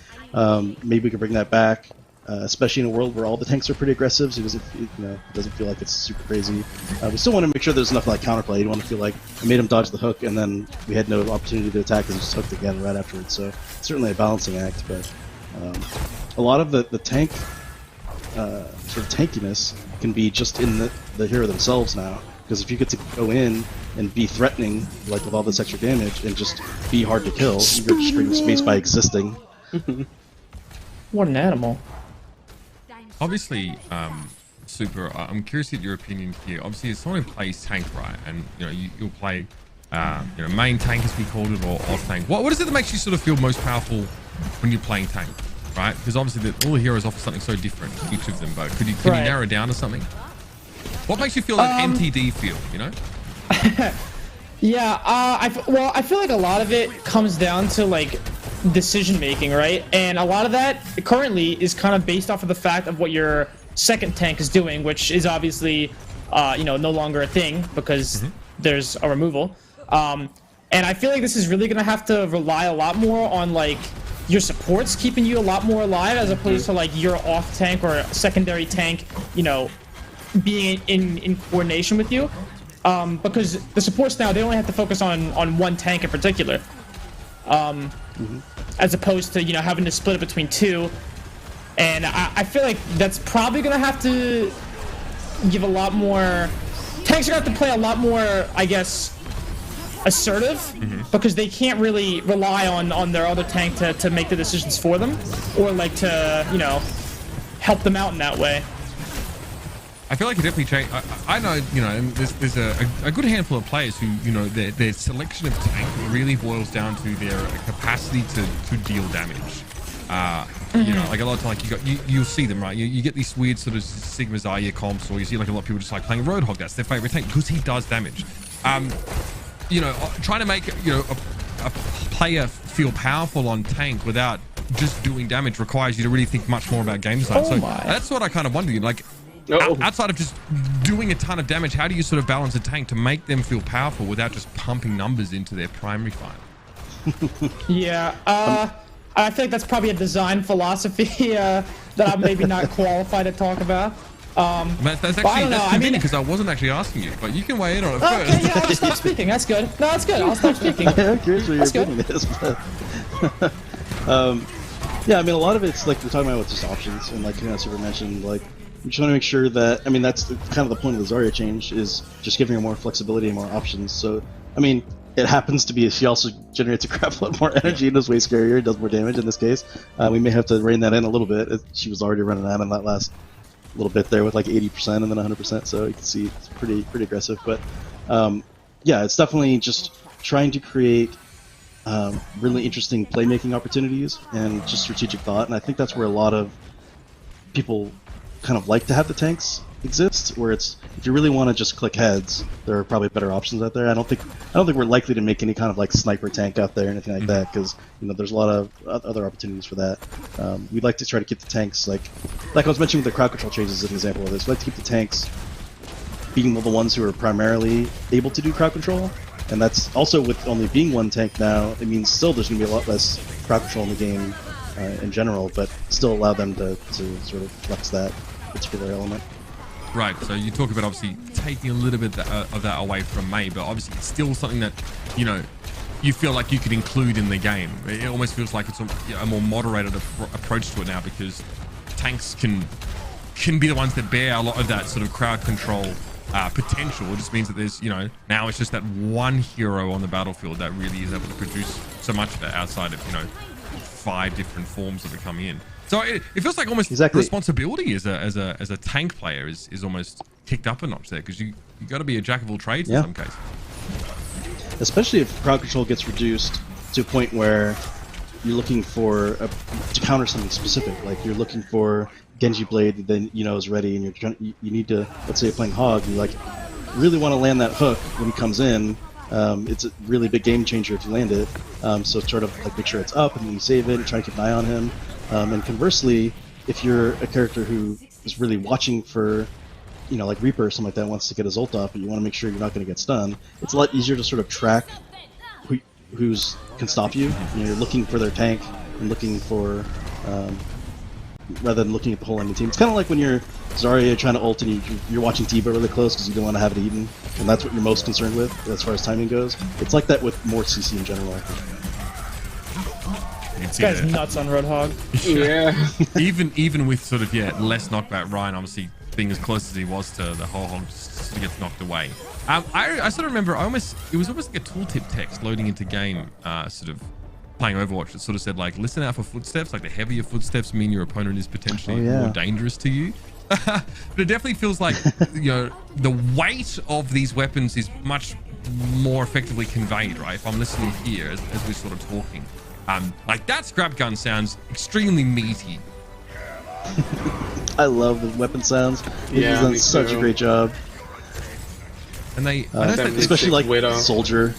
Maybe we could bring that back, especially in a world where all the tanks are pretty aggressive, so it doesn't feel like it's super crazy. We still want to make sure there's enough like counterplay. You don't want to feel like I made him dodge the hook and then we had no opportunity to attack because he just hooked again right afterwards. So certainly a balancing act, but a lot of the tank sort of tankiness can be just in the hero themselves now. Because if you get to go in and be threatening, like with all this extra damage, and just be hard to kill, you're just creating space by existing. What an animal. Obviously, Super, I'm curious to get your opinion here. Obviously, as someone who plays tank, right, and you know, you'll play you know, main tank as we called it, or off tank. What is it that makes you sort of feel most powerful when you're playing tank, right? Because obviously all the heroes offer something so different, each of them. But can you narrow it down to something? What makes you feel that MTD feel, you know? Yeah, I feel like a lot of it comes down to like decision making, right? And a lot of that currently is kind of based off of the fact of what your second tank is doing, which is obviously you know, no longer a thing because there's a removal. And I feel like this is really gonna have to rely a lot more on like your supports keeping you a lot more alive as opposed to like your off tank or secondary tank, you know, being in coordination with you. because the supports now, they only have to focus on one tank in particular, as opposed to, you know, having to split it between two. And I feel like that's probably gonna have to give a lot more. Tanks are gonna have to play a lot more, I guess, assertive, because they can't really rely on their other tank to make the decisions for them, or like to, you know, help them out in that way. I feel like it definitely changed. I know, you know, there's a good handful of players who, you know, their selection of tank really boils down to their capacity to deal damage. You know, like a lot of times, like you'll see them, right? You get these weird sort of Sigma Zarya comps, or you see like a lot of people just like playing Roadhog. That's their favorite tank because he does damage. You know, trying to make, you know, a player feel powerful on tank without just doing damage requires you to really think much more about game design. So that's what I kind of wonder. Like, outside of just doing a ton of damage, how do you sort of balance a tank to make them feel powerful without just pumping numbers into their primary fight? Yeah, I feel like that's probably a design philosophy that I'm maybe not qualified to talk about. That's convenient because I wasn't actually asking you, but you can weigh in on it first. Okay, yeah, I'll just stop speaking. That's good. No, that's good. I'll stop speaking. I'm curious what your opinion is, but yeah, I mean, a lot of it's like we're talking about with just options, and like, you know, Super mentioned, like, we just want to make sure that, I mean, that's kind of the point of the Zarya change, is just giving her more flexibility and more options. So, I mean, it happens to be she also generates a crap load more energy and is way scarier, does more damage in this case. We may have to rein that in a little bit. She was already running out in that last little bit there with like 80% and then 100%, so you can see it's pretty aggressive. But yeah, it's definitely just trying to create really interesting playmaking opportunities and just strategic thought, and I think that's where a lot of people kind of like to have the tanks exist, where it's, if you really want to just click heads, there are probably better options out there. I don't think we're likely to make any kind of like sniper tank out there or anything like that, because, you know, there's a lot of other opportunities for that. We'd like to try to keep the tanks, like I was mentioning with the crowd control changes as an example of this, we'd like to keep the tanks being the ones who are primarily able to do crowd control, and that's also with only being one tank now, it means still there's going to be a lot less crowd control in the game in general, but still allow them to sort of flex that particular element. Right, so you talk about obviously taking a little bit of that away from May, but obviously it's still something that, you know, you feel like you could include in the game. It almost feels like it's a more moderated approach to it now, because tanks can be the ones that bear a lot of that sort of crowd control potential. It just means that there's, you know, now it's just that one hero on the battlefield that really is able to produce so much of that outside of, you know, 5 different forms that are coming in. So it feels like almost responsibility as a tank player is almost kicked up a notch there, because you got to be a jack of all trades in some cases. Especially if crowd control gets reduced to a point where you're looking for to counter something specific, like you're looking for Genji Blade that then, you know, is ready, and you need to, let's say you're playing Hog, you like really want to land that hook when he comes in. It's a really big game changer if you land it. So sort of like make sure it's up and then you save it and try to keep an eye on him. And conversely, if you're a character who is really watching for, you know, like Reaper or something like that, wants to get his ult off, but you want to make sure you're not going to get stunned, it's a lot easier to sort of track who's can stop you. You know, you're looking for their tank and looking for, rather than looking at the whole enemy team. It's kind of like when you're Zarya trying to ult and you're watching T-Ba really close because you don't want to have it eaten, and that's what you're most concerned with as far as timing goes. It's like that with more CC in general, I think. This guy's nuts on Roadhog. Yeah. even with sort of less knockback, Ryan obviously being as close as he was to the whole hog just gets knocked away. I sort of remember it was almost like a tooltip text loading into game, sort of playing Overwatch. It sort of said like, listen out for footsteps. Like the heavier footsteps mean your opponent is potentially more dangerous to you. But it definitely feels like, you know, the weight of these weapons is much more effectively conveyed, right? If I'm listening here as we're sort of talking. Like that scrap gun sounds extremely meaty. I love the weapon sounds. They've done such a great job. And they, especially like Widow. Soldier.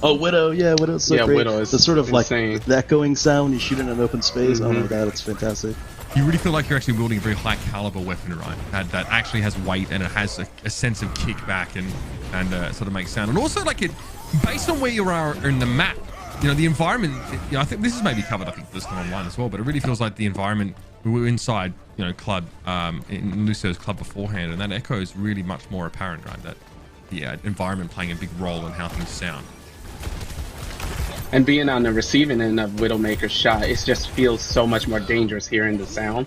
Oh, Widow, yeah, Widow's so great. Widow is the sort of insane. Like the echoing sound when you shoot in an open space. Oh my god, it's fantastic. You really feel like you're actually wielding a very high caliber weapon, right? That actually has weight and it has a sense of kickback and sort of makes sound. And also like it, based on where you are in the map, you know, the environment, you know, I think this is maybe covered, I think, this time online as well, but it really feels like the environment, we were inside, you know, club, in Lucio's club beforehand, and that echo is really much more apparent, right? the environment playing a big role in how things sound. And being on the receiving end of Widowmaker's shot, it just feels so much more dangerous hearing the sound.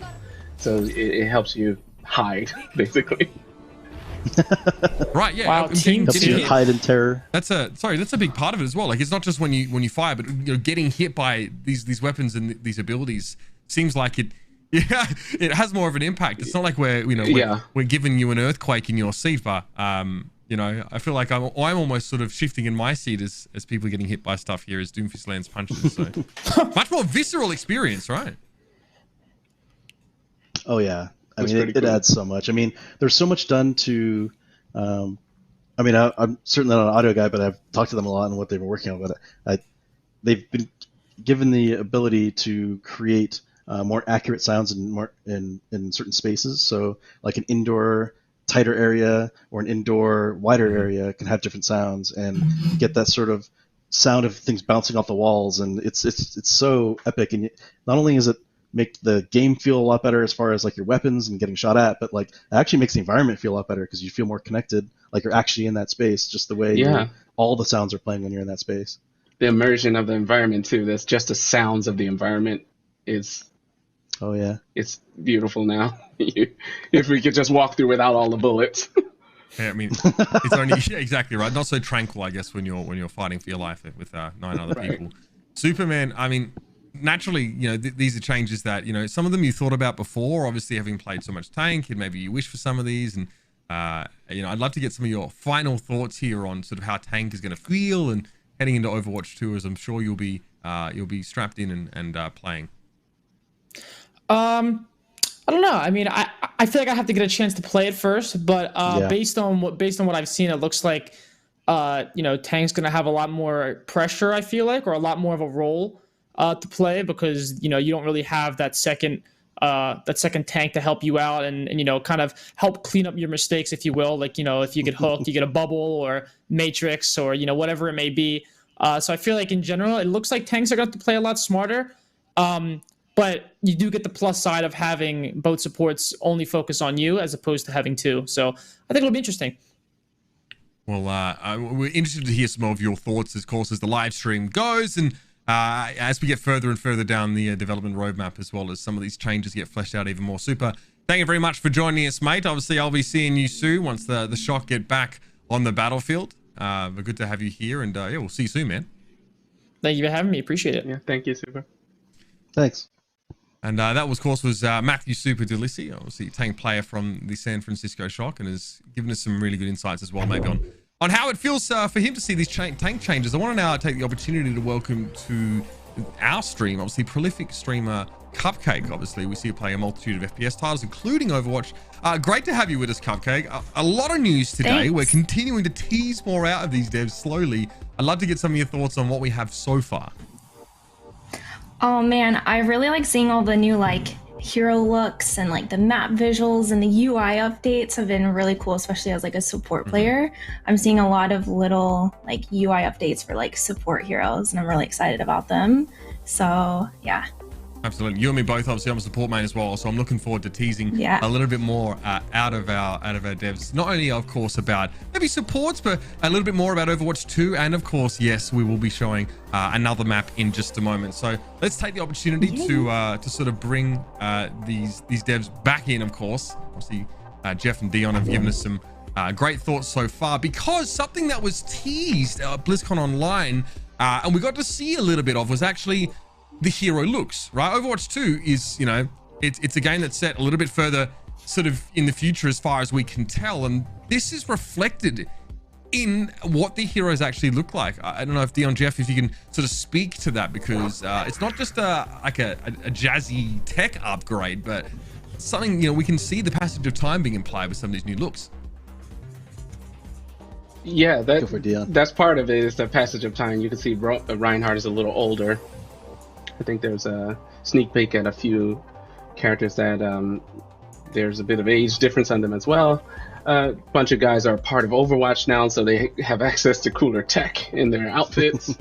So it helps you hide, basically. Right, yeah. Wow, team Helps you hide in terror. That's a big part of it as well. Like, it's not just when you fire, but getting hit by these weapons and these abilities seems like it has more of an impact. It's not like we're giving you an earthquake in your seat, but I feel like I'm almost sort of shifting in my seat as people getting hit by stuff here as Doomfist lands punches. So much more visceral experience, right? Oh yeah, I mean it adds so much. I mean, there's so much done to. I'm certainly not an audio guy, but I've talked to them a lot on what they've been working on. But they've been given the ability to create more accurate sounds in certain spaces. So like an indoor tighter area or an indoor wider area can have different sounds and get that sort of sound of things bouncing off the walls. And it's so epic. And not only is it make the game feel a lot better as far as like your weapons and getting shot at, but like it actually makes the environment feel a lot better because you feel more connected, like you're actually in that space, just the way all the sounds are playing when you're in that space. The immersion of the environment too, that's just the sounds of the environment is it's beautiful now. If we could just walk through without all the bullets. Yeah, I mean, it's only exactly right. Not so tranquil, I guess, when you're fighting for your life with 9 other people. Superman, I mean, naturally, these are changes that, some of them you thought about before, obviously having played so much tank, and maybe you wish for some of these. And, I'd love to get some of your final thoughts here on sort of how tank is going to feel and heading into Overwatch 2, as I'm sure you'll be strapped in and playing. I don't know. I mean, I feel like I have to get a chance to play it first, but based on what I've seen, it looks like tank's gonna have a lot more pressure, I feel like, or a lot more of a role to play, because you don't really have that second tank to help you out and kind of help clean up your mistakes, if you will. Like, if you get hooked, you get a bubble or matrix or whatever it may be. So I feel like in general, it looks like tanks are going to play a lot smarter. But you do get the plus side of having both supports only focus on you as opposed to having two. So I think it'll be interesting. Well, we're interested to hear some of your thoughts, of course, as the live stream goes, and as we get further and further down the development roadmap, as well as some of these changes get fleshed out even more. Super. Thank you very much for joining us, mate. Obviously, I'll be seeing you soon once the Shock get back on the battlefield. But good to have you here, and we'll see you soon, man. Thank you for having me. Appreciate it. Yeah, thank you, Super. Thanks. And that, of course, was Matthew Super Delissi, obviously tank player from the San Francisco Shock, and has given us some really good insights as well, maybe on how it feels for him to see these tank changes. I want to now take the opportunity to welcome to our stream, obviously, prolific streamer Cupcake. Obviously, we see you play a multitude of FPS titles, including Overwatch. Great to have you with us, Cupcake. A lot of news today. Thanks. We're continuing to tease more out of these devs slowly. I'd love to get some of your thoughts on what we have so far. Oh man, I really like seeing all the new hero looks and the map visuals, and the UI updates have been really cool, especially as a support player. I'm seeing a lot of little UI updates for support heroes, and I'm really excited about them. So yeah. Absolutely. You and me both. Obviously, I'm a support main as well, so I'm looking forward to teasing a little bit more out of our devs. Not only, of course, about maybe supports, but a little bit more about Overwatch 2, and of course, yes, we will be showing another map in just a moment. So let's take the opportunity to sort of bring these devs back in. Of course, obviously, Geoff and Dion have given us some great thoughts so far, because something that was teased at BlizzCon Online and we got to see a little bit of was actually the hero looks, right? Overwatch 2 is, it's a game that's set a little bit further sort of in the future as far as we can tell, and this is reflected in what the heroes actually look like. I don't know if Dion, Geoff, if you can sort of speak to that, because it's not just a jazzy tech upgrade, but something, we can see the passage of time being implied with some of these new looks. Yeah, that's part of it, is the passage of time. You can see Reinhardt is a little older. I think there's a sneak peek at a few characters that there's a bit of age difference on them as well. A bunch of guys are part of Overwatch now, so they have access to cooler tech in their outfits.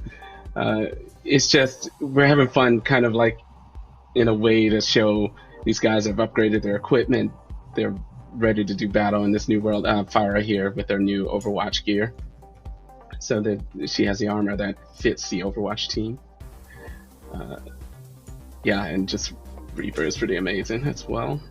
It's just, we're having fun kind of in a way to show these guys have upgraded their equipment. They're ready to do battle in this new world. Fyra here with her new Overwatch gear. So that she has the armor that fits the Overwatch team. Yeah, and just Reaper is pretty amazing as well.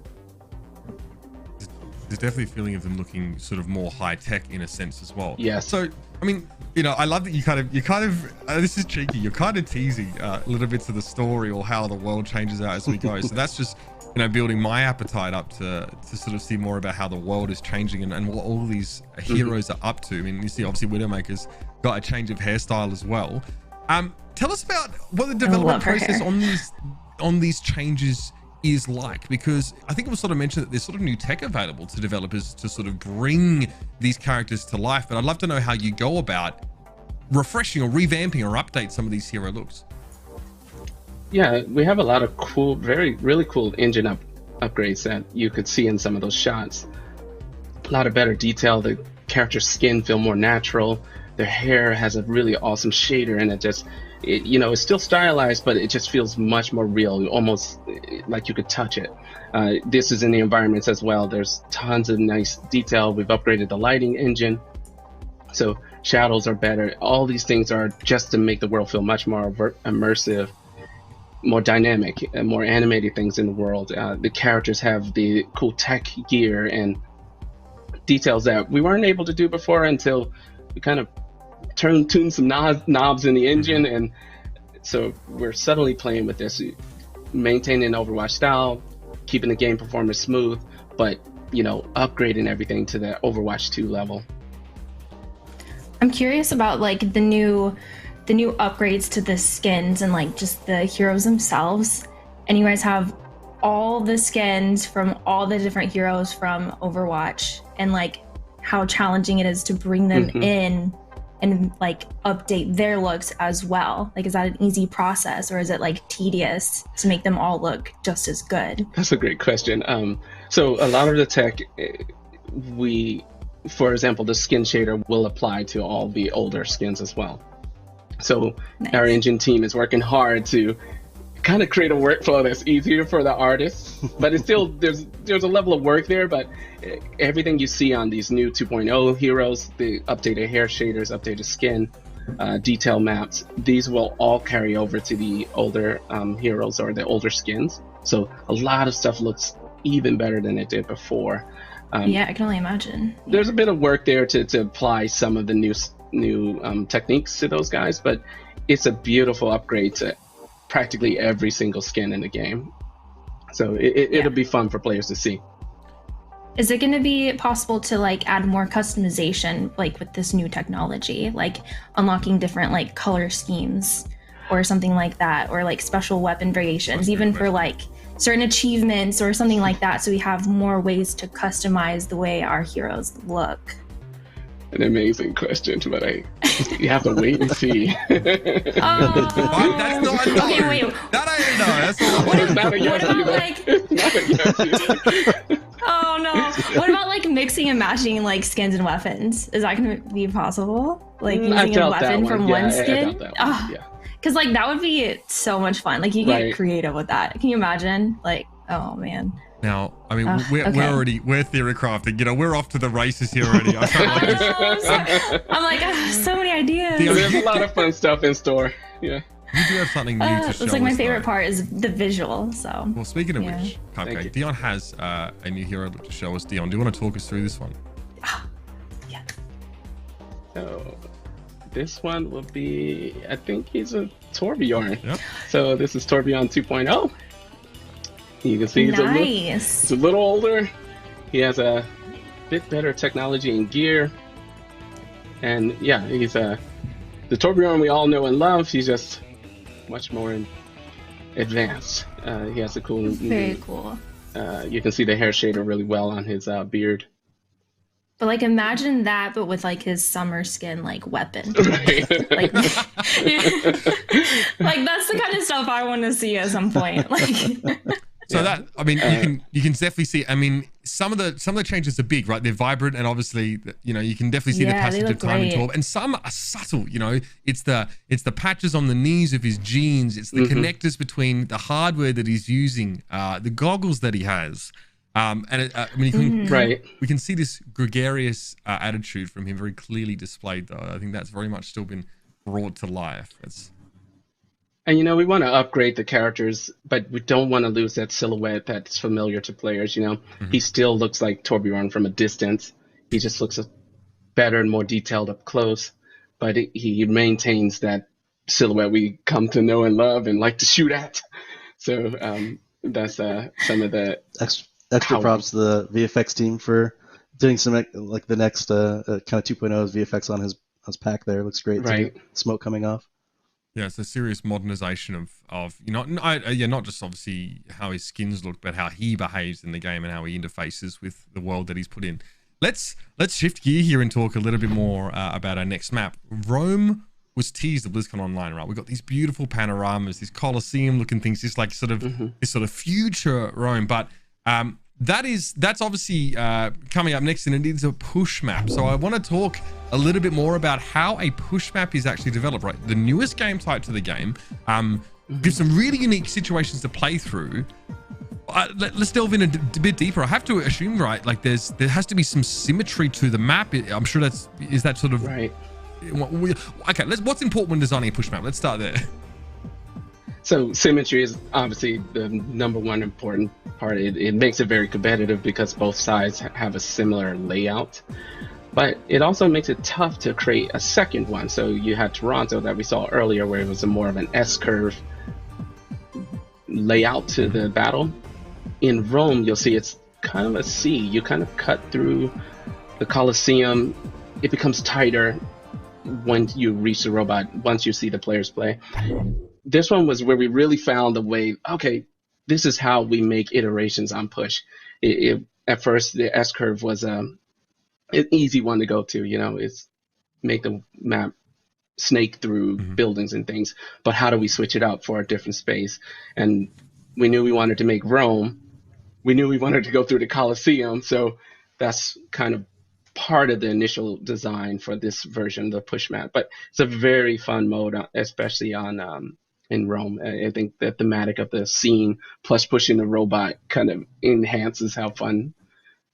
There's definitely a feeling of them looking sort of more high tech in a sense as well. Yes. So, I mean, you know, I love that you kind of, this is cheeky. You're kind of teasing little bits of the story or how the world changes out as we go. So that's just, you know, building my appetite up to sort of see more about how the world is changing and what all these heroes are up to. I mean, you see, obviously, Widowmaker's got a change of hairstyle as well. Tell us about what the development process on these changes is like, because I think it was sort of mentioned that there's sort of new tech available to developers to sort of bring these characters to life, but I'd love to know how you go about refreshing or revamping or update some of these hero looks. Yeah, we have a lot of cool, really cool engine upgrades that you could see in some of those shots. A lot of better detail. The character's skin feel more natural. Their hair has a really awesome shader, and you know, it's still stylized, but it just feels much more real, almost like you could touch it. This is in the environments as well. There's tons of nice detail. We've upgraded the lighting engine, so shadows are better. All these things are just to make the world feel much more immersive, more dynamic, and more animated things in the world. The characters have the cool tech gear and details that we weren't able to do before until we kind of tune some knobs in the engine, and so we're suddenly playing with this, maintaining Overwatch style, keeping the game performance smooth, but you know, upgrading everything to the Overwatch 2 level. I'm curious about like the new upgrades to the skins and like just the heroes themselves. And you guys have all the skins from all the different heroes from Overwatch, and like how challenging it is to bring them in and like update their looks as well. Like, is that an easy process, or is it like tedious to make them all look just as good? That's a great question. So a lot of the tech, for example, the skin shader will apply to all the older skins as well. So our engine team is working hard to kind of create a workflow that's easier for the artists, but it's still, there's a level of work there, but everything you see on these new 2.0 heroes, the updated hair shaders, updated skin, detail maps, these will all carry over to the older heroes or the older skins. So a lot of stuff looks even better than it did before. Yeah, I can only imagine. There's a bit of work there to apply some of the new techniques to those guys, but it's a beautiful upgrade to practically every single skin in the game. So it'll be fun for players to see. Is it going to be possible to like add more customization like with this new technology, like unlocking different like color schemes or something like that, or like special weapon variations, even for like certain achievements or something like that, so we have more ways to customize the way our heroes look? An amazing question, but you have to wait and see. That's not a no. Okay, wait. That ain't no. That's not It's not a yes either. Like, It's not a yes either. oh no. What about like mixing and matching like skins and weapons? Is that going to be possible? Like using a weapon from one skin? Because like that would be so much fun. Like you get creative with that. Can you imagine? Like, oh man. Now, I mean, we're theory crafting. You know, we're off to the races here already. I can't like this. I'm like, so many ideas. There's a lot of fun stuff in store. Yeah. You do have something new to show us. It's like my favorite part is the visual. So. Well, speaking of which, Cupcake, Dion has a new hero to show us. Dion, do you want to talk us through this one? Yeah. So, this one will be, I think he's a Torbjorn. Yep. So this is Torbjorn 2.0. You can see he's a little older. He has a bit better technology and gear. And yeah, he's the Torbjorn we all know and love. He's just much more advanced. He has a cool... Very cool. You can see the hair shader really well on his beard. But like imagine that, but with like his summer skin like weapon. Right. like that's the kind of stuff I want to see at some point. Like so that, I mean, you can definitely see, I mean, some of the changes are big, right? They're vibrant, and obviously, you know, you can definitely see the passage of time and 12, and some are subtle, you know. It's the patches on the knees of his jeans, it's the connectors between the hardware that he's using, the goggles that he has. And I mean, you can, we can see this gregarious attitude from him very clearly displayed, though. I think that's very much still been brought to life. And you know, we want to upgrade the characters, but we don't want to lose that silhouette that's familiar to players. You know, he still looks like Torbjorn from a distance. He just looks better and more detailed up close, but he maintains that silhouette we come to know and love and like to shoot at. So that's some of the extra props to the VFX team for doing some like the next kind of 2.0's VFX on his pack there. Looks great. Right. Too. Smoke coming off. Yeah, it's a serious modernization of not just obviously how his skins look, but how he behaves in the game and how he interfaces with the world that he's put in. Let's shift gear here and talk a little bit more about our next map. Rome was teased at BlizzCon Online, right? We've got these beautiful panoramas, these Colosseum looking things, this like sort of this sort of future Rome, but that's obviously coming up next, and it is a push map. So I want to talk a little bit more about how a push map is actually developed, right? The newest game type to the game gives some really unique situations to play through. Let's delve in a bit deeper. I have to assume, right, like there has to be some symmetry to the map. I'm sure is that sort of right. Okay, what's important when designing a push map? Let's start there. So symmetry is obviously the number one important part. It makes it very competitive because both sides have a similar layout, but it also makes it tough to create a second one. So you had Toronto that we saw earlier where it was more of an S-curve layout to the battle. In Rome, you'll see it's kind of a C. You kind of cut through the Colosseum. It becomes tighter when you reach the robot, once you see the players play. This one was where we really found the way, okay, this is how we make iterations on push. At first, the S-curve was an easy one to go to, you know, it's make the map snake through buildings and things, but how do we switch it out for a different space? And we knew we wanted to make Rome. We knew we wanted to go through the Colosseum, so that's kind of part of the initial design for this version, the push map. But it's a very fun mode, especially on in Rome. I think the thematic of the scene plus pushing the robot kind of enhances how fun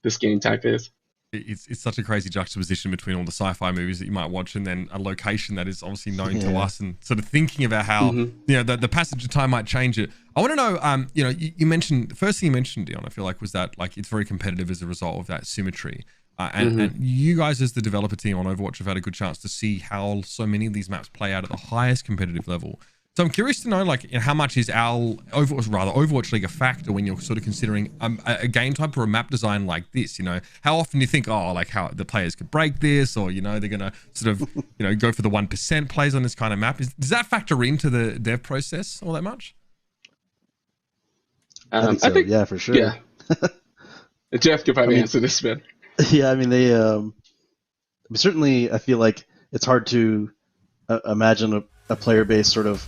this game type is. It's such a crazy juxtaposition between all the sci-fi movies that you might watch and then a location that is obviously known to us, and sort of thinking about how you know the passage of time might change it. I want to know, you know, you mentioned, the first thing you mentioned, Dion, I feel like, was that like it's very competitive as a result of that symmetry. And you guys as the developer team on Overwatch have had a good chance to see how so many of these maps play out at the highest competitive level. So I'm curious to know, like, you know, how much is Overwatch League a factor when you're sort of considering a game type or a map design like this? You know, how often do you think, oh, like how the players could break this, or, you know, they're going to sort of, you know, go for the 1% plays on this kind of map? Does that factor into the dev process all that much? I think, yeah, for sure. Yeah. Geoff could probably answer this bit. Yeah, I mean, they certainly, I feel like it's hard to imagine a player base sort of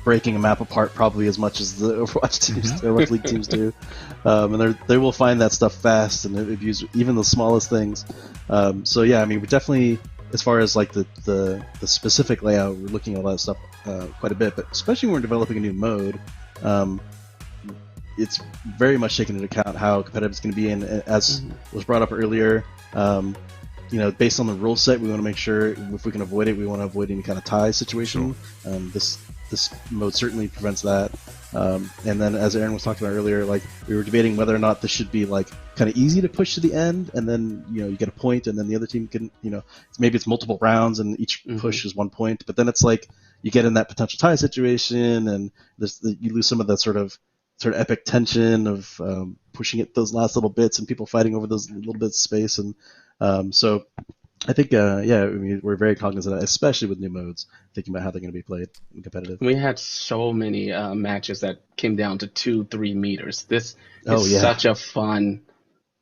breaking a map apart probably as much as the Overwatch teams, Overwatch League teams do, and they will find that stuff fast and abuse even the smallest things. So yeah, I mean, we definitely, as far as like the specific layout, we're looking at a lot of stuff quite a bit, but especially when we're developing a new mode. It's very much taken into account how competitive it's going to be, and as was brought up earlier, you know, based on the rule set, we want to make sure if we can avoid it, we want to avoid any kind of tie situation. Sure. This mode certainly prevents that. And then, as Aaron was talking about earlier, like we were debating whether or not this should be like kind of easy to push to the end, and then, you know, you get a point, and then the other team can, you know, maybe it's multiple rounds and each push is 1 point, but then it's like you get in that potential tie situation, and you lose some of that sort of epic tension of pushing it those last little bits and people fighting over those little bits of space. And so I think, yeah, I mean, we're very cognizant of that, especially with new modes, thinking about how they're going to be played and competitive. We had so many matches that came down to 2-3 meters. This is such a fun,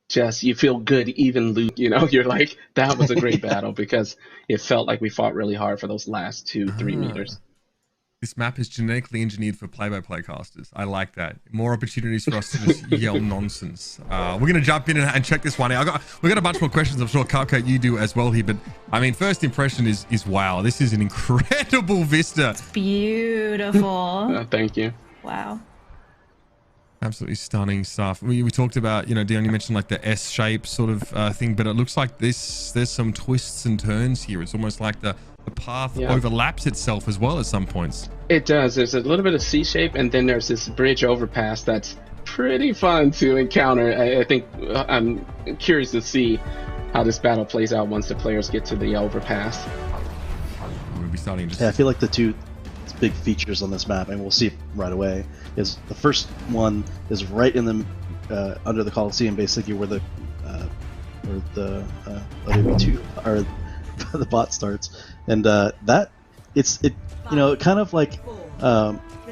just, you feel good even lose, you know, you're like, that was a great battle, because it felt like we fought really hard for those last 2-3 meters. This map is genetically engineered for play-by-play casters. I like that. More opportunities for us to just yell nonsense. We're going to jump in and check this one out. We got a bunch more questions. I'm sure, Carcoat, you do as well here. But, I mean, first impression is wow. This is an incredible vista. Beautiful. Thank you. Wow. Absolutely stunning stuff. We talked about, you know, Dion, you mentioned like the S shape sort of thing, but it looks like there's some twists and turns here. It's almost like the path overlaps itself as well at some points. It does. There's a little bit of C shape, and then there's this bridge overpass that's pretty fun to encounter. I think I'm curious to see how this battle plays out once the players get to the overpass. We'll be starting to... Yeah, I feel like the two big features on this map, and we'll see it right away, is the first one is right in the under the Coliseum, basically where the OW2 or the bot starts, and that it you know, it kind of like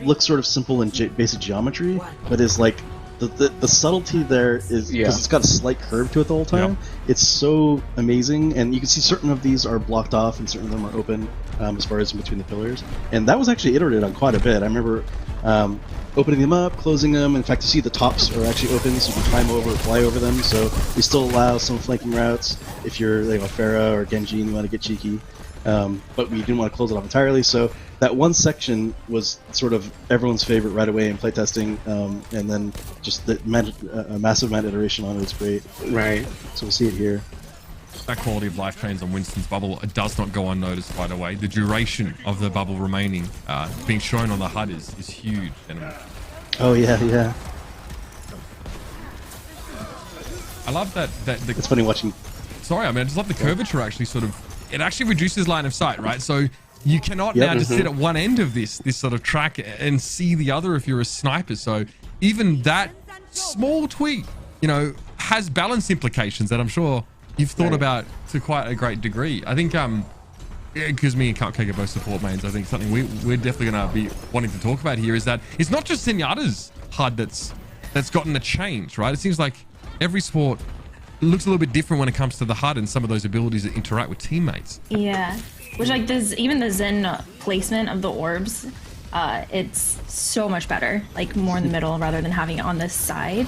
looks sort of simple in basic geometry, but is like the subtlety there is because it's got a slight curve to it the whole time. It's so amazing, and you can see certain of these are blocked off and certain of them are open as far as in between the pillars, and that was actually iterated on quite a bit. I remember opening them up, closing them. In fact, you see the tops are actually open, so you can climb over or fly over them, so we still allow some flanking routes if you're like a Pharah or Genji and you want to get cheeky, but we didn't want to close it off entirely. So that one section was sort of everyone's favorite right away in playtesting, and then just the a massive amount of iteration on it was great. Right. So we'll see it here. That quality of life trains on Winston's bubble, it does not go unnoticed, by the way. The duration of the bubble remaining being shown on the HUD is huge. Oh yeah, yeah. I love that. It's funny watching. Sorry, I mean, I just love the curvature actually sort of. It actually reduces line of sight, right? So you cannot now just sit at one end of this sort of track and see the other if you're a sniper. So even that small tweak, you know, has balance implications that I'm sure you've thought about to quite a great degree. I think because me and Cupcake are both support mains, I think something we're definitely going to be wanting to talk about here is that it's not just Zenyatta's HUD that's gotten a change, right? It seems like every sport looks a little bit different when it comes to the HUD and some of those abilities that interact with teammates. Yeah, which like even the Zen placement of the orbs, it's so much better, like more in the middle rather than having it on this side.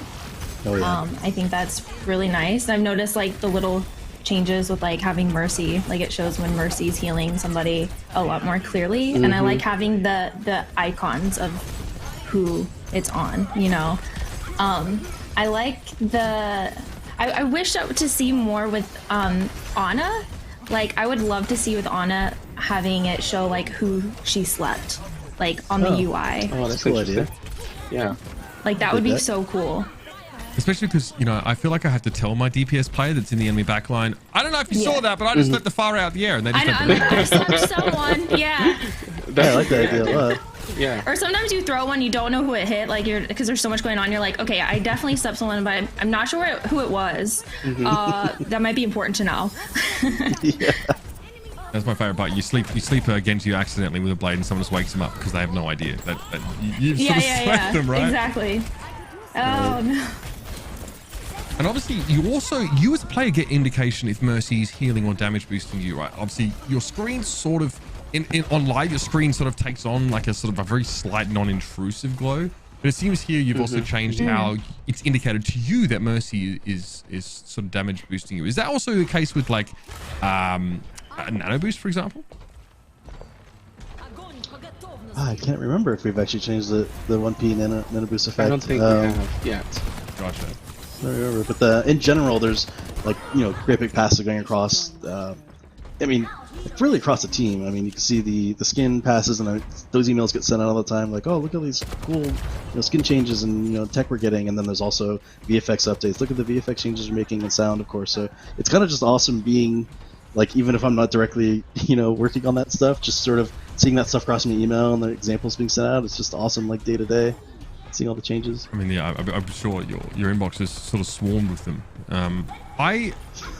Oh, yeah. I think that's really nice. I've noticed like the little changes with like having Mercy, like it shows when Mercy's healing somebody a lot more clearly, and I like having the icons of who it's on, you know. I like the I wish to see more with Ana. Like I would love to see with Ana having it show like who she slept, like on the UI. Oh, that's a cool idea. Yeah. Like that would be so cool. Especially because, you know, I feel like I have to tell my DPS player that's in the enemy backline, I don't know if you saw that, but I just let the fire out the air, and they just I slept someone, yeah. I like that idea a lot. Yeah. Or sometimes you throw one, you don't know who it hit, like because there's so much going on. You're like, okay, I definitely slept someone, but I'm not sure who it was. That might be important to know. That's my favorite part. You sleep Genji accidentally with a blade, and someone just wakes them up because they have no idea that you sort of slept them, right? Exactly. Oh no. And obviously, you as a player get indication if Mercy is healing or damage boosting you, right? Obviously, your screen sort of on live, your screen sort of takes on like a sort of a very slight non-intrusive glow. But it seems here you've also changed how it's indicated to you that Mercy is sort of damage boosting you. Is that also the case with like a nano boost, for example? I can't remember if we've actually changed the 1P nano boost effect. I don't think we have yet. Gotcha. I don't remember, but in general, there's like, you know, great big passes going across. I mean, really across the team. I mean, you can see the skin passes, and those emails get sent out all the time. Like, oh, look at these cool, you know, skin changes and, you know, tech we're getting. And then there's also VFX updates. Look at the VFX changes we're making and sound, of course. So it's kind of just awesome being, like, even if I'm not directly, you know, working on that stuff, just sort of seeing that stuff across my email and the examples being sent out. It's just awesome, like day to day. Seeing all the changes. I mean, yeah, I'm sure your inbox is sort of swarmed with them. I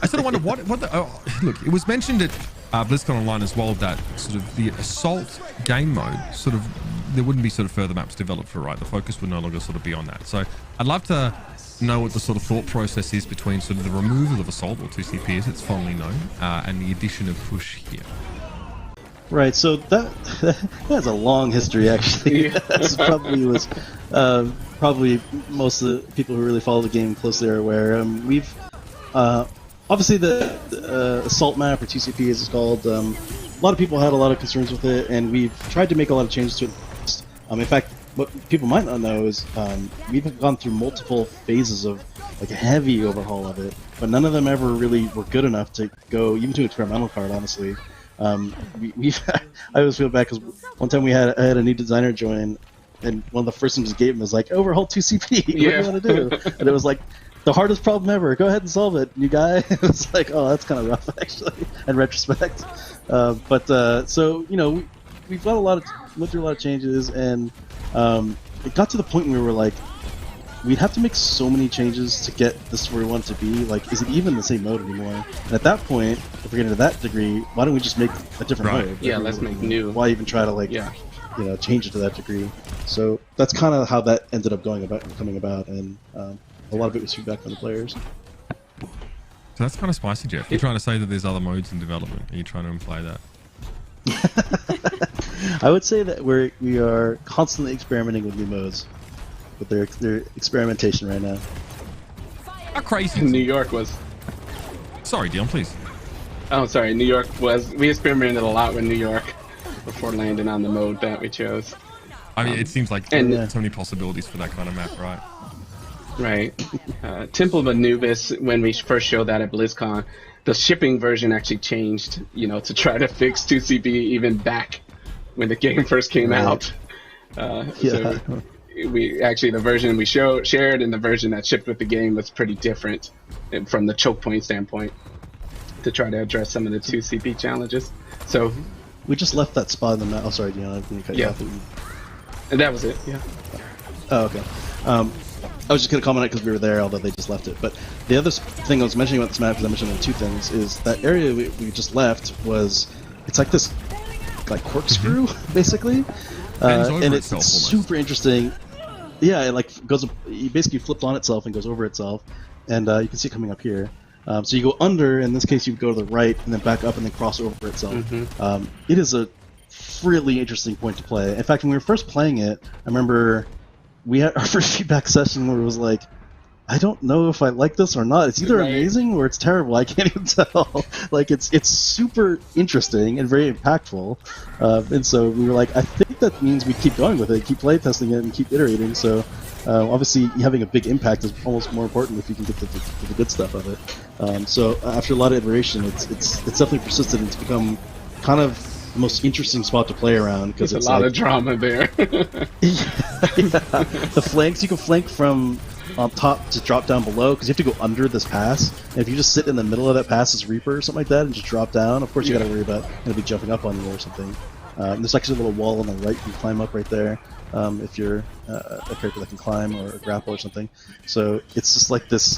sort of wonder what the look. It was mentioned at BlizzCon Online as well that sort of the assault game mode sort of there wouldn't be sort of further maps developed for, right? The focus would no longer sort of be on that. So I'd love to know what the sort of thought process is between sort of the removal of assault, or 2CP as it's fondly known, and the addition of push here. Right, so that has a long history, actually. That probably was probably most of the people who really follow the game closely are aware. We've obviously the assault map, or 2CP as it's called. A lot of people had a lot of concerns with it, and we've tried to make a lot of changes to it. In fact, what people might not know is we've gone through multiple phases of like a heavy overhaul of it, but none of them ever really were good enough to go even to experimental card, honestly. I always feel bad because one time I had a new designer join, and one of the first things we gave him was like, overhaul 2CP, what do you want to do? And it was like, the hardest problem ever, go ahead and solve it, new guy. It was like, oh, that's kind of rough, actually, in retrospect. So, you know, we've got went through a lot of changes, and it got to the point where we were like, we'd have to make so many changes to get this where we want it to be. Like, is it even the same mode anymore? And at that point, if we're getting to that degree, why don't we just make a different mode? Yeah, let's make new. Why even try to, like, you know, change it to that degree? So that's kind of how that ended up coming about, and a lot of it was feedback from the players. So that's kind of spicy, Geoff. You're trying to say that there's other modes in development. Are you trying to imply that? I would say that we are constantly experimenting with new modes, but they're experimentation right now. How crazy! New York was. Sorry, Dion, please. Oh, sorry. New York was. We experimented a lot with New York before landing on the mode that we chose. I mean, it seems like so many possibilities for that kind of map, right? Right. Temple of Anubis, when we first showed that at BlizzCon, the shipping version actually changed, you know, to try to fix 2CP even back when the game first came out. So we actually, the version we shared and the version that shipped with the game was pretty different from the choke point standpoint to try to address some of the 2CP challenges. So we just left that spot in the map. Oh, sorry, Dion, I didn't cut you off. And that was it, yeah. Oh, okay. I was just going to comment on it because we were there, although they just left it. But the other thing I was mentioning about this map, because I mentioned two things, is that area we just left it's like this like corkscrew, basically. And it's super interesting. Yeah, it like goes, you basically flipped on itself and goes over itself. And you can see it coming up here. So you go under, in this case you go to the right, and then back up and then cross over itself. It is a really interesting point to play. In fact, when we were first playing it, I remember we had our first feedback session where it was like, I don't know if I like this or not. It's either amazing or it's terrible. I can't even tell. Like, it's super interesting and very impactful. And so we were like, I think that means we keep going with it, keep playtesting it, and keep iterating. So obviously having a big impact is almost more important if you can get the good stuff of it. So after a lot of iteration, it's definitely persisted and it's become kind of the most interesting spot to play around, because it's a lot of drama there. The flanks, you can flank from on top to drop down below, because you have to go under this pass, and if you just sit in the middle of that pass as Reaper or something like that and just drop down, of course you gotta worry about gonna be jumping up on you or something. There's actually a little wall on the right you can climb up right there, if you're a character that can climb or grapple or something. So it's just like this,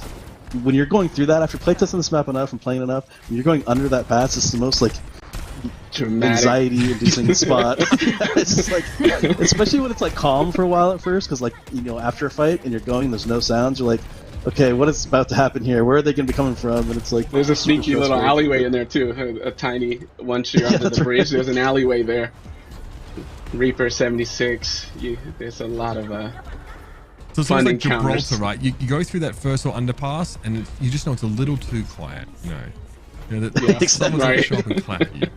when you're going through that, after playtesting this map enough and playing enough, when you're going under that pass, it's the most like anxiety-inducing spot. It's just like, especially when it's like calm for a while at first, because like, you know, after a fight and you're going, there's no sounds. You're like, okay, what is about to happen here? Where are they going to be coming from? And it's like, there's a sneaky little alleyway in there too. A tiny, once you're under the bridge, there's an alleyway there. Reaper 76. There's a lot of so it's like Gibraltar, right? You go through that first or underpass, and you just know it's a little too quiet. You know that someone's going to show up and clap you.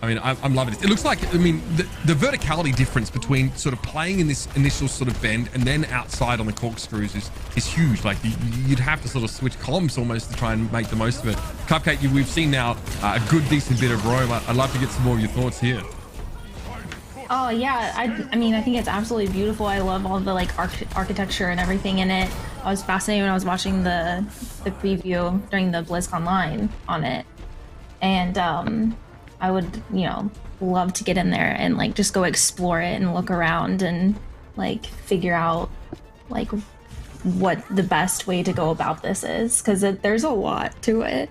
I mean, I'm loving this. It looks like, I mean, the verticality difference between sort of playing in this initial sort of bend and then outside on the corkscrews is huge. Like, you'd have to sort of switch columns almost to try and make the most of it. Cupcake, we've seen now a good, decent bit of roam. I'd love to get some more of your thoughts here. Oh yeah, I mean, I think it's absolutely beautiful. I love all the like architecture and everything in it. I was fascinated when I was watching the preview during the BlizzCon line on it, and I would, you know, love to get in there and like just go explore it and look around and like figure out like what the best way to go about this is, because there's a lot to it.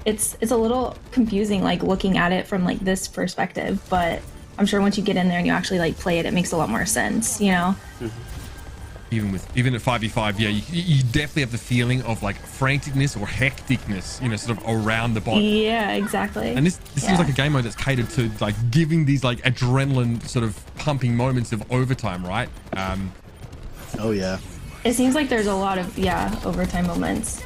It's a little confusing like looking at it from like this perspective, but I'm sure once you get in there and you actually like play it, it makes a lot more sense, you know? Even at 5v5, yeah, you definitely have the feeling of like franticness or hecticness, you know, sort of around the bot. Yeah, exactly. And this seems like a game mode that's catered to like giving these like adrenaline sort of pumping moments of overtime, right? Oh yeah. It seems like there's a lot of overtime moments.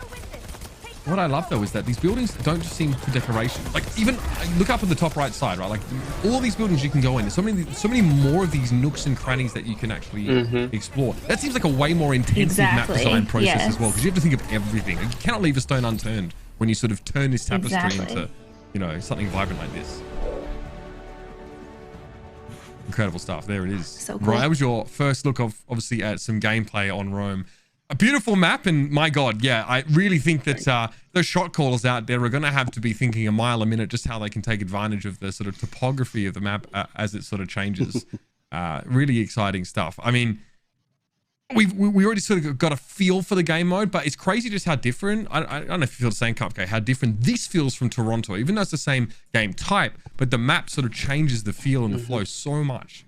what I love though is that these buildings don't just seem for decoration. Like even look up at the top right side, right? Like all these buildings you can go in. There's so many more of these nooks and crannies that you can actually explore. That seems like a way more intensive map design process as well, because you have to think of everything. You cannot leave a stone unturned when you sort of turn this tapestry into, you know, something vibrant like this. Incredible stuff. There it is. So cool. Right, that was your first look of obviously at some gameplay on Rome. A beautiful map, and my God, yeah, I really think that those shot callers out there are going to have to be thinking a mile a minute just how they can take advantage of the sort of topography of the map as it sort of changes. Really exciting stuff. I mean, we already sort of got a feel for the game mode, but it's crazy just how different. I don't know if you feel the same, Cupcake, how different this feels from Toronto, even though it's the same game type, but the map sort of changes the feel and the flow so much.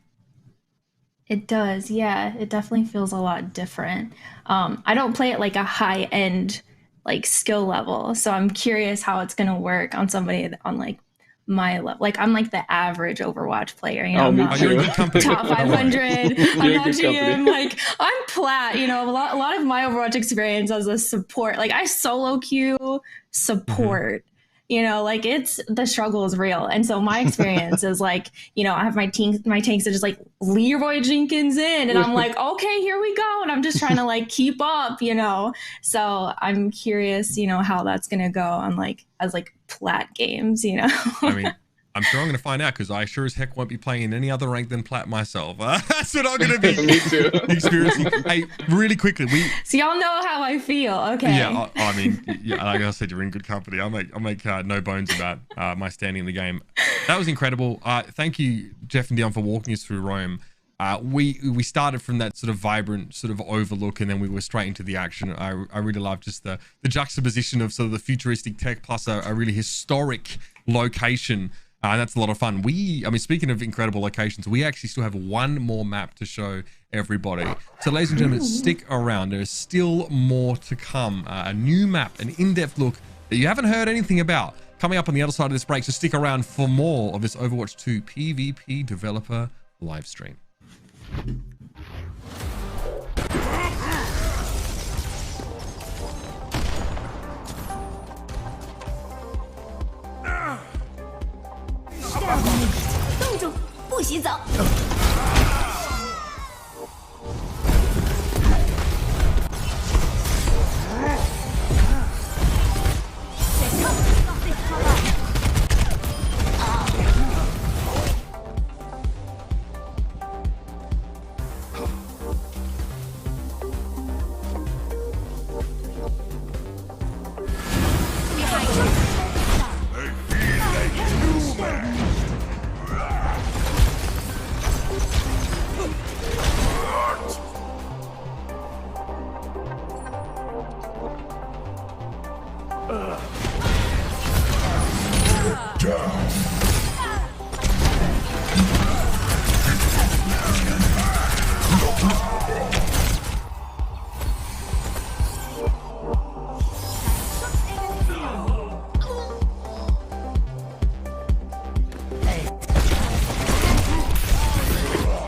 It does, yeah. It definitely feels a lot different. I don't play it like a high-end like skill level, so I'm curious how it's gonna work on somebody on like my level. Like I'm like the average Overwatch player, you know. I'm not like top 500. I'm not GM. Like I'm plat. You know, a lot of my Overwatch experience as a support. Like I solo queue support. You know, like the struggle is real. And so my experience is like, you know, I have my tanks that just like Leroy Jenkins in, and I'm like, okay, here we go. And I'm just trying to like keep up, you know? So I'm curious, you know, how that's going to go on like, as like plat games, you know? I mean, I'm sure I'm going to find out because I sure as heck won't be playing in any other rank than plat myself. That's what I'm going to be experiencing. Hey, really quickly, so y'all know how I feel, okay? Yeah, I mean, yeah, like I said, you're in good company. I'll make no bones about my standing in the game. That was incredible. Thank you, Geoff and Dion, for walking us through Rome. We started from that sort of vibrant sort of overlook, and then we were straight into the action. I really love just the juxtaposition of sort of the futuristic tech plus a really historic location. And that's a lot of fun. I mean, speaking of incredible locations, we actually still have one more map to show everybody. So ladies and gentlemen, stick around. There's still more to come. A new map, an in-depth look that you haven't heard anything about coming up on the other side of this break. So stick around for more of this Overwatch 2 PvP developer live stream.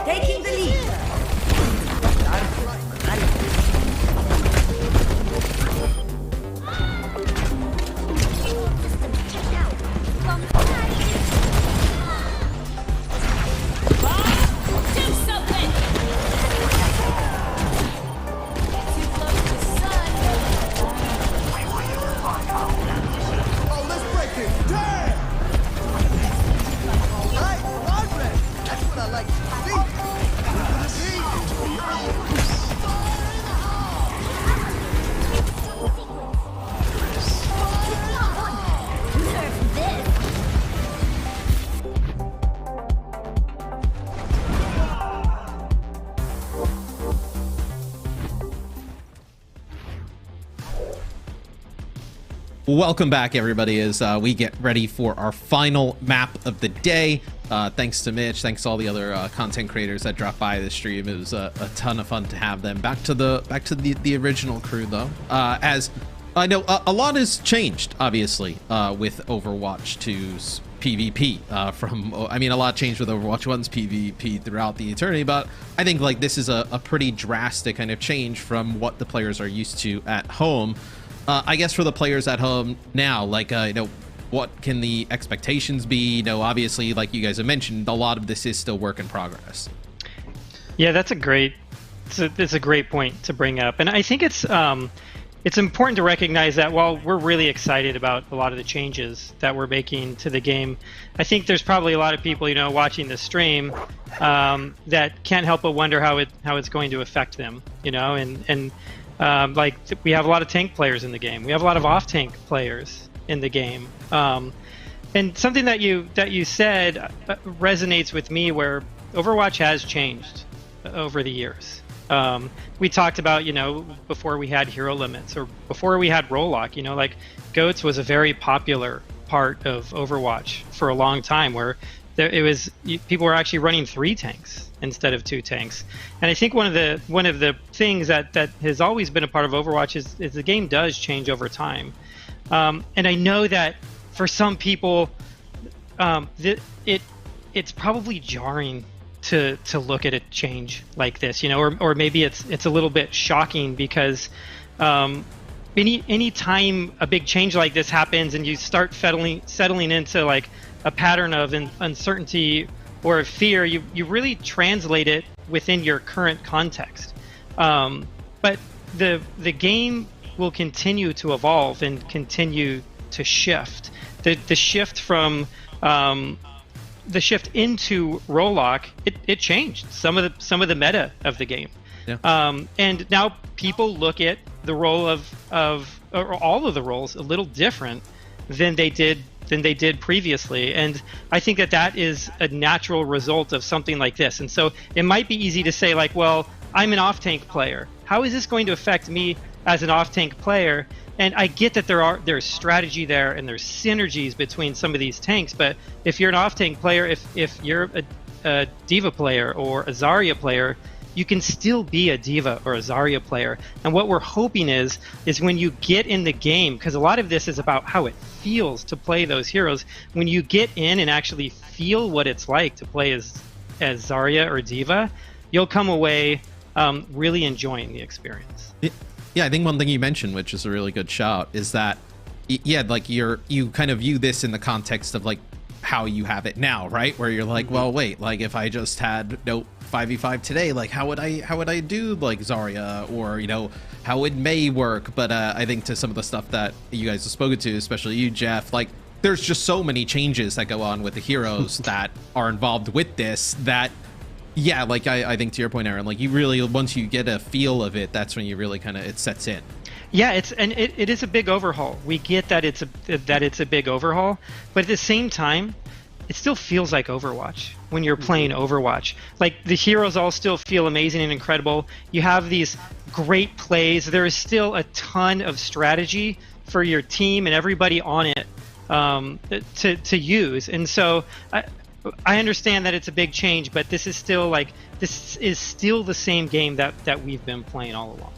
Taking the lead. Welcome back, everybody, as we get ready for our final map of the day. Thanks to Mitch, thanks to all the other content creators that dropped by the stream. It was a ton of fun to have them. Back to the original crew, though. As I know, a lot has changed, obviously, with Overwatch 2's PvP. A lot changed with Overwatch 1's PvP throughout the eternity, but I think like this is a pretty drastic kind of change from what the players are used to at home. I guess for the players at home now, like, you know, what can the expectations be? You know, obviously, like you guys have mentioned, a lot of this is still work in progress. Yeah, that's a great point to bring up, and I think it's important to recognize that while we're really excited about a lot of the changes that we're making to the game, I think there's probably a lot of people, you know, watching the stream that can't help but wonder how it's going to affect them, you know, and like we have a lot of tank players in the game, we have a lot of off-tank players in the game, and something that you said resonates with me, where Overwatch has changed over the years. We talked about, you know, before we had hero limits or before we had role lock, you know, like goats was a very popular part of Overwatch for a long time, where people were actually running 3 tanks instead of 2 tanks. And I think one of the things that has always been a part of Overwatch is the game does change over time. And I know that for some people, it's probably jarring to look at a change like this, you know, or maybe it's a little bit shocking, because any time a big change like this happens and you start settling into like a pattern of uncertainty or fear, you really translate it within your current context. But the game will continue to evolve and continue to shift. The shift from the shift into role lock, it changed some of the meta of the game. Yeah. And now people look at the role or all of the roles a little different than they did previously. And I think that is a natural result of something like this. And so it might be easy to say, like, well, I'm an off-tank player. How is this going to affect me as an off-tank player? And I get that there's strategy there and there's synergies between some of these tanks, but if you're an off-tank player, if you're a D.Va player or a Zarya player, you can still be a D.Va or a Zarya player. And what we're hoping is when you get in the game, because a lot of this is about how it feels to play those heroes, when you get in and actually feel what it's like to play as Zarya or D.Va, you'll come away really enjoying the experience. Yeah, I think one thing you mentioned, which is a really good shout, is that, yeah, like you kind of view this in the context of like how you have it now, right? Where you're like, well, wait, like if I just had 5v5 today, like how would I do like Zarya, or, you know, how would May work? But I think to some of the stuff that you guys have spoken to, especially you, Geoff, like there's just so many changes that go on with the heroes that are involved with this that, yeah, like I think to your point, Aaron, like you really, once you get a feel of it, that's when you really kind of, it sets in. Yeah, it is a big overhaul. We get that it's a big overhaul, but at the same time, it still feels like Overwatch when you're playing Overwatch. Like the heroes all still feel amazing and incredible. You have these great plays. There is still a ton of strategy for your team and everybody on it to use. And so I understand that it's a big change, but this is still the same game that we've been playing all along.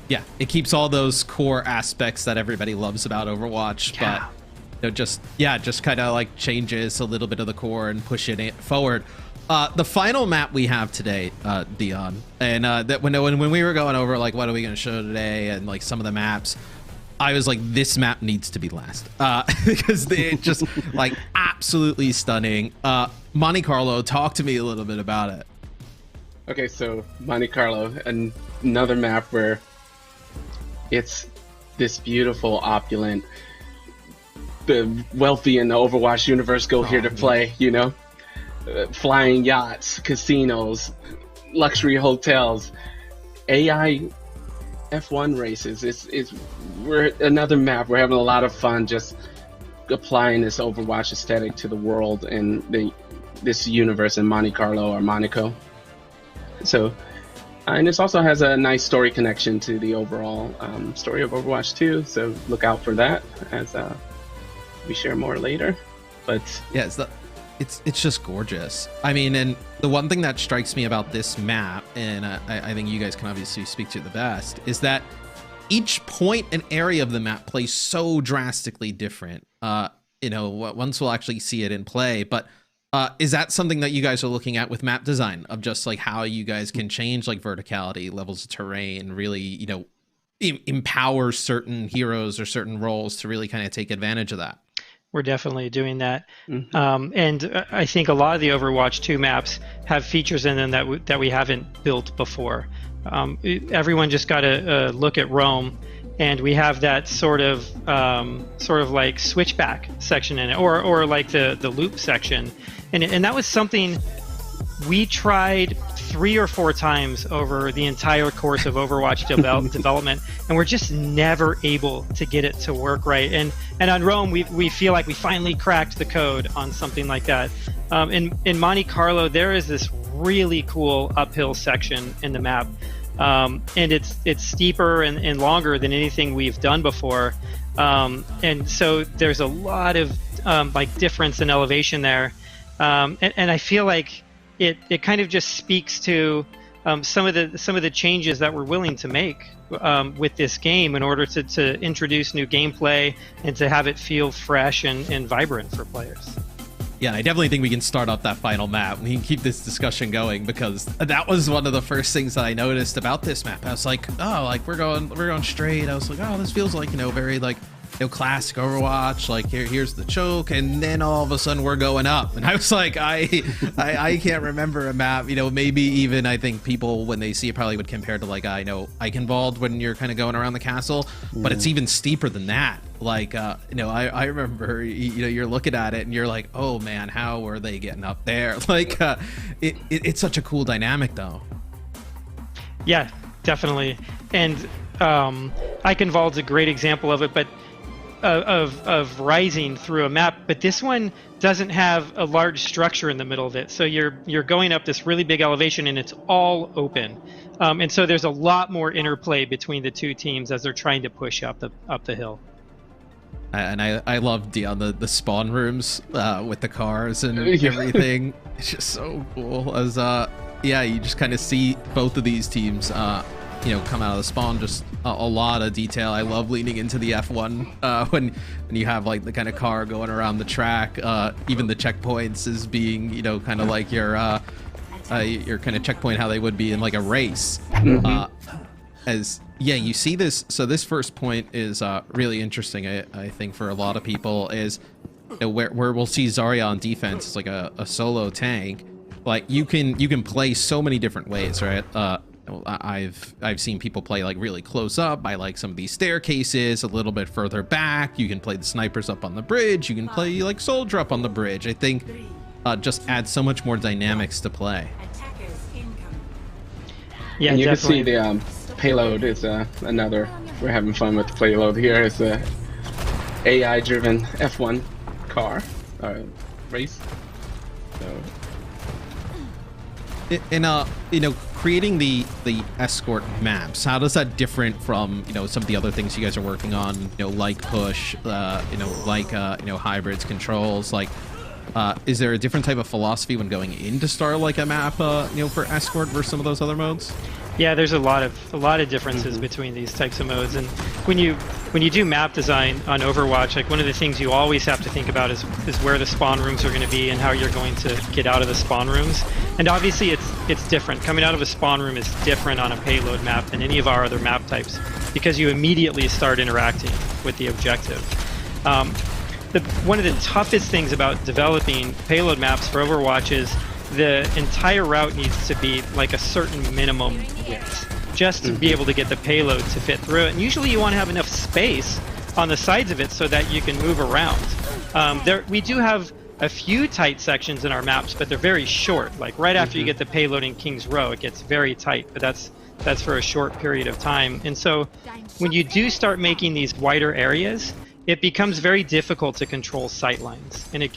Yeah, it keeps all those core aspects that everybody loves about Overwatch, but just kind of like changes a little bit of the core and push it forward. The final map we have today, Dion, and that when we were going over like what are we going to show today and like some of the maps, I was like, this map needs to be last because they're just like absolutely stunning. Monte Carlo, talk to me a little bit about it. Okay, so Monte Carlo, another map where it's this beautiful, opulent, the wealthy in the Overwatch universe go here to play, you know? Flying yachts, casinos, luxury hotels, AI F1 races. We're another map. We're having a lot of fun just applying this Overwatch aesthetic to the world and this universe in Monte Carlo or Monaco. So, and this also has a nice story connection to the overall story of Overwatch 2. So look out for that as we share more later. But yeah, it's just gorgeous. I mean, and the one thing that strikes me about this map, and I think you guys can obviously speak to the best, is that each point and area of the map plays so drastically different. You know, once we'll actually see it in play, but is that something that you guys are looking at with map design, of just like how you guys can change like verticality, levels of terrain, really, you know, empowers certain heroes or certain roles to really kind of take advantage of that. We're definitely doing that. And I think a lot of the Overwatch 2 maps have features in them that we haven't built before. Everyone just got to look at Rome, and we have that sort of like switchback section in it, or like the loop section. And that was something we tried 3 or 4 times over the entire course of Overwatch development, and we're just never able to get it to work right. And on Rome, we feel like we finally cracked the code on something like that. In Monte Carlo, there is this really cool uphill section in the map, and it's steeper and longer than anything we've done before. And so there's a lot of like difference in elevation there, and I feel like it kind of just speaks to some of the changes that we're willing to make with this game in order to introduce new gameplay and to have it feel fresh and vibrant for players. Yeah, I definitely think we can start off that final map. We can keep this discussion going, because that was one of the first things that I noticed about this map. I was like, oh, like we're going straight. I was like, oh, this feels like, very like, classic Overwatch, like here's the choke, and then all of a sudden we're going up, and I was like, I can't remember a map, maybe even I think people when they see it probably would compare to like Eichenwald when you're kind of going around the castle, but it's even steeper than that. Like I remember you're looking at it and you're like, oh man, how are they getting up there? Like it's such a cool dynamic though. Yeah, definitely. And Eichenwald's a great example of it, but of rising through a map, but this one doesn't have a large structure in the middle of it. So you're going up this really big elevation, and it's all open. And so there's a lot more interplay between the two teams as they're trying to push up the hill. And I love Dion, the spawn rooms with the cars and everything. It's just so cool. As you just kind of see both of these teams come out of the spawn, just a lot of detail. I love leaning into the F1 when you have like the kind of car going around the track. Even the checkpoints is being kind of like your kind of checkpoint how they would be in like a race. You see this. So this first point is really interesting. I think for a lot of people is where we'll see Zarya on defense. It's like a solo tank. Like you can play so many different ways, right? I've seen people play like really close up by like some of these staircases, a little bit further back. You can play the snipers up on the bridge. You can play like soldier up on the bridge. I think just adds so much more dynamics to play. Yeah, and you definitely. can see the payload is another. We're having fun with the payload here. It's a AI-driven F1 car race. So. And creating the escort maps, how does that different from some of the other things you guys are working on, like push, hybrids, controls? Like is there a different type of philosophy when going in to start like a map for escort versus some of those other modes? Yeah, there's a lot of differences between these types of modes. And when you do map design on Overwatch, like one of the things you always have to think about is where the spawn rooms are going to be and how you're going to get out of the spawn rooms. And obviously it's different. Coming out of a spawn room is different on a payload map than any of our other map types, because you immediately start interacting with the objective. One of the toughest things about developing payload maps for Overwatch is the entire route needs to be like a certain minimum width just to be able to get the payload to fit through it. And usually you want to have enough space on the sides of it so that you can move around. We do have a few tight sections in our maps, but they're very short. Like right after you get the payload in King's Row, it gets very tight, but that's for a short period of time. And so when you do start making these wider areas, it becomes very difficult to control sightlines, and it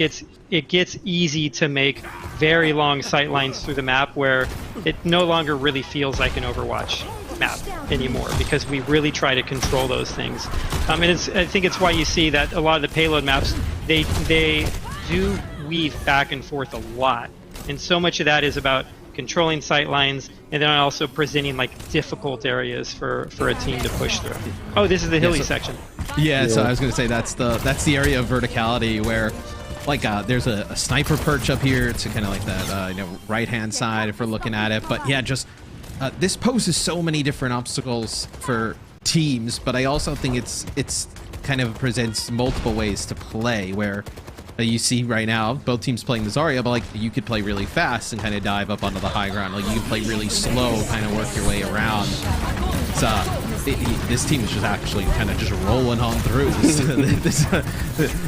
gets easy to make very long sightlines through the map where it no longer really feels like an Overwatch map anymore, because we really try to control those things. And I think it's why you see that a lot of the payload maps, they do weave back and forth a lot, and so much of that is about controlling sightlines and then also presenting like difficult areas for a team to push through. Oh, this is the hilly section. Yeah, so I was going to say that's the area of verticality where like there's a sniper perch up here. It's kind of like that right hand side if we're looking at it. But yeah, just this poses so many different obstacles for teams, but I also think it's kind of presents multiple ways to play, where you see right now both teams playing the Zarya, but like you could play really fast and kind of dive up onto the high ground. Like you can play really slow, kind of work your way around. This team is just actually kind of just rolling on through.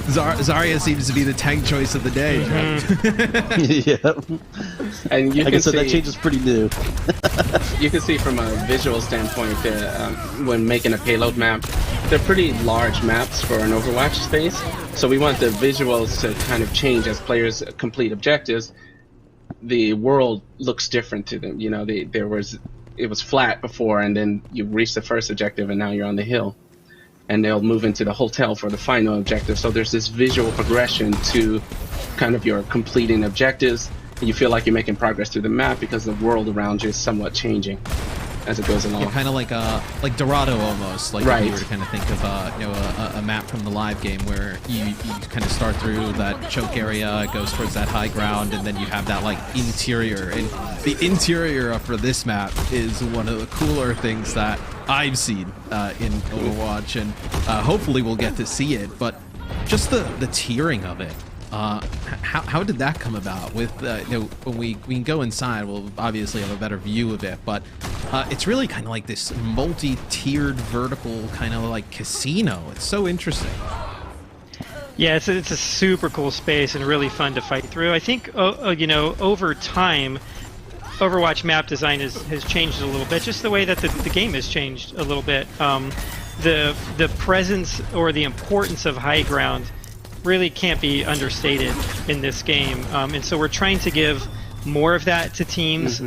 Zarya seems to be the tank choice of the day. Yeah, and you like can I said, see, that change is pretty new. You can see from a visual standpoint that when making a payload map, they're pretty large maps for an Overwatch space. So we want the visuals to kind of change as players complete objectives. The world looks different to them. You know, it was flat before, and then you reach the first objective, and now you're on the hill. And they'll move into the hotel for the final objective. So there's this visual progression to kind of your completing objectives. And you feel like you're making progress through the map because the world around you is somewhat changing as it goes along. Yeah, kind of like Dorado almost. Like right. If you were to kind of think of a map from the live game where you kind of start through that choke area, it goes towards that high ground, and then you have that like interior. And the interior for this map is one of the cooler things that I've seen in Overwatch, and hopefully we'll get to see it. But just the tiering of it. How did that come about? With when we can go inside, we'll obviously have a better view of it, but it's really kind of like this multi-tiered vertical kind of like casino. It's so interesting. Yeah, it's a super cool space and really fun to fight through. I think over time, Overwatch map design has changed a little bit, just the way that the game has changed a little bit. The presence or the importance of high ground really can't be understated in this game, and so we're trying to give more of that to teams,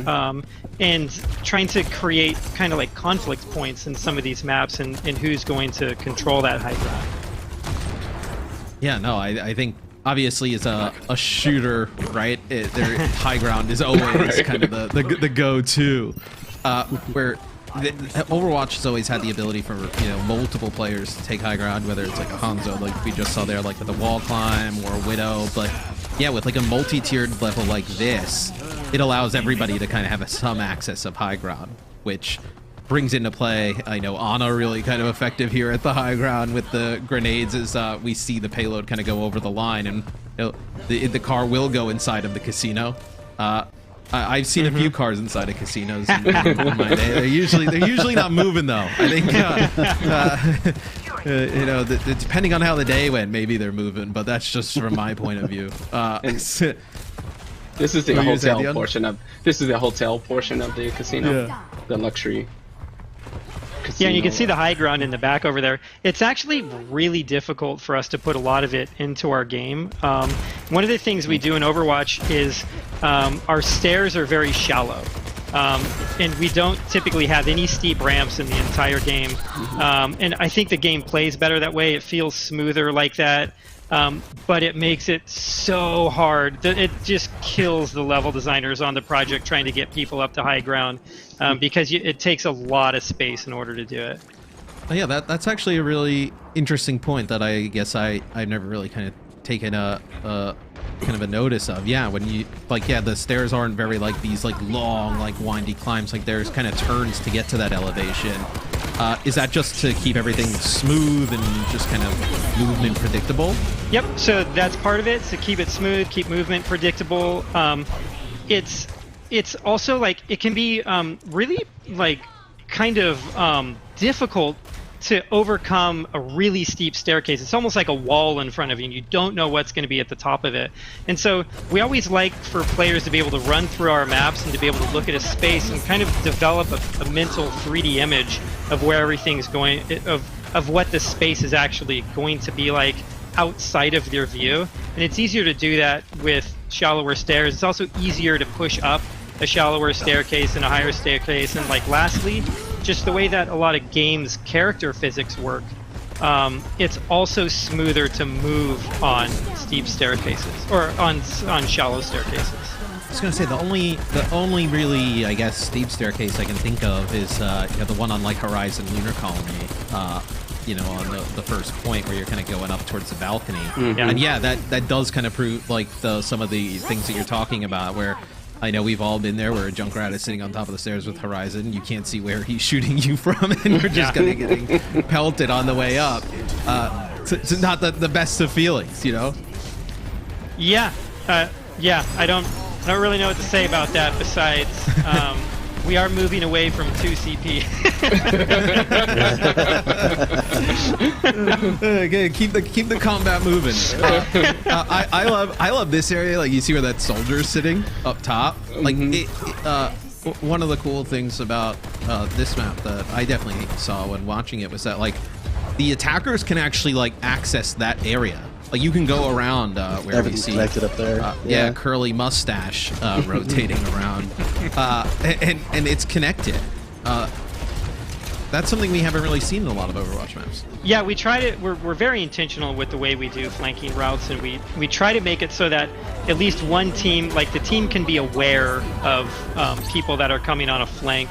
and trying to create kind of like conflict points in some of these maps, and who's going to control that high ground. Yeah, no, I think obviously as a shooter, right, their high ground is always kind of the go-to, where Overwatch has always had the ability for multiple players to take high ground, whether it's like a Hanzo, like we just saw there, like with the wall climb, or a Widow. But yeah, with like a multi-tiered level like this, it allows everybody to kind of have some access of high ground, which brings into play, I know, Ana really kind of effective here at the high ground with the grenades as we see the payload kind of go over the line, and the car will go inside of the casino. I've seen a few cars inside of casinos in my day. They're usually not moving though. I think depending on how the day went, maybe they're moving, but that's just from my point of view. This is the hotel portion of the casino, the luxury. Yeah, and you can see the high ground in the back over there. It's actually really difficult for us to put a lot of it into our game. One of the things we do in Overwatch is our stairs are very shallow. And we don't typically have any steep ramps in the entire game. And I think the game plays better that way. It feels smoother like that. But it makes it so hard. It just kills the level designers on the project trying to get people up to high ground, because it takes a lot of space in order to do it. Oh, yeah, that's actually a really interesting point that I guess I've never really kind of taken a kind of a notice of. Yeah, when you the stairs aren't very like these like long like windy climbs. Like there's kind of turns to get to that elevation. Is that just to keep everything smooth and just kind of movement predictable? Yep, so that's part of it, to keep it smooth, keep movement predictable. It's also like, it can be really like kind of difficult to overcome a really steep staircase. It's almost like a wall in front of you, and you don't know what's going to be at the top of it. And so we always like for players to be able to run through our maps and to be able to look at a space and kind of develop a mental 3D image of where everything's going, of what the space is actually going to be like outside of their view. And it's easier to do that with shallower stairs. It's also easier to push up a shallower staircase and a higher staircase. And like lastly, just the way that a lot of games character physics work, it's also smoother to move on steep staircases or on shallow staircases. I was gonna say the only really, I guess, steep staircase I can think of is the one on like Horizon Lunar Colony. On the first point where you're kind of going up towards the balcony. And yeah, that does kind of prove like some of the things that you're talking about, where I know we've all been there where a Junkrat is sitting on top of the stairs with Horizon. You can't see where he's shooting you from, and you're just kind of getting pelted on the way up. It's not the best of feelings, you know? Yeah. Yeah, I don't really know what to say about that besides we are moving away from 2CP. Okay, keep the combat moving. I love this area. Like, you see where that soldier's sitting up top. Like, one of the cool things about this map that I definitely saw when watching it was that, like, the attackers can actually, like, access that area. Like, you can go around where we see connected up there. Yeah, curly mustache rotating around, and it's connected. That's something we haven't really seen in a lot of Overwatch maps. Yeah, we try to. We're very intentional with the way we do flanking routes, and we try to make it so that at least one team, like the team, can be aware of people that are coming on a flank,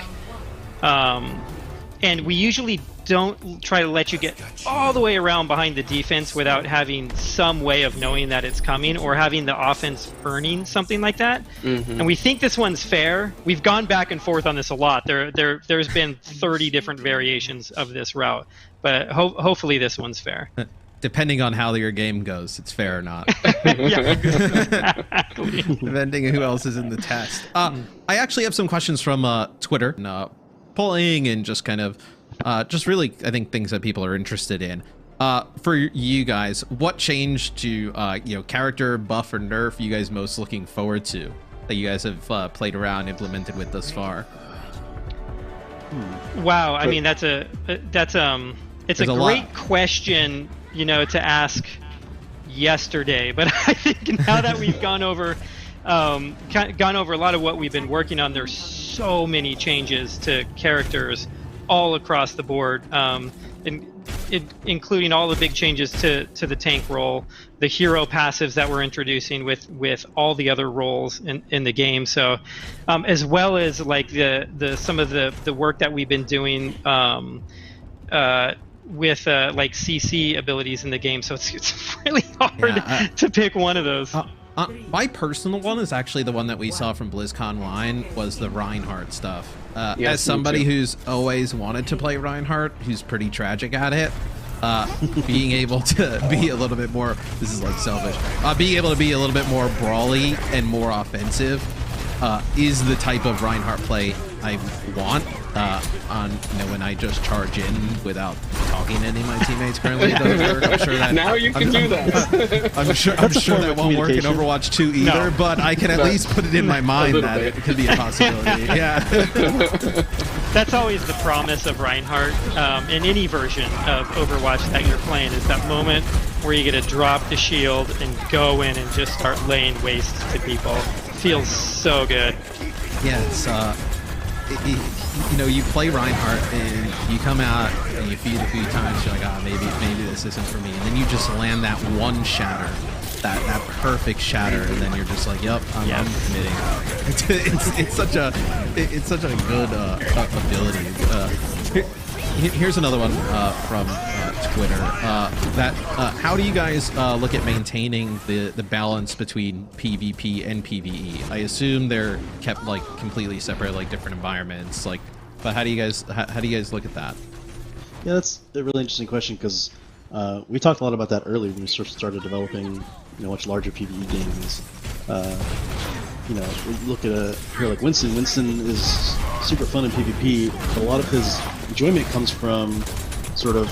and we usually don't try to let you get all the way around behind the defense without having some way of knowing that it's coming or having the offense earning something like that. And we think this one's fair. We've gone back and forth on this a lot. There's been 30 different variations of this route, but hopefully this one's fair. Depending on how your game goes, it's fair or not. Yeah, exactly. Depending on who else is in the test. I actually have some questions from Twitter, and, polling and just kind of just really, I think, things that people are interested in. For you guys, what change to you know, character buff or nerf you guys most looking forward to that you guys have played around, implemented with thus far? Wow, I mean it's a great question, you know, to ask yesterday. But I think now that we've gone over a lot of what we've been working on, there's so many changes to characters all across the board, including all the big changes to the tank role, the hero passives that we're introducing with all the other roles in the game. So, as well as like some of the work that we've been doing with like CC abilities in the game. So it's really hard to pick one of those. My personal one is actually the one that we saw from BlizzCon was the Reinhardt stuff. Yes, as somebody who's always wanted to play Reinhardt, who's pretty tragic at it, being able to be a little bit more, this is like selfish, being able to be a little bit more brawly and more offensive is the type of Reinhardt play I want. On, you know, when I just charge in without talking to any of my teammates. Currently, it doesn't work. I'm sure that now you can do that. I'm sure that won't work in Overwatch 2 either. But I can at least put it in my mind that it could be a possibility. Yeah. That's always the promise of Reinhardt in any version of Overwatch that you're playing, is that moment where you get to drop the shield and go in and just start laying waste to people. It feels so good. Yeah, it's you know, you play Reinhardt and you come out and you feed a few times, you're like, maybe this isn't for me, and then you just land that one shatter, that perfect shatter, and then you're just like, yep, I'm committing. It's such a good ability. Here's another one from Twitter. How do you guys look at maintaining the balance between PvP and PvE? I assume they're kept like completely separate, like different environments. Like, but how do you guys look at that? Yeah, that's a really interesting question, because we talked a lot about that earlier when we started developing, you know, much larger PvE games. You know, we look at a hero like Winston. Winston is super fun in PvP, but a lot of his enjoyment comes from sort of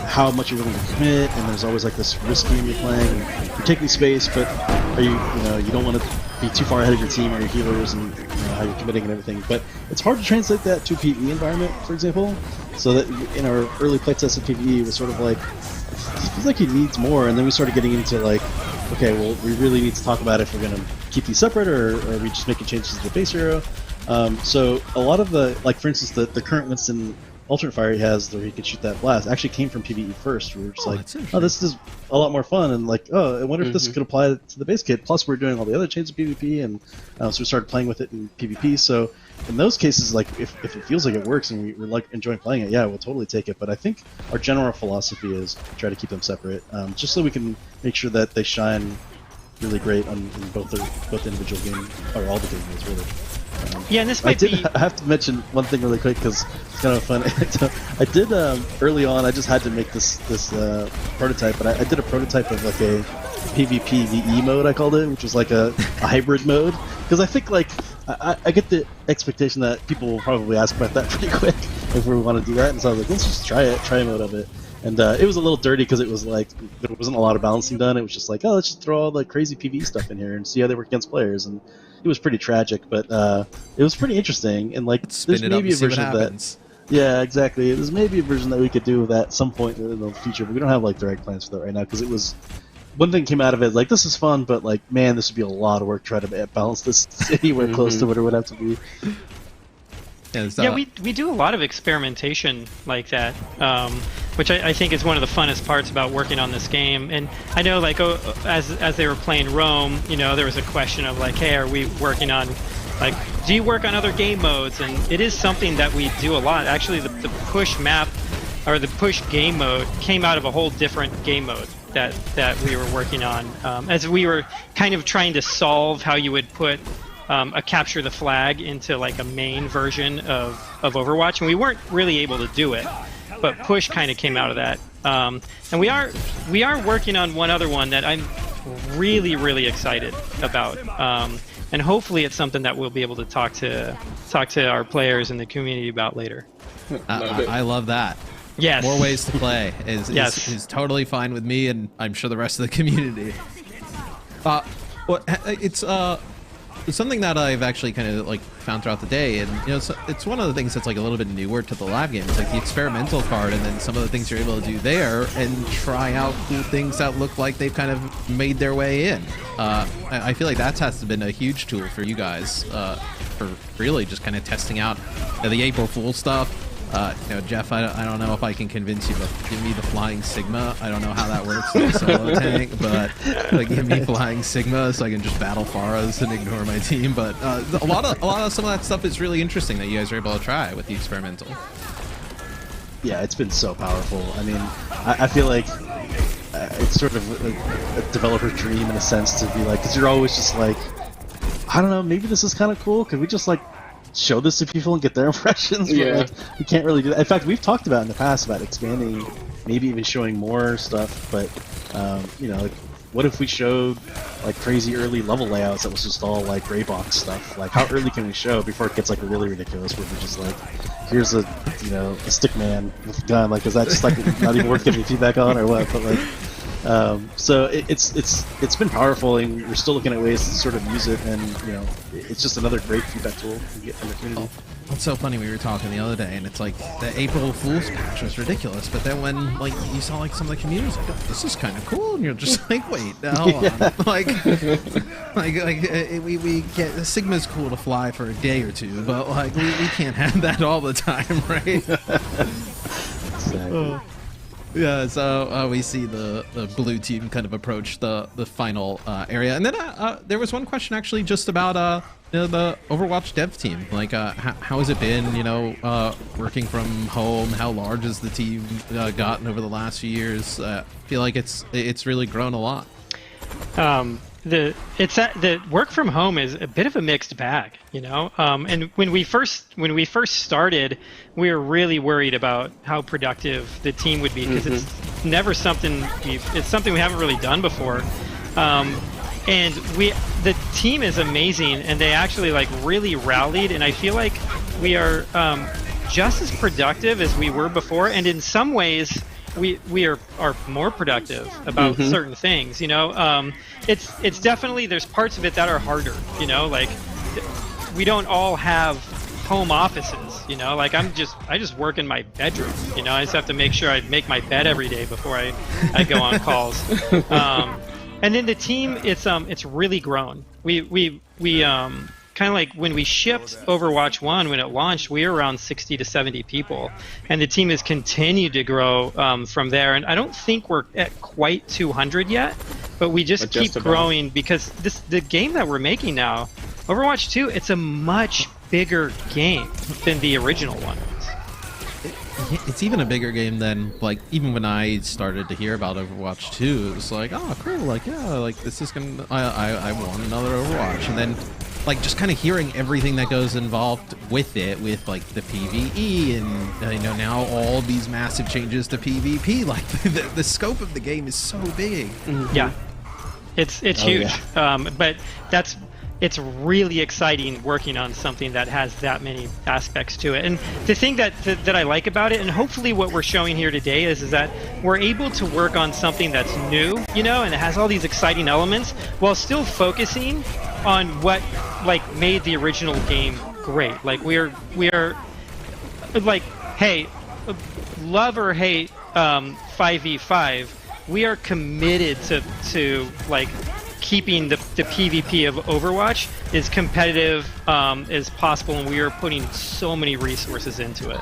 how much you're willing to commit, and there's always like this risk game you're playing. You're taking space, but are you don't want to be too far ahead of your team or your healers, and you know, how you're committing and everything. But it's hard to translate that to a PvE environment, for example. So that in our early playtests of PvE, it was sort of like, it feels like he needs more, and then we started getting into like, okay, well, we really need to talk about if we're going to keep these separate, or are we just making changes to the base hero. So a lot of the, like for instance, the current Winston alternate fire he has, where he could shoot that blast, actually came from PvE first. We were just like, oh, this is a lot more fun, and like, oh, I wonder if this could apply to the base kit. Plus, we're doing all the other changes of PvP, and so we started playing with it in PvP. So in those cases, like if it feels like it works and we're like enjoying playing it, yeah, we'll totally take it. But I think our general philosophy is try to keep them separate, just so we can make sure that they shine really great in both individual game or all the game modes really. Yeah, and this might I have to mention one thing really quick because it's kind of fun. I did early on. I just had to make this prototype, but I did a prototype of like a PvP VE mode. I called it, which was like a hybrid mode, because I think like I get the expectation that people will probably ask about that pretty quick if we want to do that, and so I was like, let's just try a mode of it. And it was a little dirty because it was like there wasn't a lot of balancing done. It was just like, oh, let's just throw all the crazy PvE stuff in here and see how they work against players. And it was pretty tragic, but it was pretty interesting. And like, there's maybe a version of that. Yeah, exactly. There's maybe a version that we could do that at some point in the future, but we don't have like direct plans for that right now because it was. One thing came out of it like, this is fun, but like, man, this would be a lot of work trying to balance this anywhere close to what it would have to be. Yeah, we do a lot of experimentation like that, which I think is one of the funnest parts about working on this game. And I know, like, as they were playing Rome, you know, there was a question of like, hey, are we working on, like, do you work on other game modes? And it is something that we do a lot. Actually, the push map or the push game mode came out of a whole different game mode that we were working on, as we were kind of trying to solve how you would put a capture the flag into like a main version of Overwatch, and we weren't really able to do it, but push kind of came out of that. And we are working on one other one that I'm really excited about, and hopefully it's something that we'll be able to talk to our players in the community about later. I love that. Yes. More ways to play is totally fine with me, and I'm sure the rest of the community. It's something that I've actually kind of like found throughout the day, and you know, it's one of the things that's like a little bit newer to the live game. It's like the experimental card, and then some of the things you're able to do there, and try out cool things that look like they've kind of made their way in. I feel like that has been a huge tool for you guys for really just kind of testing out the April Fool stuff. You know, Geoff, I don't know if I can convince you, but give me the Flying Sigma. I don't know how that works in a solo tank, but like, give me Flying Sigma so I can just battle Pharos and ignore my team. But a lot of some of that stuff is really interesting that you guys are able to try with the experimental. Yeah, it's been so powerful. I mean, I feel like it's sort of a developer's dream in a sense to be like, because you're always just like, I don't know, maybe this is kind of cool. Could we just like show this to people and get their impressions? But, like, we can't really do that. In fact, we've talked about in the past about expanding, maybe even showing more stuff, but you know, like, what if we showed like crazy early level layouts that was just all like gray box stuff? Like, how early can we show before it gets like really ridiculous, where we're just like, here's a, you know, a stick man with a gun, like, is that just like not even worth giving feedback on or what? But like, so it's been powerful, and we're still looking at ways to sort of use it, and you know, it's just another great feedback tool to get from the community. It's so funny, we were talking the other day, and it's like the April Fool's patch was ridiculous, but then when like you saw like some of the communities like, oh, this is kind of cool, and you're just like, wait, hold on, like we get Sigma's cool to fly for a day or two, but like we can't have that all the time, right? Exactly. Yeah, so we see the blue team kind of approach the final area, and then there was one question actually just about you know, the Overwatch dev team. Like, how has it been? You know, working from home. How large has the team gotten over the last few years? I feel like it's really grown a lot. The work from home is a bit of a mixed bag, you know. And when we first started, we were really worried about how productive the team would be, because it's never something it's something we haven't really done before. And the team is amazing, and they actually like really rallied, and I feel like we are just as productive as we were before, and in some ways we are more productive about certain things, you know. It's definitely, there's parts of it that are harder, you know, like we don't all have home offices, you know, like I just work in my bedroom, you know. I just have to make sure I make my bed every day before I go on calls. And then the team, it's really grown. We kind of like when we shipped Overwatch 1, when it launched, we were around 60 to 70 people, and the team has continued to grow from there. And I don't think we're at quite 200 yet, but we just keep growing, because the game that we're making now, Overwatch 2, it's a much bigger game than the original one. It's even a bigger game than, like, even when I started to hear about Overwatch 2, it was like, oh, cool, like, yeah, like, this is gonna, I want another Overwatch. And then, like, just kind of hearing everything that goes involved with it, with, like, the PvE, and, you know, now all these massive changes to PvP, like, the scope of the game is so big. Yeah. It's huge. Yeah. But it's really exciting working on something that has that many aspects to it. And the thing that I like about it, and hopefully what we're showing here today, is that we're able to work on something that's new, you know, and it has all these exciting elements while still focusing on what, like, made the original game great. Like, we are like, hey, love or hate 5v5, we are committed to like keeping the PvP of Overwatch as competitive as possible, and we are putting so many resources into it.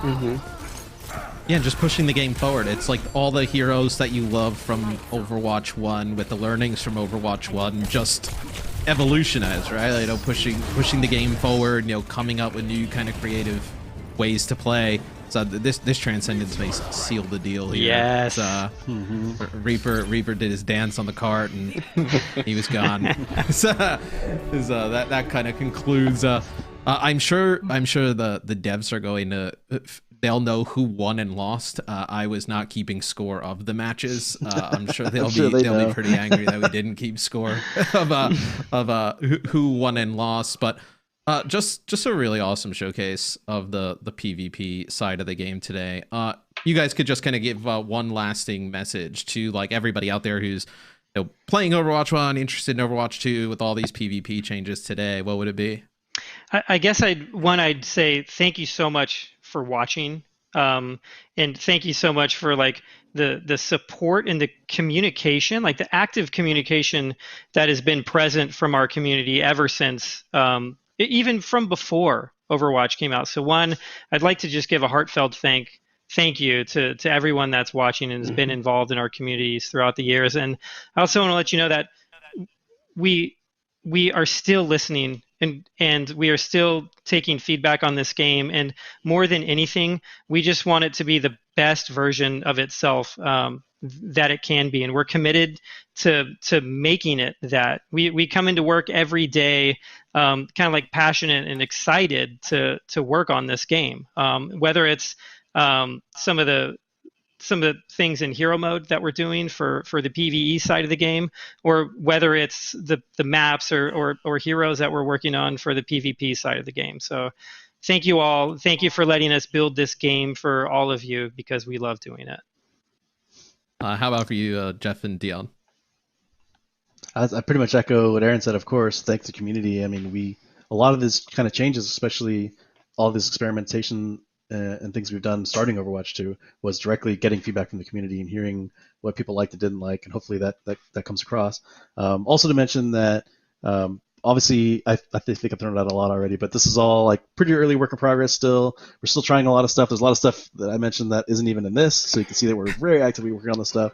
Yeah, just pushing the game forward. It's like all the heroes that you love from Overwatch 1 with the learnings from Overwatch 1 just evolutionize, right? You know, pushing the game forward, you know, coming up with new kind of creative ways to play. So this Transcendence may seal the deal here. Yes. Reaper did his dance on the cart and he was gone. That kind of concludes. I'm sure the devs are going to. They'll know who won and lost. I was not keeping score of the matches. I'm sure they'll be pretty angry that we didn't keep score of who won and lost. But just a really awesome showcase of the PvP side of the game today. You guys could just kind of give one lasting message to, like, everybody out there who's, you know, playing Overwatch 1, interested in Overwatch 2 with all these PvP changes today. What would it be? I guess I'd say thank you so much for watching, and thank you so much for, like, the support and the communication, like the active communication that has been present from our community ever since, even from before Overwatch came out. So one, I'd like to just give a heartfelt thank you to everyone that's watching and has been involved in our communities throughout the years. And I also want to let you know that we are still listening and we are still taking feedback on this game. And more than anything, we just want it to be the best version of itself that it can be. And we're committed to making it that. We come into work every day kind of like passionate and excited to work on this game. Whether it's some of the things in hero mode that we're doing for the PvE side of the game, or whether it's the maps or heroes that we're working on for the PvP side of the game. So thank you all. Thank you for letting us build this game for all of you, because we love doing it. How about for you, Geoff and Dion? I pretty much echo what Aaron said, of course. Thanks to community. I mean, a lot of this kind of changes, especially all this experimentation and things we've done starting Overwatch 2, was directly getting feedback from the community and hearing what people liked and didn't like, and hopefully that comes across. Also to mention that obviously I think I've thrown it out a lot already, but this is all like pretty early work in progress still. We're still trying a lot of stuff. There's a lot of stuff that I mentioned that isn't even in this, so you can see that we're very actively working on this stuff.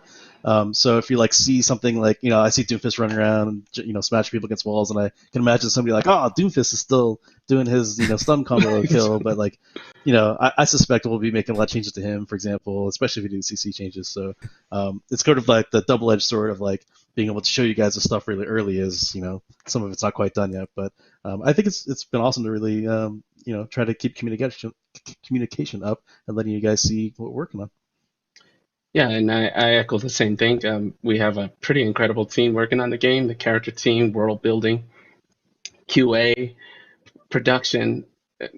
So if you like see something like, you know, I see Doomfist running around and, you know, smashing people against walls, and I can imagine somebody like, oh, Doomfist is still doing his, you know, stun combo kill, but like, you know, I suspect we'll be making a lot of changes to him, for example, especially if we do CC changes. So it's sort of like the double-edged sword of like being able to show you guys the stuff really early is, you know, some of it's not quite done yet, but I think it's been awesome to really, you know, try to keep communication up and letting you guys see what we're working on. Yeah, and I echo the same thing. We have a pretty incredible team working on the game, the character team, world building, QA, production,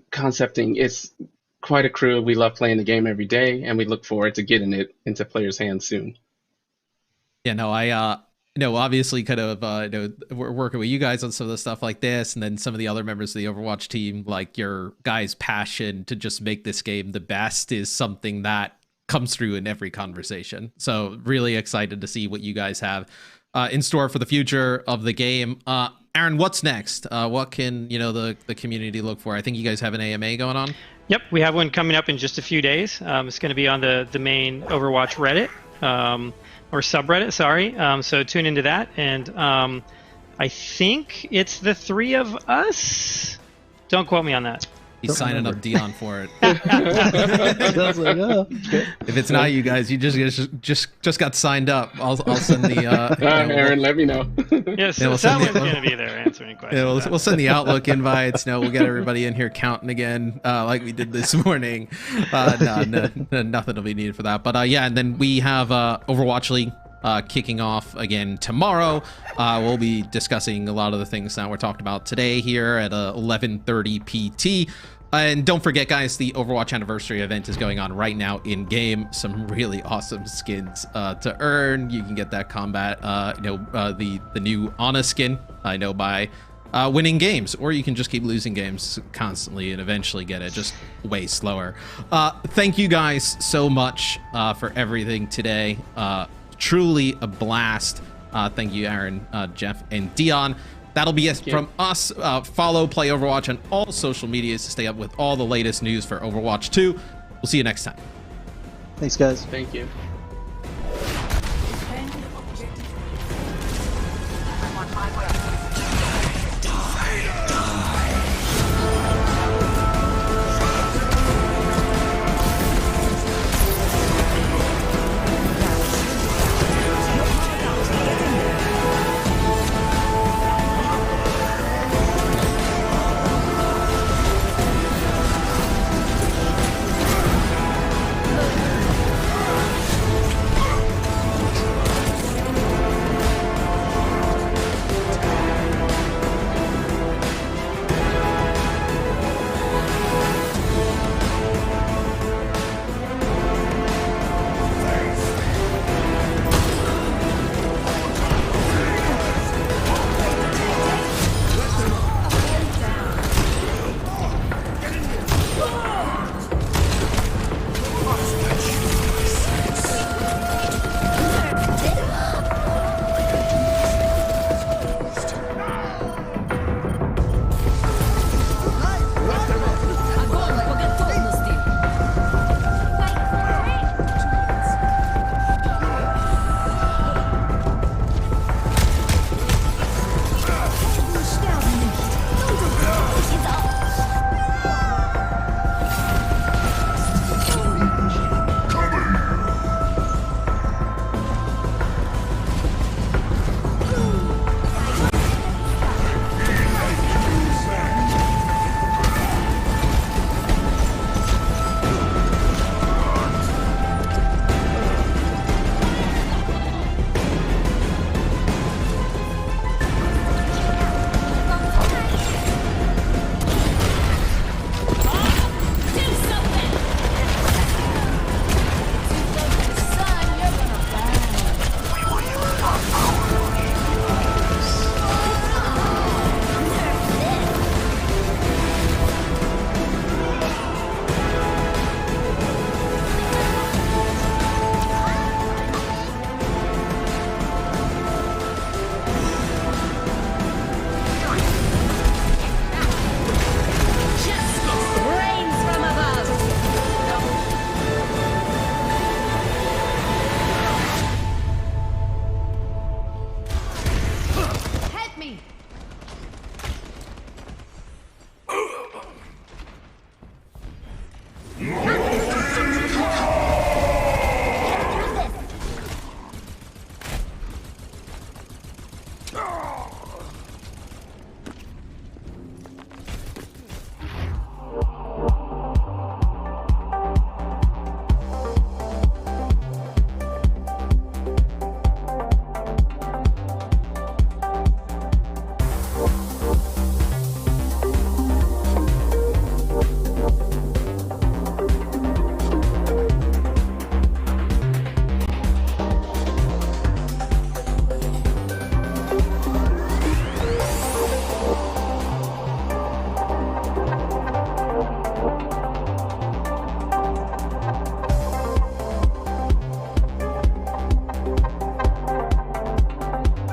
concepting. It's quite a crew. We love playing the game every day, and we look forward to getting it into players' hands soon. Yeah, no, I obviously kind of, we're working with you guys on some of the stuff like this, and then some of the other members of the Overwatch team, like your guys' passion to just make this game the best is something that comes through in every conversation. So really excited to see what you guys have in store for the future of the game. Aaron, what's next? What can, you know, the community look for? I think you guys have an AMA going on. Yep, we have one coming up in just a few days. It's going to be on the main Overwatch Reddit, or subreddit, sorry. So tune into that. And I think it's the three of us. Don't quote me on that. He's signing up Dion for it. I was like, oh, okay. If it's not you guys, you just got signed up. I'll send the. Aaron, let me know. Yes, we'll someone's going to be there answering questions. We'll send the Outlook invites. No, we'll get everybody in here counting again, like we did this morning. No, nothing will be needed for that. But yeah, and then we have Overwatch League kicking off again tomorrow. We'll be discussing a lot of the things that we're talking about today here at 11:30 PT. And don't forget, guys, the Overwatch Anniversary event is going on right now in game. Some really awesome skins to earn. You can get that combat, the new Ana skin, I know, by winning games, or you can just keep losing games constantly and eventually get it, just way slower. Thank you guys so much for everything today. Truly a blast. Thank you, Aaron, Geoff, and Dion. That'll be it from us. Follow Play Overwatch on all social medias to stay up with all the latest news for Overwatch 2. We'll see you next time. Thanks, guys. Thank you.